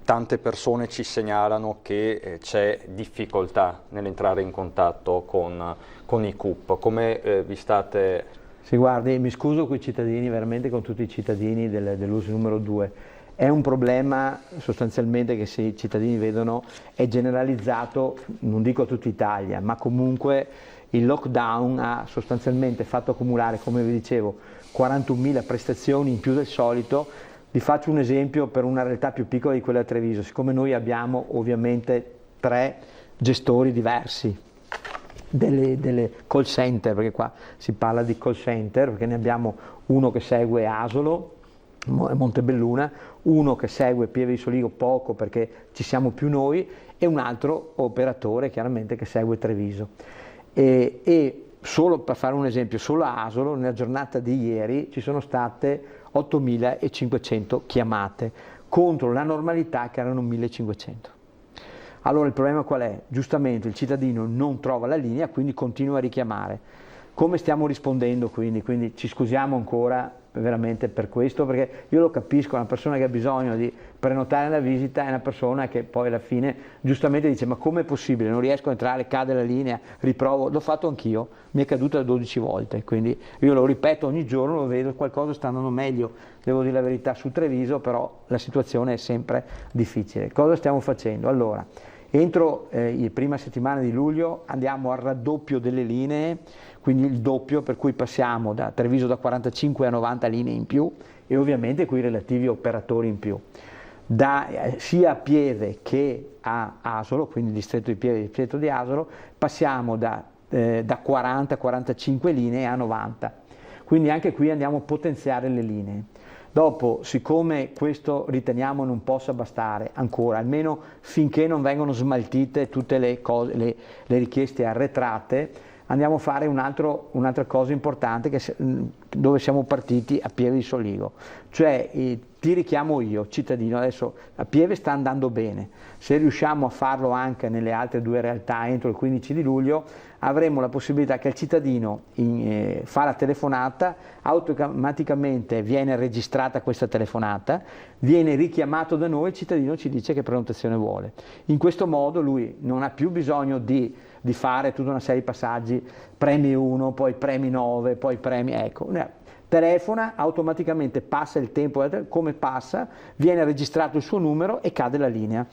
tante persone ci segnalano che c'è difficoltà nell'entrare in contatto con i CUP. Come vi state... Sì, guardi, mi scuso con i cittadini, veramente con tutti i cittadini dell'USL numero 2. È un problema sostanzialmente che, se i cittadini vedono, è generalizzato, non dico a tutta Italia, ma comunque il lockdown ha sostanzialmente fatto accumulare, come vi dicevo, 41.000 prestazioni in più del solito. Vi faccio un esempio per una realtà più piccola di quella di Treviso. Siccome noi abbiamo ovviamente 3 gestori diversi, delle call center, perché qua si parla di call center, perché ne abbiamo uno che segue Asolo, Montebelluna, uno che segue Pieve di Soligo poco perché ci siamo più noi, e un altro operatore chiaramente che segue Treviso. E solo per fare un esempio, solo a Asolo nella giornata di ieri ci sono state 8.500 chiamate contro la normalità che erano 1.500. Allora il problema qual è? Giustamente il cittadino non trova la linea, quindi continua a richiamare. Come stiamo rispondendo quindi? Quindi ci scusiamo ancora veramente per questo, perché io lo capisco, una persona che ha bisogno di prenotare la visita è una persona che poi alla fine giustamente dice: ma com'è possibile, non riesco a entrare, cade la linea, riprovo, l'ho fatto anch'io, mi è caduta 12 volte, quindi io lo ripeto ogni giorno, lo vedo, qualcosa sta andando meglio, devo dire la verità, su Treviso, però la situazione è sempre difficile. Cosa stiamo facendo? Allora, entro la prima settimana di luglio andiamo al raddoppio delle linee, quindi il doppio, per cui passiamo da Treviso da 45 a 90 linee in più, e ovviamente con i relativi operatori in più. Sia a Pieve che a Asolo, quindi distretto di Pieve e distretto di Asolo, passiamo da 40 a 45 linee a 90. Quindi anche qui andiamo a potenziare le linee. Dopo, siccome questo riteniamo non possa bastare ancora, almeno finché non vengono smaltite tutte le richieste arretrate, andiamo a fare un'altra cosa importante, dove siamo partiti a Pieve di Soligo. Cioè ti richiamo io, cittadino, adesso a Pieve sta andando bene, se riusciamo a farlo anche nelle altre 2 realtà entro il 15 di luglio, avremo la possibilità che il cittadino fa la telefonata, automaticamente viene registrata questa telefonata, viene richiamato da noi, il cittadino ci dice che prenotazione vuole. In questo modo lui non ha più bisogno di fare tutta una serie di passaggi, premi 1, poi premi 9, poi premi, ecco, telefona, automaticamente passa il tempo, come passa, viene registrato il suo numero e cade la linea.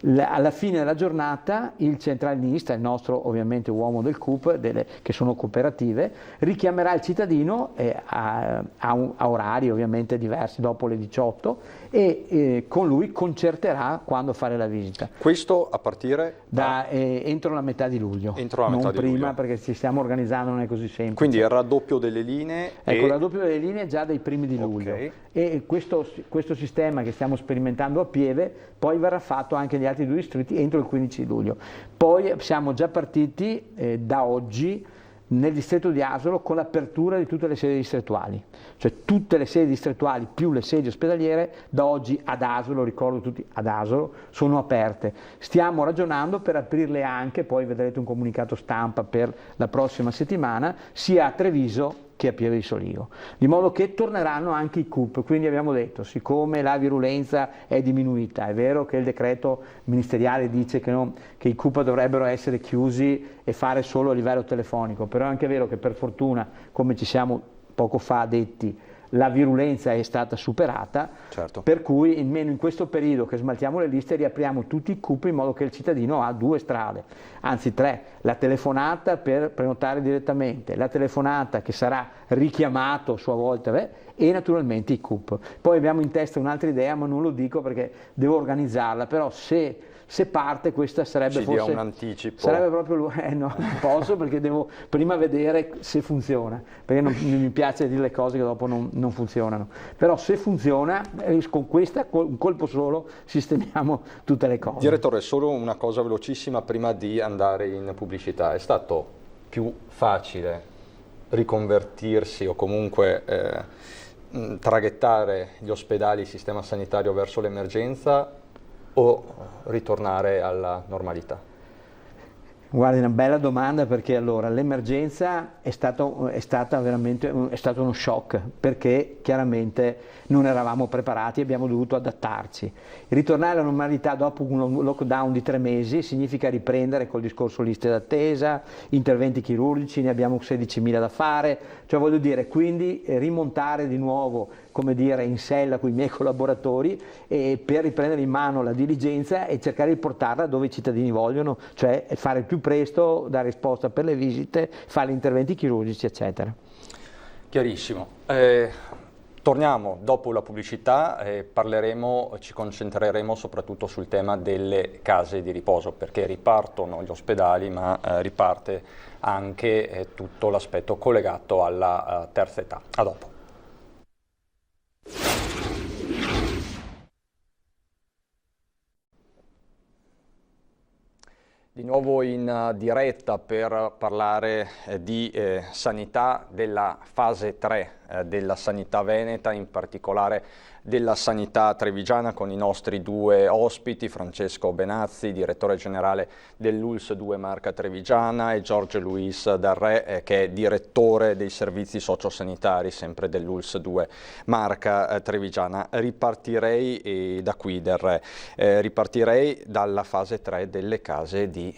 Alla fine della giornata il centralinista, il nostro ovviamente uomo del CUP, che sono cooperative, richiamerà il cittadino a orari ovviamente diversi dopo le 18 e con lui concerterà quando fare la visita. Questo a partire entro la metà di luglio, non prima perché ci stiamo organizzando, non è così semplice. Quindi il raddoppio delle linee. Ecco, il raddoppio delle linee già dai primi di luglio. E questo sistema che stiamo sperimentando a Pieve poi verrà fatto anche negli altri 2 distretti entro il 15 luglio. Poi siamo già partiti da oggi nel distretto di Asolo con l'apertura di tutte le sedi distrettuali, cioè tutte le sedi distrettuali più le sedi ospedaliere da oggi ad Asolo, ricordo tutti ad Asolo, sono aperte. Stiamo ragionando per aprirle anche, poi vedrete un comunicato stampa per la prossima settimana, sia a Treviso che a Pieve di Soligo, di modo che torneranno anche i CUP. Quindi abbiamo detto, siccome la virulenza è diminuita, è vero che il decreto ministeriale dice che i CUP dovrebbero essere chiusi e fare solo a livello telefonico, però è anche vero che per fortuna, come ci siamo poco fa detti, la virulenza è stata superata, certo. Per cui almeno in questo periodo che smaltiamo le liste riapriamo tutti i CUP in modo che il cittadino ha 2 strade, anzi 3, la telefonata per prenotare direttamente, la telefonata che sarà richiamato a sua volta e naturalmente i CUP. Poi abbiamo in testa un'altra idea, ma non lo dico perché devo organizzarla, però se parte questa sarebbe forse un anticipo. Sarebbe proprio no, non posso perché devo prima vedere se funziona, perché non mi piace dire le cose che dopo non funzionano, però se funziona con questa un colpo solo sistemiamo tutte le cose. Direttore, solo una cosa velocissima prima di andare in pubblicità: è stato più facile riconvertirsi o comunque traghettare gli ospedali, il sistema sanitario verso l'emergenza o ritornare alla normalità? Guardi, una bella domanda, perché allora l'emergenza è stato uno shock, perché chiaramente non eravamo preparati e abbiamo dovuto adattarci. Ritornare alla normalità dopo un lockdown di 3 mesi significa riprendere col discorso liste d'attesa, interventi chirurgici, ne abbiamo 16.000 da fare, cioè voglio dire, quindi rimontare di nuovo, come dire, in sella con i miei collaboratori per riprendere in mano la diligenza e cercare di portarla dove i cittadini vogliono, cioè fare il più presto, dare risposta per le visite, fare gli interventi chirurgici, eccetera. Chiarissimo. Torniamo dopo la pubblicità e ci concentreremo soprattutto sul tema delle case di riposo, perché ripartono gli ospedali, ma riparte anche tutto l'aspetto collegato alla terza età. A dopo. Di nuovo in diretta per parlare di sanità, della fase 3 della sanità veneta, in particolare della sanità trevigiana, con i nostri 2 ospiti, Francesco Benazzi, direttore generale dell'ULSS 2 Marca Trevigiana, e Jorge Luis Darré, che è direttore dei servizi sociosanitari, sempre dell'ULSS 2 Marca Trevigiana. Ripartirei da qui, Darré, ripartirei dalla fase 3 delle case di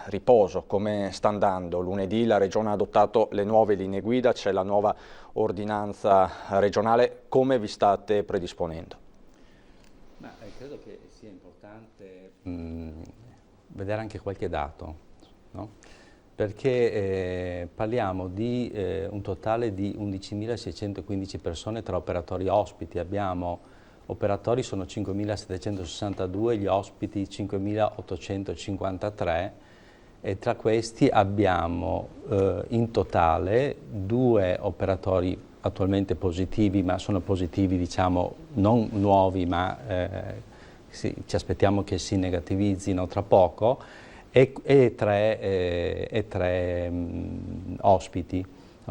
riposo. Come sta andando? Lunedì la Regione ha adottato le nuove linee guida, c'è la nuova ordinanza regionale, come vi state predisponendo? Credo che sia importante vedere anche qualche dato, no? Perché parliamo di un totale di 11.615 persone tra operatori e ospiti. Abbiamo operatori sono 5.762, gli ospiti 5.853, e tra questi abbiamo in totale 2 operatori attualmente positivi, ma sono positivi, diciamo, non nuovi, ma ci aspettiamo che si negativizzino tra poco, e 3 ospiti.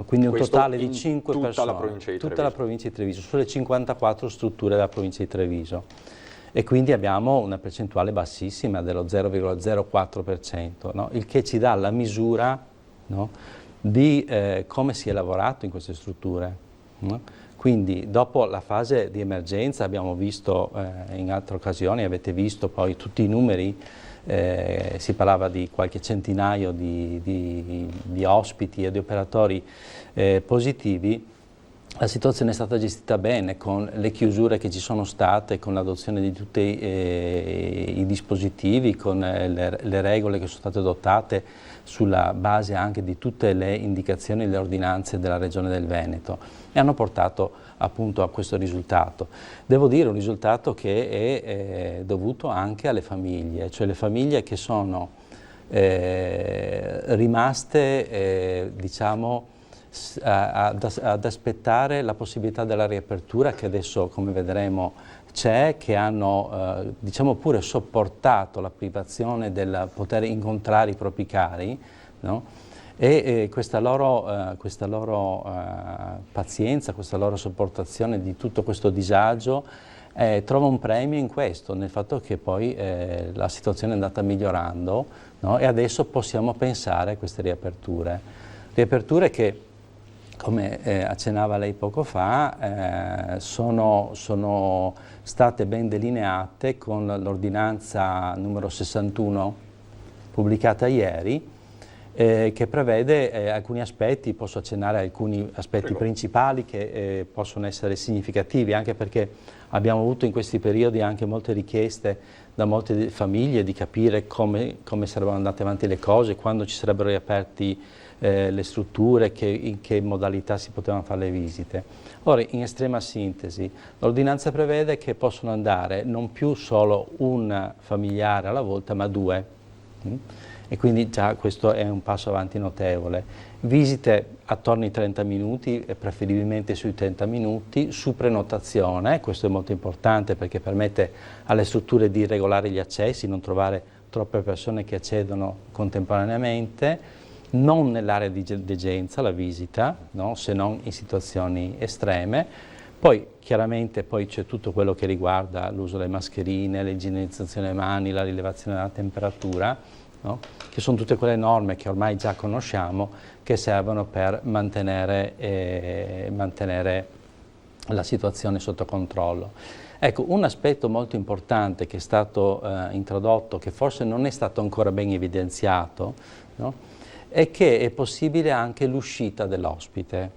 Quindi un totale di 5 persone, tutta la provincia di Treviso, sulle 54 strutture della provincia di Treviso. E quindi abbiamo una percentuale bassissima dello 0,04%, no? Il che ci dà la misura, no, di come si è lavorato in queste strutture, no? Quindi dopo la fase di emergenza abbiamo visto in altre occasioni, avete visto poi tutti i numeri, si parlava di qualche centinaio di ospiti e di operatori positivi. la situazione è stata gestita bene con le chiusure che ci sono state, con l'adozione di tutti i dispositivi, con le regole che sono state adottate sulla base anche di tutte le indicazioni e le ordinanze della Regione del Veneto e hanno portato appunto a questo risultato. Devo dire un risultato che è dovuto anche alle famiglie, cioè le famiglie che sono rimaste diciamo ad aspettare la possibilità della riapertura che adesso, come vedremo, c'è, che hanno diciamo pure sopportato la privazione del poter incontrare i propri cari, no? E questa loro pazienza, questa loro sopportazione di tutto questo disagio trova un premio in questo, nel fatto che poi la situazione è andata migliorando, no? E adesso possiamo pensare a queste riaperture che, come accennava lei poco fa, sono state ben delineate con l'ordinanza numero 61 pubblicata ieri, che prevede alcuni aspetti. Posso accennare a alcuni aspetti principali che possono essere significativi, anche perché abbiamo avuto in questi periodi anche molte richieste da molte famiglie di capire come sarebbero andate avanti le cose, quando ci sarebbero riaperti le strutture, in che modalità si potevano fare le visite. Ora, in estrema sintesi, l'ordinanza prevede che possono andare non più solo un familiare alla volta, ma 2. E quindi già questo è un passo avanti notevole. Visite attorno ai 30 minuti, e preferibilmente sui 30 minuti, su prenotazione. Questo è molto importante perché permette alle strutture di regolare gli accessi, non trovare troppe persone che accedono contemporaneamente, non nell'area di degenza la visita, no? Se non in situazioni estreme. Poi chiaramente poi c'è tutto quello che riguarda l'uso delle mascherine, l'igienizzazione delle mani, la rilevazione della temperatura, no? Che sono tutte quelle norme che ormai già conosciamo, che servono per mantenere la situazione sotto controllo. Ecco, un aspetto molto importante che è stato introdotto, che forse non è stato ancora ben evidenziato, no? È che è possibile anche l'uscita dell'ospite.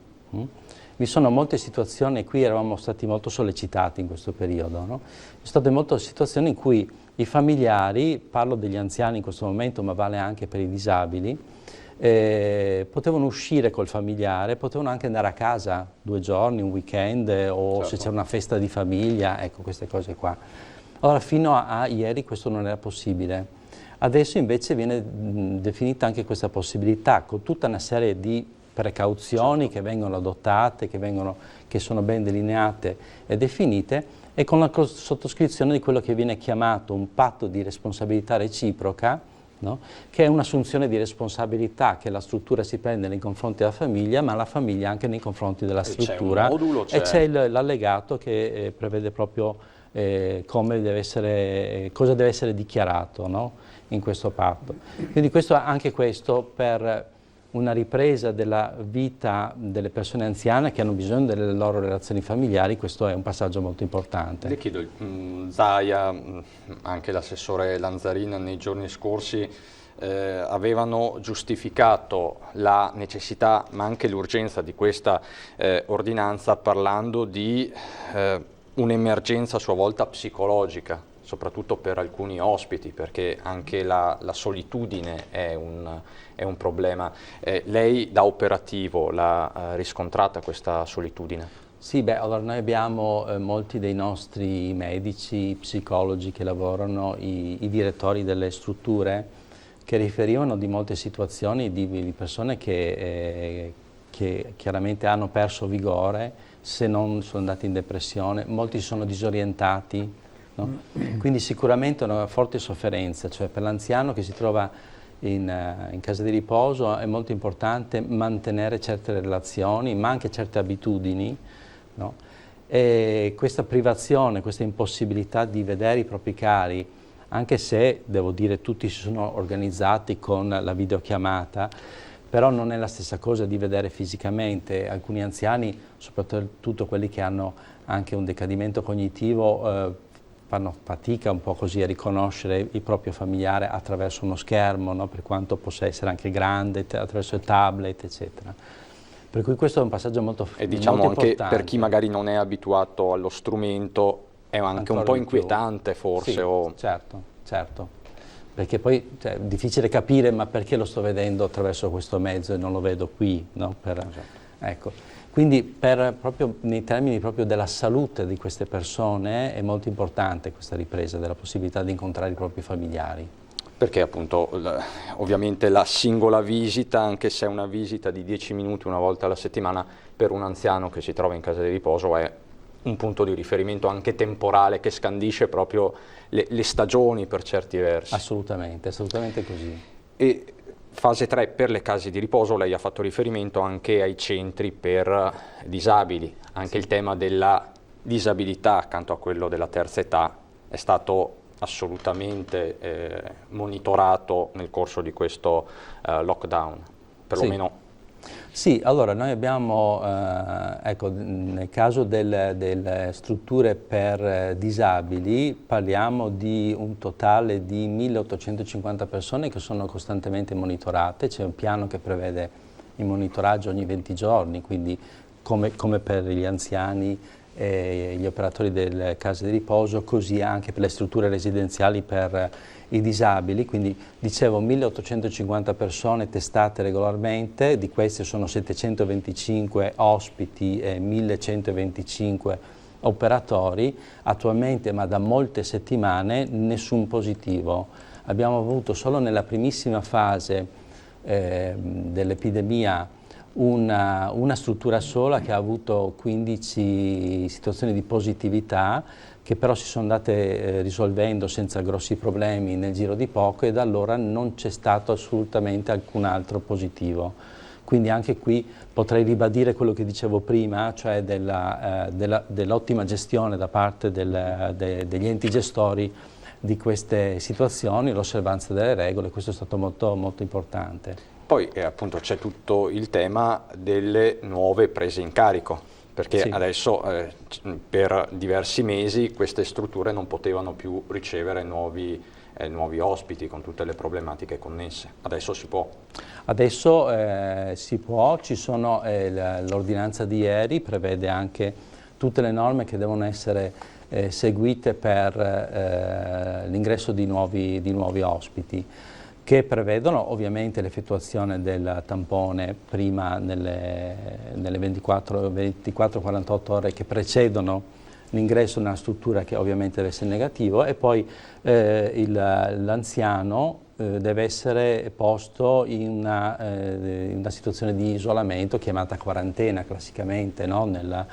Vi sono molte situazioni, e qui eravamo stati molto sollecitati in questo periodo, no? Ci sono state molte situazioni in cui i familiari, parlo degli anziani in questo momento, ma vale anche per i disabili, potevano uscire col familiare, potevano anche andare a casa 2 giorni, un weekend, o certo, se c'è una festa di famiglia, ecco, queste cose qua. Allora, fino a ieri questo non era possibile. Adesso invece viene definita anche questa possibilità, con tutta una serie di precauzioni che vengono adottate, che sono ben delineate e definite, e con la sottoscrizione di quello che viene chiamato un patto di responsabilità reciproca, no? Che è un'assunzione di responsabilità che la struttura si prende nei confronti della famiglia, ma la famiglia anche nei confronti della struttura. E c'è l'allegato che prevede proprio cosa deve essere dichiarato, no? In questo patto. Quindi anche questo per una ripresa della vita delle persone anziane che hanno bisogno delle loro relazioni familiari, questo è un passaggio molto importante. Le chiedo, Zaia, anche l'assessore Lanzarina nei giorni scorsi avevano giustificato la necessità ma anche l'urgenza di questa ordinanza parlando di un'emergenza a sua volta psicologica, soprattutto per alcuni ospiti, perché anche la solitudine è un problema. Lei da operativo l'ha riscontrata questa solitudine? Sì, allora noi abbiamo molti dei nostri medici, psicologi che lavorano, i direttori delle strutture, che riferivano di molte situazioni di persone che chiaramente hanno perso vigore, se non sono andati in depressione, molti sono disorientati. No? Quindi sicuramente una forte sofferenza, cioè per l'anziano che si trova in casa di riposo è molto importante mantenere certe relazioni, ma anche certe abitudini, no? E questa privazione, questa impossibilità di vedere i propri cari, anche se, devo dire, tutti si sono organizzati con la videochiamata, però non è la stessa cosa di vedere fisicamente. Alcuni anziani, soprattutto quelli che hanno anche un decadimento cognitivo, fanno fatica un po' così a riconoscere il proprio familiare attraverso uno schermo, no? Per quanto possa essere anche grande, attraverso il tablet, eccetera. Per cui questo è un passaggio molto, e diciamo molto anche importante. Per chi magari non è abituato allo strumento è anche Ancora un po' di più. inquietante forse. Sì, o... certo, perché poi è difficile capire ma perché lo sto vedendo attraverso questo mezzo e non lo vedo qui, no? Ecco. Quindi proprio nei termini proprio della salute di queste persone è molto importante questa ripresa, della possibilità di incontrare i propri familiari. Perché appunto ovviamente la singola visita, anche se è una visita di 10 minuti una volta alla settimana, per un anziano che si trova in casa di riposo è un punto di riferimento anche temporale che scandisce proprio le stagioni per certi versi. Assolutamente, assolutamente così. E fase 3 per le case di riposo, lei ha fatto riferimento anche ai centri per disabili, anche sì. Il tema della disabilità accanto a quello della terza età è stato assolutamente monitorato nel corso di questo lockdown, perlomeno. Sì, allora noi abbiamo, ecco, nel caso delle strutture per disabili parliamo di un totale di 1850 persone che sono costantemente monitorate, c'è un piano che prevede il monitoraggio ogni 20 giorni, quindi come per gli anziani e gli operatori delle case di riposo, così anche per le strutture residenziali per i disabili, quindi dicevo 1850 persone testate regolarmente, di queste sono 725 ospiti e 1125 operatori, attualmente ma da molte settimane nessun positivo. Abbiamo avuto solo nella primissima fase dell'epidemia una struttura sola che ha avuto 15 situazioni di positività che però si sono andate risolvendo senza grossi problemi nel giro di poco e da allora non c'è stato assolutamente alcun altro positivo. Quindi anche qui potrei ribadire quello che dicevo prima, cioè dell'ottima gestione da parte degli enti gestori di queste situazioni, l'osservanza delle regole, questo è stato molto, molto importante. Poi appunto c'è tutto il tema delle nuove prese in carico, perché sì. Adesso per diversi mesi queste strutture non potevano più ricevere nuovi ospiti con tutte le problematiche connesse. Adesso si può. Adesso si può, ci sono l'ordinanza di ieri prevede anche tutte le norme che devono essere seguite per l'ingresso di nuovi ospiti, che prevedono ovviamente l'effettuazione del tampone prima nelle 24-48 ore che precedono l'ingresso nella struttura, che ovviamente deve essere negativo, e poi l'anziano deve essere posto in una situazione di isolamento chiamata quarantena classicamente, no? nel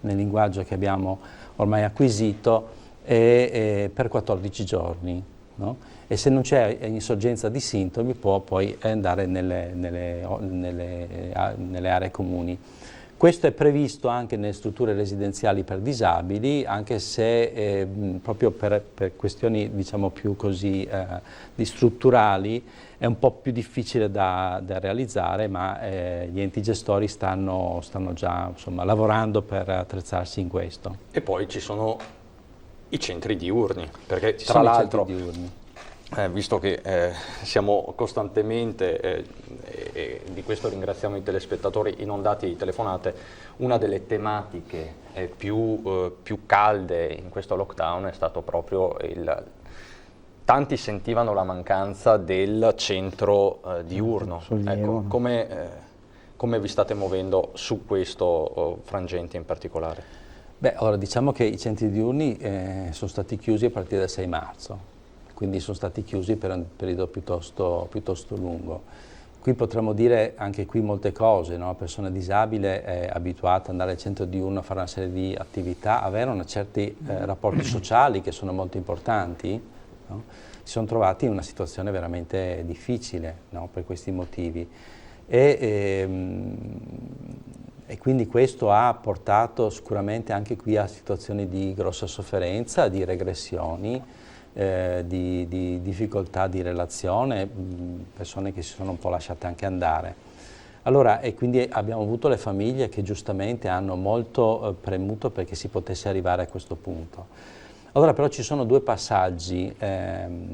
linguaggio che abbiamo ormai acquisito, per 14 giorni. No? E se non c'è insorgenza di sintomi può poi andare nelle aree comuni. Questo è previsto anche nelle strutture residenziali per disabili, anche se proprio per questioni diciamo più così strutturali è un po' più difficile da realizzare, ma gli enti gestori stanno già insomma, lavorando per attrezzarsi in questo. E poi ci sono i centri diurni, perché tra l'altro visto che siamo costantemente, e di questo ringraziamo i telespettatori, inondati di telefonate, una delle tematiche più calde in questo lockdown è stato proprio tanti sentivano la mancanza del centro diurno. Ecco, come vi state muovendo su questo frangente in particolare? Beh, allora diciamo che i centri diurni sono stati chiusi a partire dal 6 marzo. Quindi sono stati chiusi per un periodo piuttosto lungo. Qui potremmo dire anche qui molte cose, no? La persona disabile è abituata ad andare al centro diurno a fare una serie di attività, avere certi rapporti sociali che sono molto importanti, no? Si sono trovati in una situazione veramente difficile, no? Per questi motivi. E quindi questo ha portato sicuramente anche qui a situazioni di grossa sofferenza, di regressioni, di difficoltà di relazione, persone che si sono un po' lasciate anche andare. Allora, e quindi abbiamo avuto le famiglie che giustamente hanno molto premuto perché si potesse arrivare a questo punto. Allora però ci sono due passaggi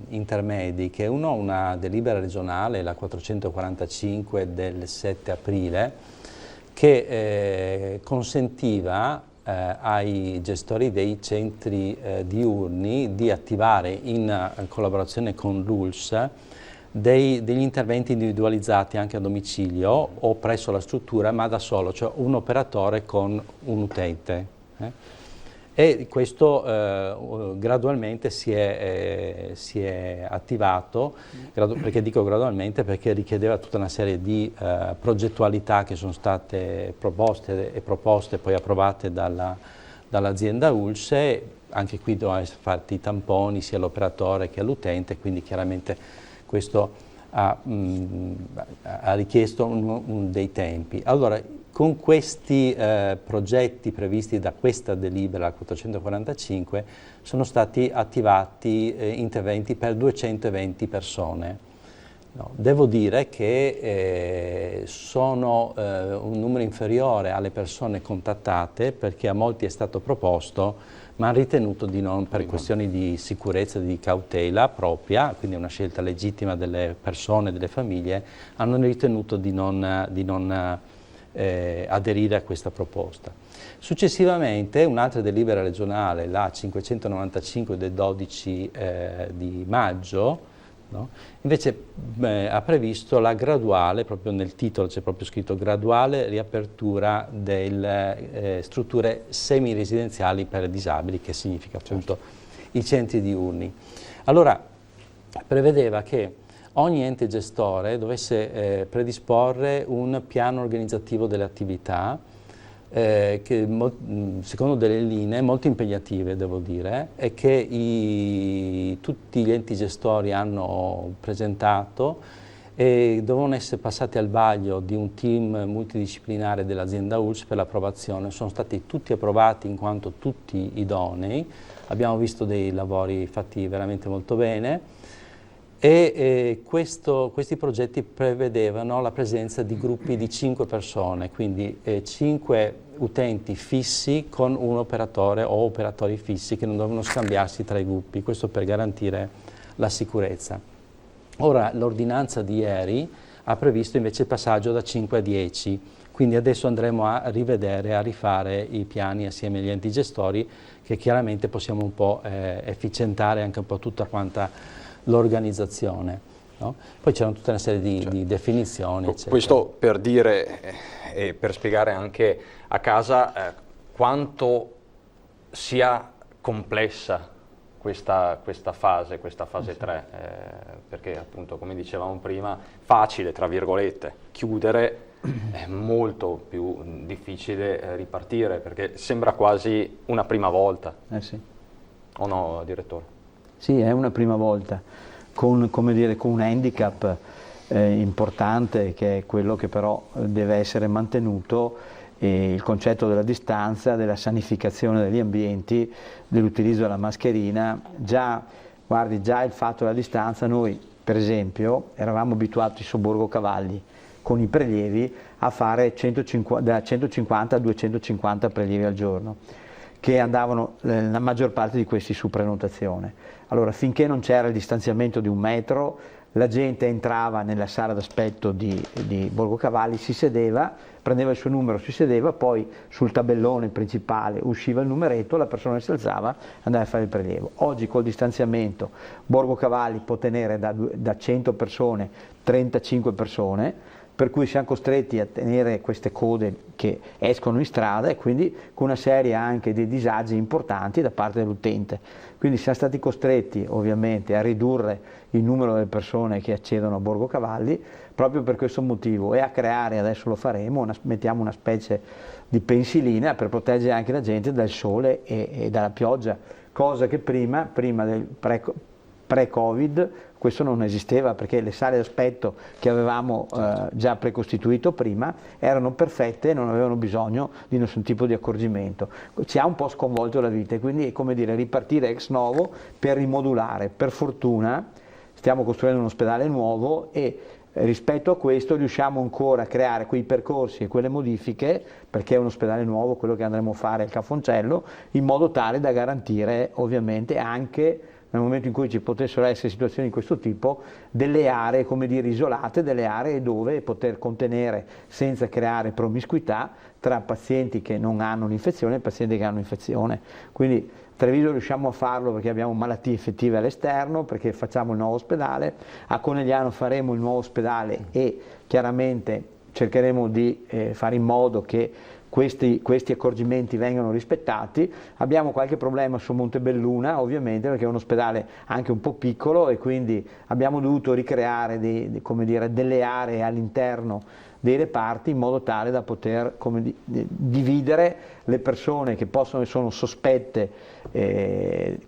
intermedi, che una delibera regionale, la 445 del 7 aprile, che consentiva ai gestori dei centri diurni di attivare in collaborazione con l'ULSS degli interventi individualizzati anche a domicilio o presso la struttura, ma da solo, cioè un operatore con un utente. E questo gradualmente si è attivato, perché dico gradualmente perché richiedeva tutta una serie di progettualità che sono state proposte e poi approvate dall'azienda ULSS, e anche qui dovevano essere fatti i tamponi sia all'operatore che all'utente, quindi chiaramente questo ha richiesto dei tempi. Allora, con questi progetti previsti da questa delibera 445 sono stati attivati interventi per 220 persone. No, devo dire che sono un numero inferiore alle persone contattate, perché a molti è stato proposto, ma hanno ritenuto di non, per questioni di sicurezza e di cautela propria, quindi è una scelta legittima delle persone, delle famiglie, hanno ritenuto di non aderire a questa proposta. Successivamente un'altra delibera regionale, la 595 del 12 di maggio, no? Invece ha previsto la graduale, proprio nel titolo c'è proprio scritto graduale riapertura delle strutture semiresidenziali per disabili, che significa appunto i centri diurni. Allora prevedeva che ogni ente gestore dovesse predisporre un piano organizzativo delle attività che secondo delle linee molto impegnative, devo dire, e che tutti gli enti gestori hanno presentato e dovevano essere passati al vaglio di un team multidisciplinare dell'azienda ULSS per l'approvazione. Sono stati tutti approvati in quanto tutti idonei, abbiamo visto dei lavori fatti veramente molto bene. E questi progetti prevedevano la presenza di gruppi di 5 persone, quindi 5 utenti fissi con un operatore o operatori fissi che non dovevano scambiarsi tra i gruppi, questo per garantire la sicurezza. Ora l'ordinanza di ieri ha previsto invece il passaggio da 5 a 10, quindi adesso andremo a rivedere, a rifare i piani assieme agli enti gestori, che chiaramente possiamo un po' efficientare anche un po' tutta quanta l'organizzazione, no? Poi c'erano tutta una serie di definizioni, eccetera. Questo per dire e per spiegare anche a casa quanto sia complessa questa fase 3, perché appunto, come dicevamo prima, facile, tra virgolette, chiudere, è molto più difficile ripartire, perché sembra quasi una prima volta. Sì. O no, direttore? Sì, è una prima volta, con un handicap importante, che è quello che però deve essere mantenuto, il concetto della distanza, della sanificazione degli ambienti, dell'utilizzo della mascherina. Già il fatto della distanza, noi per esempio eravamo abituati su Borgo Cavalli con i prelievi a fare da 150 a 250 prelievi al giorno, che andavano la maggior parte di questi su prenotazione. Allora, finché non c'era il distanziamento di 1 metro, la gente entrava nella sala d'aspetto di Borgo Cavalli, si sedeva, prendeva il suo numero, si sedeva, poi sul tabellone principale usciva il numeretto, la persona si alzava, andava a fare il prelievo. Oggi col distanziamento Borgo Cavalli può tenere da 100 persone 35 persone, per cui siamo costretti a tenere queste code che escono in strada, e quindi con una serie anche di disagi importanti da parte dell'utente. Quindi siamo stati costretti ovviamente a ridurre il numero delle persone che accedono a Borgo Cavalli proprio per questo motivo, e a creare, adesso lo faremo, mettiamo una specie di pensilina per proteggere anche la gente dal sole e dalla pioggia, cosa che prima del pre-Covid questo non esisteva, perché le sale d'aspetto che avevamo già precostituito prima erano perfette e non avevano bisogno di nessun tipo di accorgimento. Ci ha un po' sconvolto la vita, e quindi è come dire ripartire ex novo per rimodulare. Per fortuna stiamo costruendo un ospedale nuovo, e rispetto a questo riusciamo ancora a creare quei percorsi e quelle modifiche, perché è un ospedale nuovo quello che andremo a fare al Cafoncello, in modo tale da garantire ovviamente anche nel momento in cui ci potessero essere situazioni di questo tipo, delle aree, come dire, isolate, delle aree dove poter contenere senza creare promiscuità tra pazienti che non hanno l'infezione e pazienti che hanno l'infezione. Quindi a Treviso riusciamo a farlo perché abbiamo malattie infettive all'esterno, perché facciamo il nuovo ospedale, a Conegliano faremo il nuovo ospedale e chiaramente cercheremo di fare in modo che questi accorgimenti vengano rispettati. Abbiamo qualche problema su Montebelluna ovviamente perché è un ospedale anche un po' piccolo e quindi abbiamo dovuto ricreare delle aree all'interno dei reparti in modo tale da poter dividere le persone che sono sospette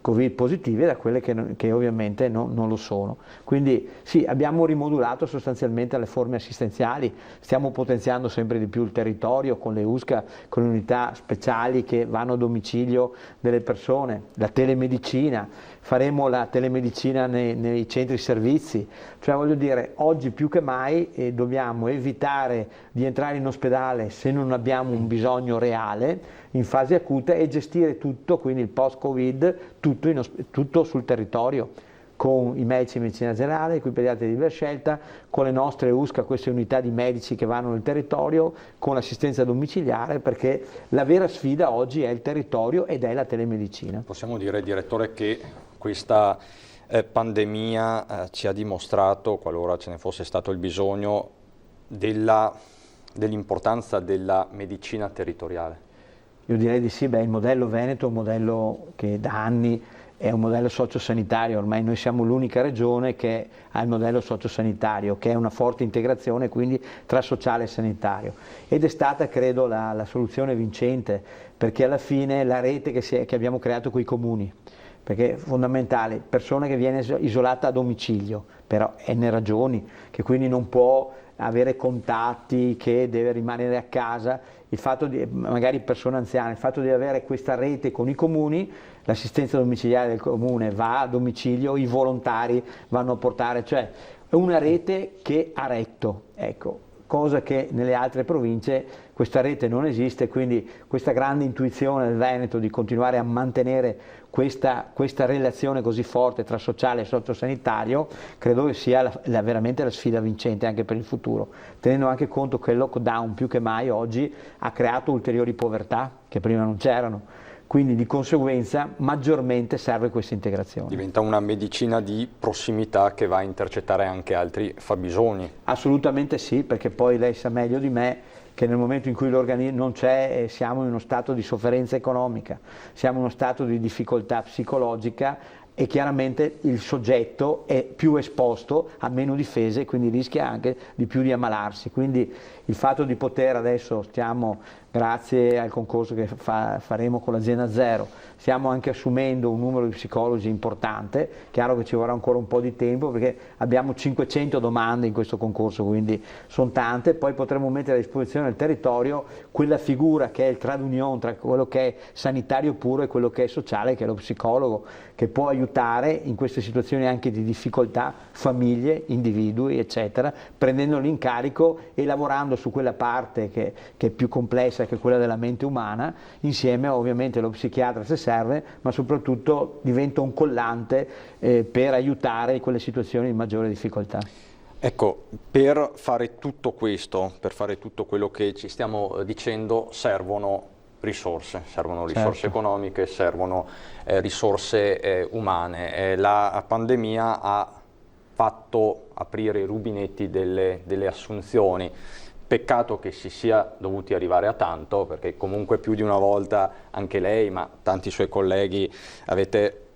Covid positive da quelle che ovviamente non lo sono. Quindi sì, abbiamo rimodulato sostanzialmente le forme assistenziali, stiamo potenziando sempre di più il territorio con le USCA, con le unità speciali che vanno a domicilio delle persone, la telemedicina, faremo la telemedicina nei centri servizi, cioè voglio dire, oggi più che mai dobbiamo evitare di entrare in ospedale se non abbiamo un bisogno reale in fase acuta e gestire tutto, quindi il post-Covid, tutto sul territorio, con i medici di medicina generale, con i pediatri di libera scelta, con le nostre USCA, queste unità di medici che vanno nel territorio, con l'assistenza domiciliare, perché la vera sfida oggi è il territorio ed è la telemedicina. Possiamo dire, direttore, che questa pandemia ci ha dimostrato, qualora ce ne fosse stato il bisogno, dell'importanza della medicina territoriale? Io direi di sì, il modello veneto è un modello che da anni è un modello sociosanitario, ormai noi siamo l'unica regione che ha il modello sociosanitario, che è una forte integrazione quindi tra sociale e sanitario, ed è stata credo la soluzione vincente, perché alla fine la rete che abbiamo creato con i comuni, perché è fondamentale, persona che viene isolata a domicilio, però N ragioni, che quindi non può avere contatti, che deve rimanere a casa, il fatto di, magari persone anziane, il fatto di avere questa rete con i comuni, l'assistenza domiciliare del comune va a domicilio, i volontari vanno a portare, cioè è una rete che ha retto, ecco, cosa che nelle altre province questa rete non esiste, quindi questa grande intuizione del Veneto di continuare a mantenere questa relazione così forte tra sociale e sociosanitario credo che sia veramente la sfida vincente anche per il futuro, tenendo anche conto che il lockdown più che mai oggi ha creato ulteriori povertà che prima non c'erano. Quindi di conseguenza maggiormente serve questa integrazione. Diventa una medicina di prossimità che va a intercettare anche altri fabbisogni. Assolutamente sì, perché poi lei sa meglio di me che nel momento in cui l'organismo non c'è siamo in uno stato di sofferenza economica, siamo in uno stato di difficoltà psicologica e chiaramente il soggetto è più esposto, ha meno difese e quindi rischia anche di più di ammalarsi. Quindi il fatto di poter adesso grazie al concorso che faremo con l'azienda Zero, stiamo anche assumendo un numero di psicologi importante, chiaro che ci vorrà ancora un po' di tempo perché abbiamo 500 domande in questo concorso, quindi sono tante, poi potremo mettere a disposizione del territorio quella figura che è il trade union tra quello che è sanitario puro e quello che è sociale, che è lo psicologo, che può aiutare in queste situazioni anche di difficoltà famiglie, individui, eccetera, prendendoli in carico e lavorando su quella parte che è più complessa, che è quella della mente umana, insieme ovviamente allo psichiatra se serve, ma soprattutto diventa un collante per aiutare quelle situazioni di maggiore difficoltà. Ecco, per fare tutto questo, per fare tutto quello che ci stiamo dicendo, servono risorse certo. Economiche, servono risorse umane. La pandemia ha fatto aprire i rubinetti delle assunzioni. Peccato che si sia dovuti arrivare a tanto, perché comunque più di una volta anche lei, ma tanti suoi colleghi, avete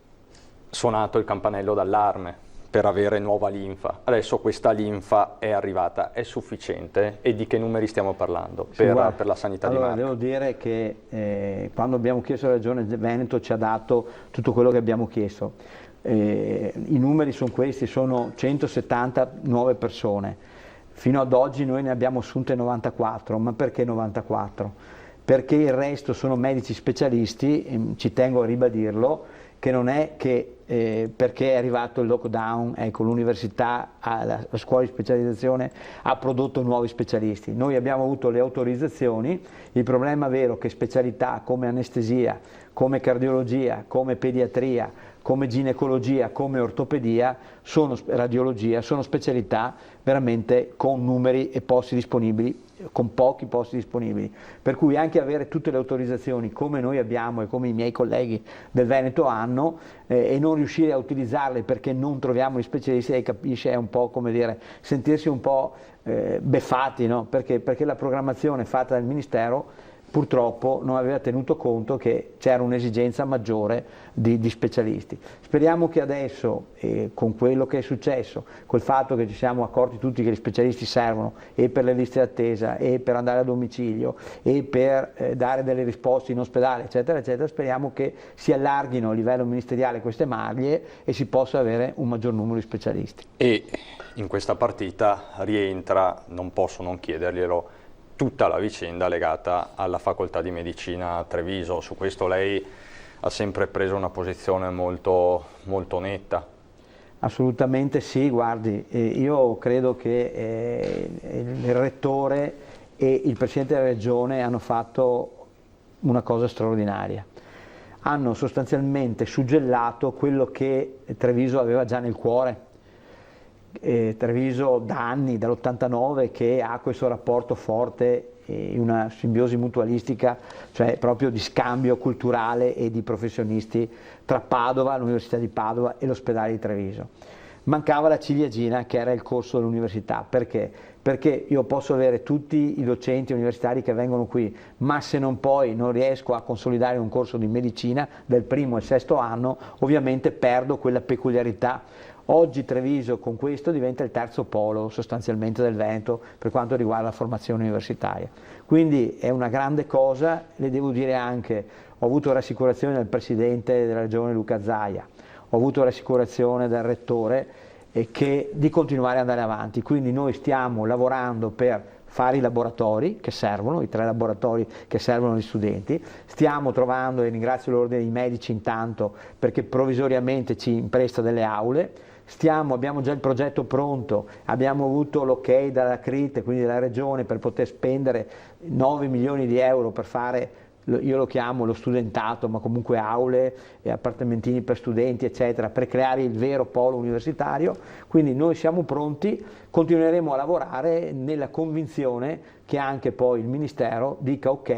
suonato il campanello d'allarme per avere nuova linfa. Adesso questa linfa è arrivata, è sufficiente? E di che numeri stiamo parlando per la sanità di Marche? Devo dire che quando abbiamo chiesto alla Regione Veneto ci ha dato tutto quello che abbiamo chiesto. I numeri sono questi, sono 170 nuove persone. Fino ad oggi noi ne abbiamo assunte 94, ma perché 94? Perché il resto sono medici specialisti, ci tengo a ribadirlo, che non è che perché è arrivato il lockdown, ecco, l'università, la scuola di specializzazione ha prodotto nuovi specialisti. Noi abbiamo avuto le autorizzazioni, il problema vero è che specialità come anestesia, come cardiologia, come pediatria, come ginecologia, come ortopedia, radiologia, sono specialità veramente con numeri e posti disponibili, con pochi posti disponibili, per cui anche avere tutte le autorizzazioni come noi abbiamo e come i miei colleghi del Veneto hanno e non riuscire a utilizzarle perché non troviamo gli specialisti, lei capisce, è un po' come dire, sentirsi un po' beffati, no? Perché la programmazione fatta dal Ministero purtroppo non aveva tenuto conto che c'era un'esigenza maggiore di specialisti. Speriamo che adesso, con quello che è successo, col fatto che ci siamo accorti tutti che gli specialisti servono e per le liste d'attesa e per andare a domicilio e per dare delle risposte in ospedale, eccetera, eccetera, speriamo che si allarghino a livello ministeriale queste maglie e si possa avere un maggior numero di specialisti. E in questa partita rientra, non posso non chiederglielo, tutta la vicenda legata alla facoltà di medicina a Treviso. Su questo lei ha sempre preso una posizione molto, molto netta. Assolutamente sì, guardi, io credo che il Rettore e il Presidente della Regione hanno fatto una cosa straordinaria. Hanno sostanzialmente suggellato quello che Treviso aveva già nel cuore. Treviso da anni, dall'89, che ha questo rapporto forte in una simbiosi mutualistica, cioè proprio di scambio culturale e di professionisti tra Padova, l'Università di Padova e l'ospedale di Treviso. Mancava la ciliegina che era il corso dell'università. Perché? Perché io posso avere tutti i docenti universitari che vengono qui, ma se non riesco a consolidare un corso di medicina del primo e sesto anno, ovviamente perdo quella peculiarità. Oggi Treviso con questo diventa il terzo polo sostanzialmente del Veneto per quanto riguarda la formazione universitaria. Quindi è una grande cosa, le devo dire anche, ho avuto rassicurazione dal Presidente della Regione Luca Zaia, ho avuto rassicurazione dal Rettore di continuare ad andare avanti, quindi noi stiamo lavorando per fare i laboratori che servono, i 3 laboratori che servono agli studenti, stiamo trovando, e ringrazio l'Ordine dei Medici intanto perché provvisoriamente ci impresta delle aule, abbiamo già il progetto pronto, abbiamo avuto l'ok dalla CRIT, quindi dalla Regione, per poter spendere 9 milioni di euro per fare, io lo chiamo lo studentato, ma comunque aule e appartamentini per studenti, eccetera, per creare il vero polo universitario. Quindi noi siamo pronti, continueremo a lavorare nella convinzione che anche poi il Ministero dica ok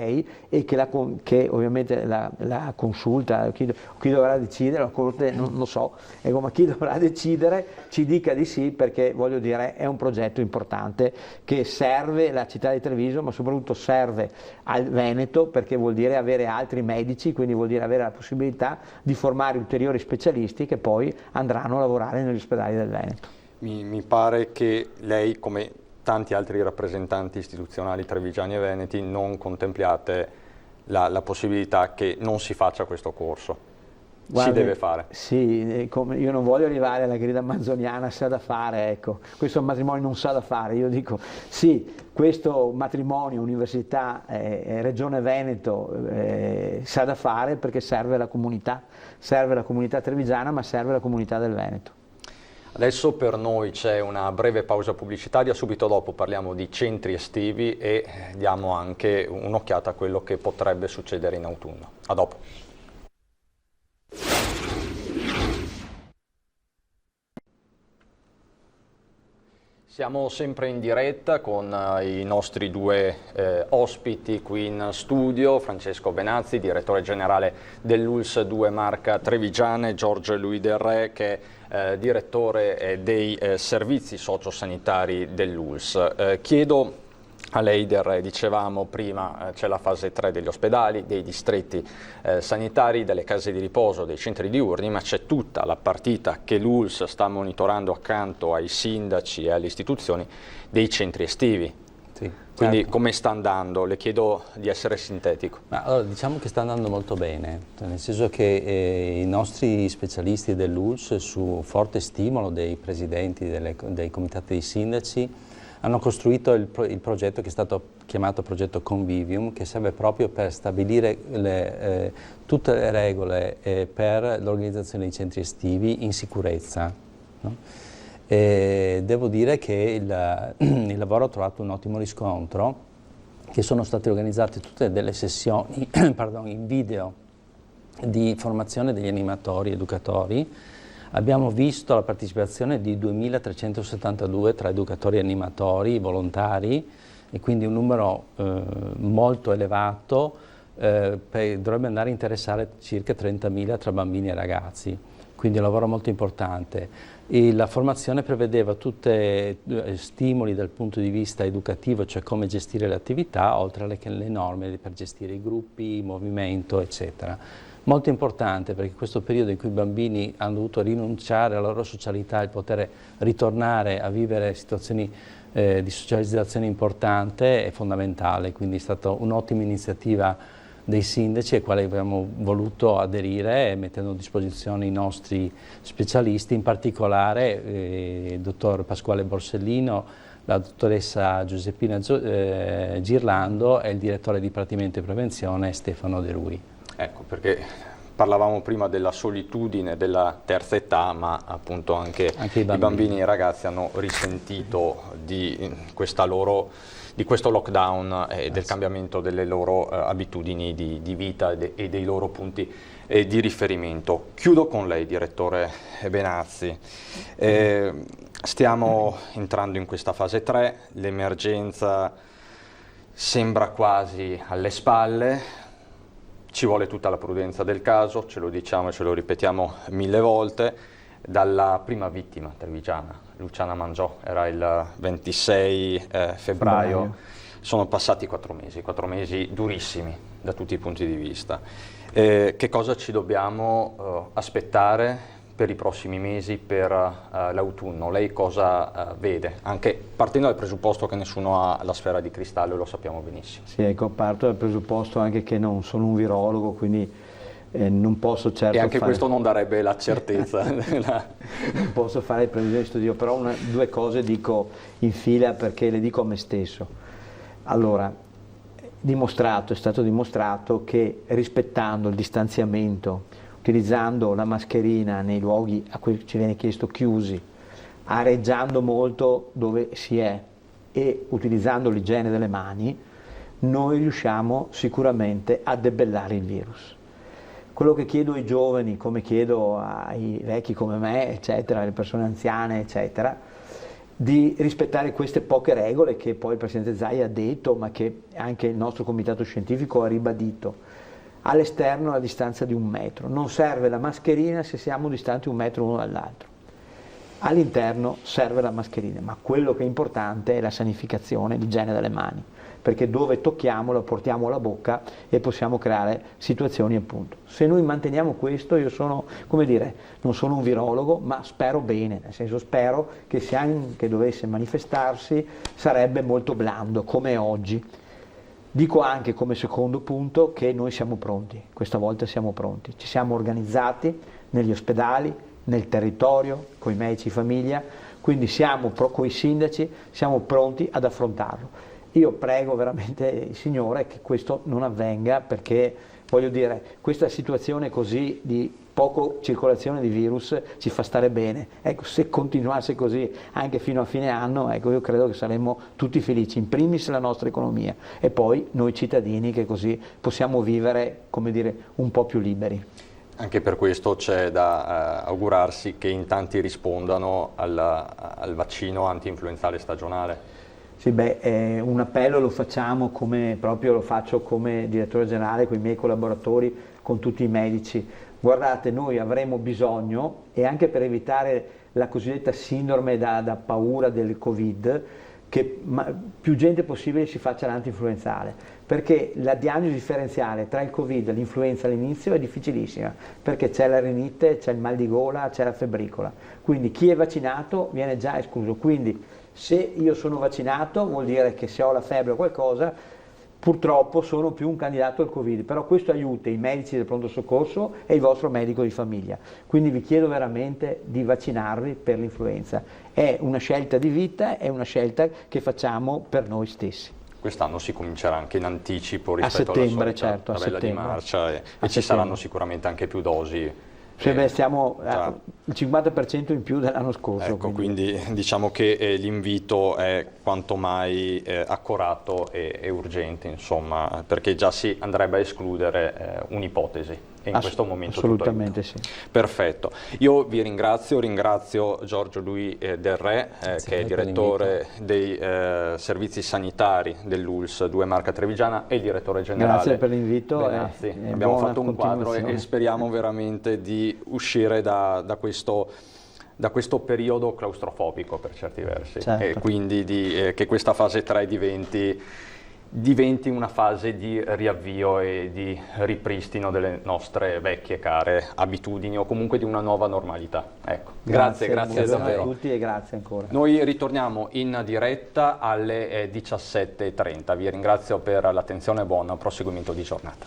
e che ovviamente la consulta, chi dovrà decidere, la Corte non lo so, ma chi dovrà decidere ci dica di sì, perché voglio dire è un progetto importante che serve alla città di Treviso, ma soprattutto serve al Veneto, perché vuol dire avere altri medici, quindi vuol dire avere la possibilità di formare ulteriori specialisti che poi andranno a lavorare negli ospedali del Veneto. Mi pare che lei, come tanti altri rappresentanti istituzionali trevigiani e veneti, non contempliate la possibilità che non si faccia questo corso. Guardi, si deve fare. Sì, io non voglio arrivare alla grida manzoniana, sa da fare, ecco, questo matrimonio non sa da fare, io dico sì, questo matrimonio Università Regione Veneto sa da fare perché serve la comunità trevigiana, ma serve la comunità del Veneto. Adesso per noi c'è una breve pausa pubblicitaria, subito dopo parliamo di centri estivi e diamo anche un'occhiata a quello che potrebbe succedere in autunno. A dopo. Siamo sempre in diretta con i nostri 2 ospiti qui in studio, Francesco Benazzi, direttore generale dell'ULSS 2 Marca Trevigiane, Giorgio Louis Del Re, che è direttore dei servizi sociosanitari dell'ULSS. Chiedo a lei, Del Re, dicevamo prima, c'è la fase 3 degli ospedali, dei distretti sanitari, delle case di riposo, dei centri diurni, ma c'è tutta la partita che l'ULSS sta monitorando accanto ai sindaci e alle istituzioni dei centri estivi. Sì, quindi certo. Come sta andando? Le chiedo di essere sintetico. Allora, diciamo che sta andando molto bene, nel senso che i nostri specialisti dell'ULSS, su forte stimolo dei presidenti dei comitati dei sindaci, hanno costruito il progetto che è stato chiamato progetto Convivium, che serve proprio per stabilire tutte le regole per l'organizzazione dei centri estivi in sicurezza, no? Devo dire che il lavoro ha trovato un ottimo riscontro, che sono state organizzate tutte delle sessioni in video di formazione degli animatori e educatori. Abbiamo visto la partecipazione di 2.372 tra educatori e animatori volontari, e quindi un numero molto elevato, dovrebbe andare a interessare circa 30.000 tra bambini e ragazzi, quindi un lavoro molto importante. E la formazione prevedeva tutti stimoli dal punto di vista educativo, cioè come gestire le attività, oltre alle norme per gestire i gruppi, il movimento, eccetera. Molto importante, perché questo periodo in cui i bambini hanno dovuto rinunciare alla loro socialità e poter ritornare a vivere situazioni di socializzazione importante è fondamentale, quindi è stata un'ottima iniziativa dei sindaci ai quali abbiamo voluto aderire, mettendo a disposizione i nostri specialisti, in particolare il dottor Pasquale Borsellino, la dottoressa Giuseppina Girlando e il direttore di Dipartimento di Prevenzione Stefano De Rui. Ecco, perché parlavamo prima della solitudine della terza età, ma appunto anche i bambini e i ragazzi hanno risentito di questo lockdown e del cambiamento delle loro abitudini di vita e dei loro punti di riferimento. Chiudo con lei, direttore Benazzi. Stiamo entrando in questa fase 3, l'emergenza sembra quasi alle spalle. Ci vuole tutta la prudenza del caso, ce lo diciamo e ce lo ripetiamo 1000 volte. Dalla prima vittima trevigiana, Luciana Mangiò, era il 26 febbraio, sono passati 4 mesi durissimi da tutti i punti di vista. Che cosa ci dobbiamo aspettare per i prossimi mesi, per l'autunno? Lei cosa vede? Anche partendo dal presupposto che nessuno ha la sfera di cristallo, e lo sappiamo benissimo. Sì, ecco, parto dal presupposto anche che non sono un virologo, quindi non posso certo e anche questo non darebbe la certezza. Non posso fare previsioni di studio, però due cose dico in fila, perché le dico a me stesso. Allora, è stato dimostrato che rispettando il distanziamento, utilizzando la mascherina nei luoghi a cui ci viene chiesto chiusi, areggiando molto dove si è e utilizzando l'igiene delle mani, noi riusciamo sicuramente a debellare il virus. Quello che chiedo ai giovani, come chiedo ai vecchi come me, eccetera, alle persone anziane, eccetera, di rispettare queste poche regole che poi il Presidente Zaia ha detto, ma che anche il nostro comitato scientifico ha ribadito. All'esterno la distanza di 1 metro, non serve la mascherina se siamo distanti 1 metro uno dall'altro. All'interno serve la mascherina, ma quello che è importante è la sanificazione, l'igiene delle mani, perché dove tocchiamo la portiamo alla bocca e possiamo creare situazioni appunto. Se noi manteniamo questo, io sono, come dire, non sono un virologo, ma spero bene, nel senso spero che se anche dovesse manifestarsi sarebbe molto blando, come oggi. Dico anche come secondo punto che noi siamo pronti, questa volta siamo pronti, ci siamo organizzati negli ospedali, nel territorio, con i medici di famiglia, quindi siamo con i sindaci, siamo pronti ad affrontarlo. Io prego veramente il Signore che questo non avvenga, perché voglio dire, questa situazione così di poco circolazione di virus ci fa stare bene. Ecco, se continuasse così anche fino a fine anno, ecco, io credo che saremmo tutti felici, in primis la nostra economia e poi noi cittadini che così possiamo vivere, come dire, un po' più liberi. Anche per questo c'è da augurarsi che in tanti rispondano al vaccino anti-influenzale stagionale. Sì, un appello lo facciamo lo faccio come direttore generale con i miei collaboratori, con tutti i medici. Guardate, noi avremo bisogno, e anche per evitare la cosiddetta sindrome da paura del Covid, che più gente possibile si faccia l'anti-influenzale, perché la diagnosi differenziale tra il Covid e l'influenza all'inizio è difficilissima, perché c'è la rinite, c'è il mal di gola, c'è la febbricola, quindi chi è vaccinato viene già escluso. Quindi se io sono vaccinato vuol dire che se ho la febbre o qualcosa purtroppo sono più un candidato al Covid, però questo aiuta i medici del pronto soccorso e il vostro medico di famiglia. Quindi vi chiedo veramente di vaccinarvi per l'influenza. È una scelta di vita, è una scelta che facciamo per noi stessi. Quest'anno si comincerà anche in anticipo rispetto a settembre, alla solita certo, tabella di marcia e ci saranno sicuramente anche più dosi. Siamo al 50% in più dell'anno scorso. Ecco, quindi diciamo che l'invito è quanto mai accurato e urgente, insomma, perché già si andrebbe a escludere un'ipotesi. E in questo momento assolutamente sì. Perfetto. Io vi ringrazio Giorgio Louis Del Re, che è direttore dei servizi sanitari dell'ULSS 2 Marca Trevigiana e il direttore generale. Grazie per l'invito. Abbiamo fatto un quadro e speriamo veramente di uscire da questo periodo claustrofobico per certi versi, certo. E quindi che questa fase 3 diventi una fase di riavvio e di ripristino delle nostre vecchie care abitudini o comunque di una nuova normalità. Ecco. Grazie davvero a tutti e grazie ancora. Noi ritorniamo in diretta alle 17:30. Vi ringrazio per l'attenzione e buon proseguimento di giornata.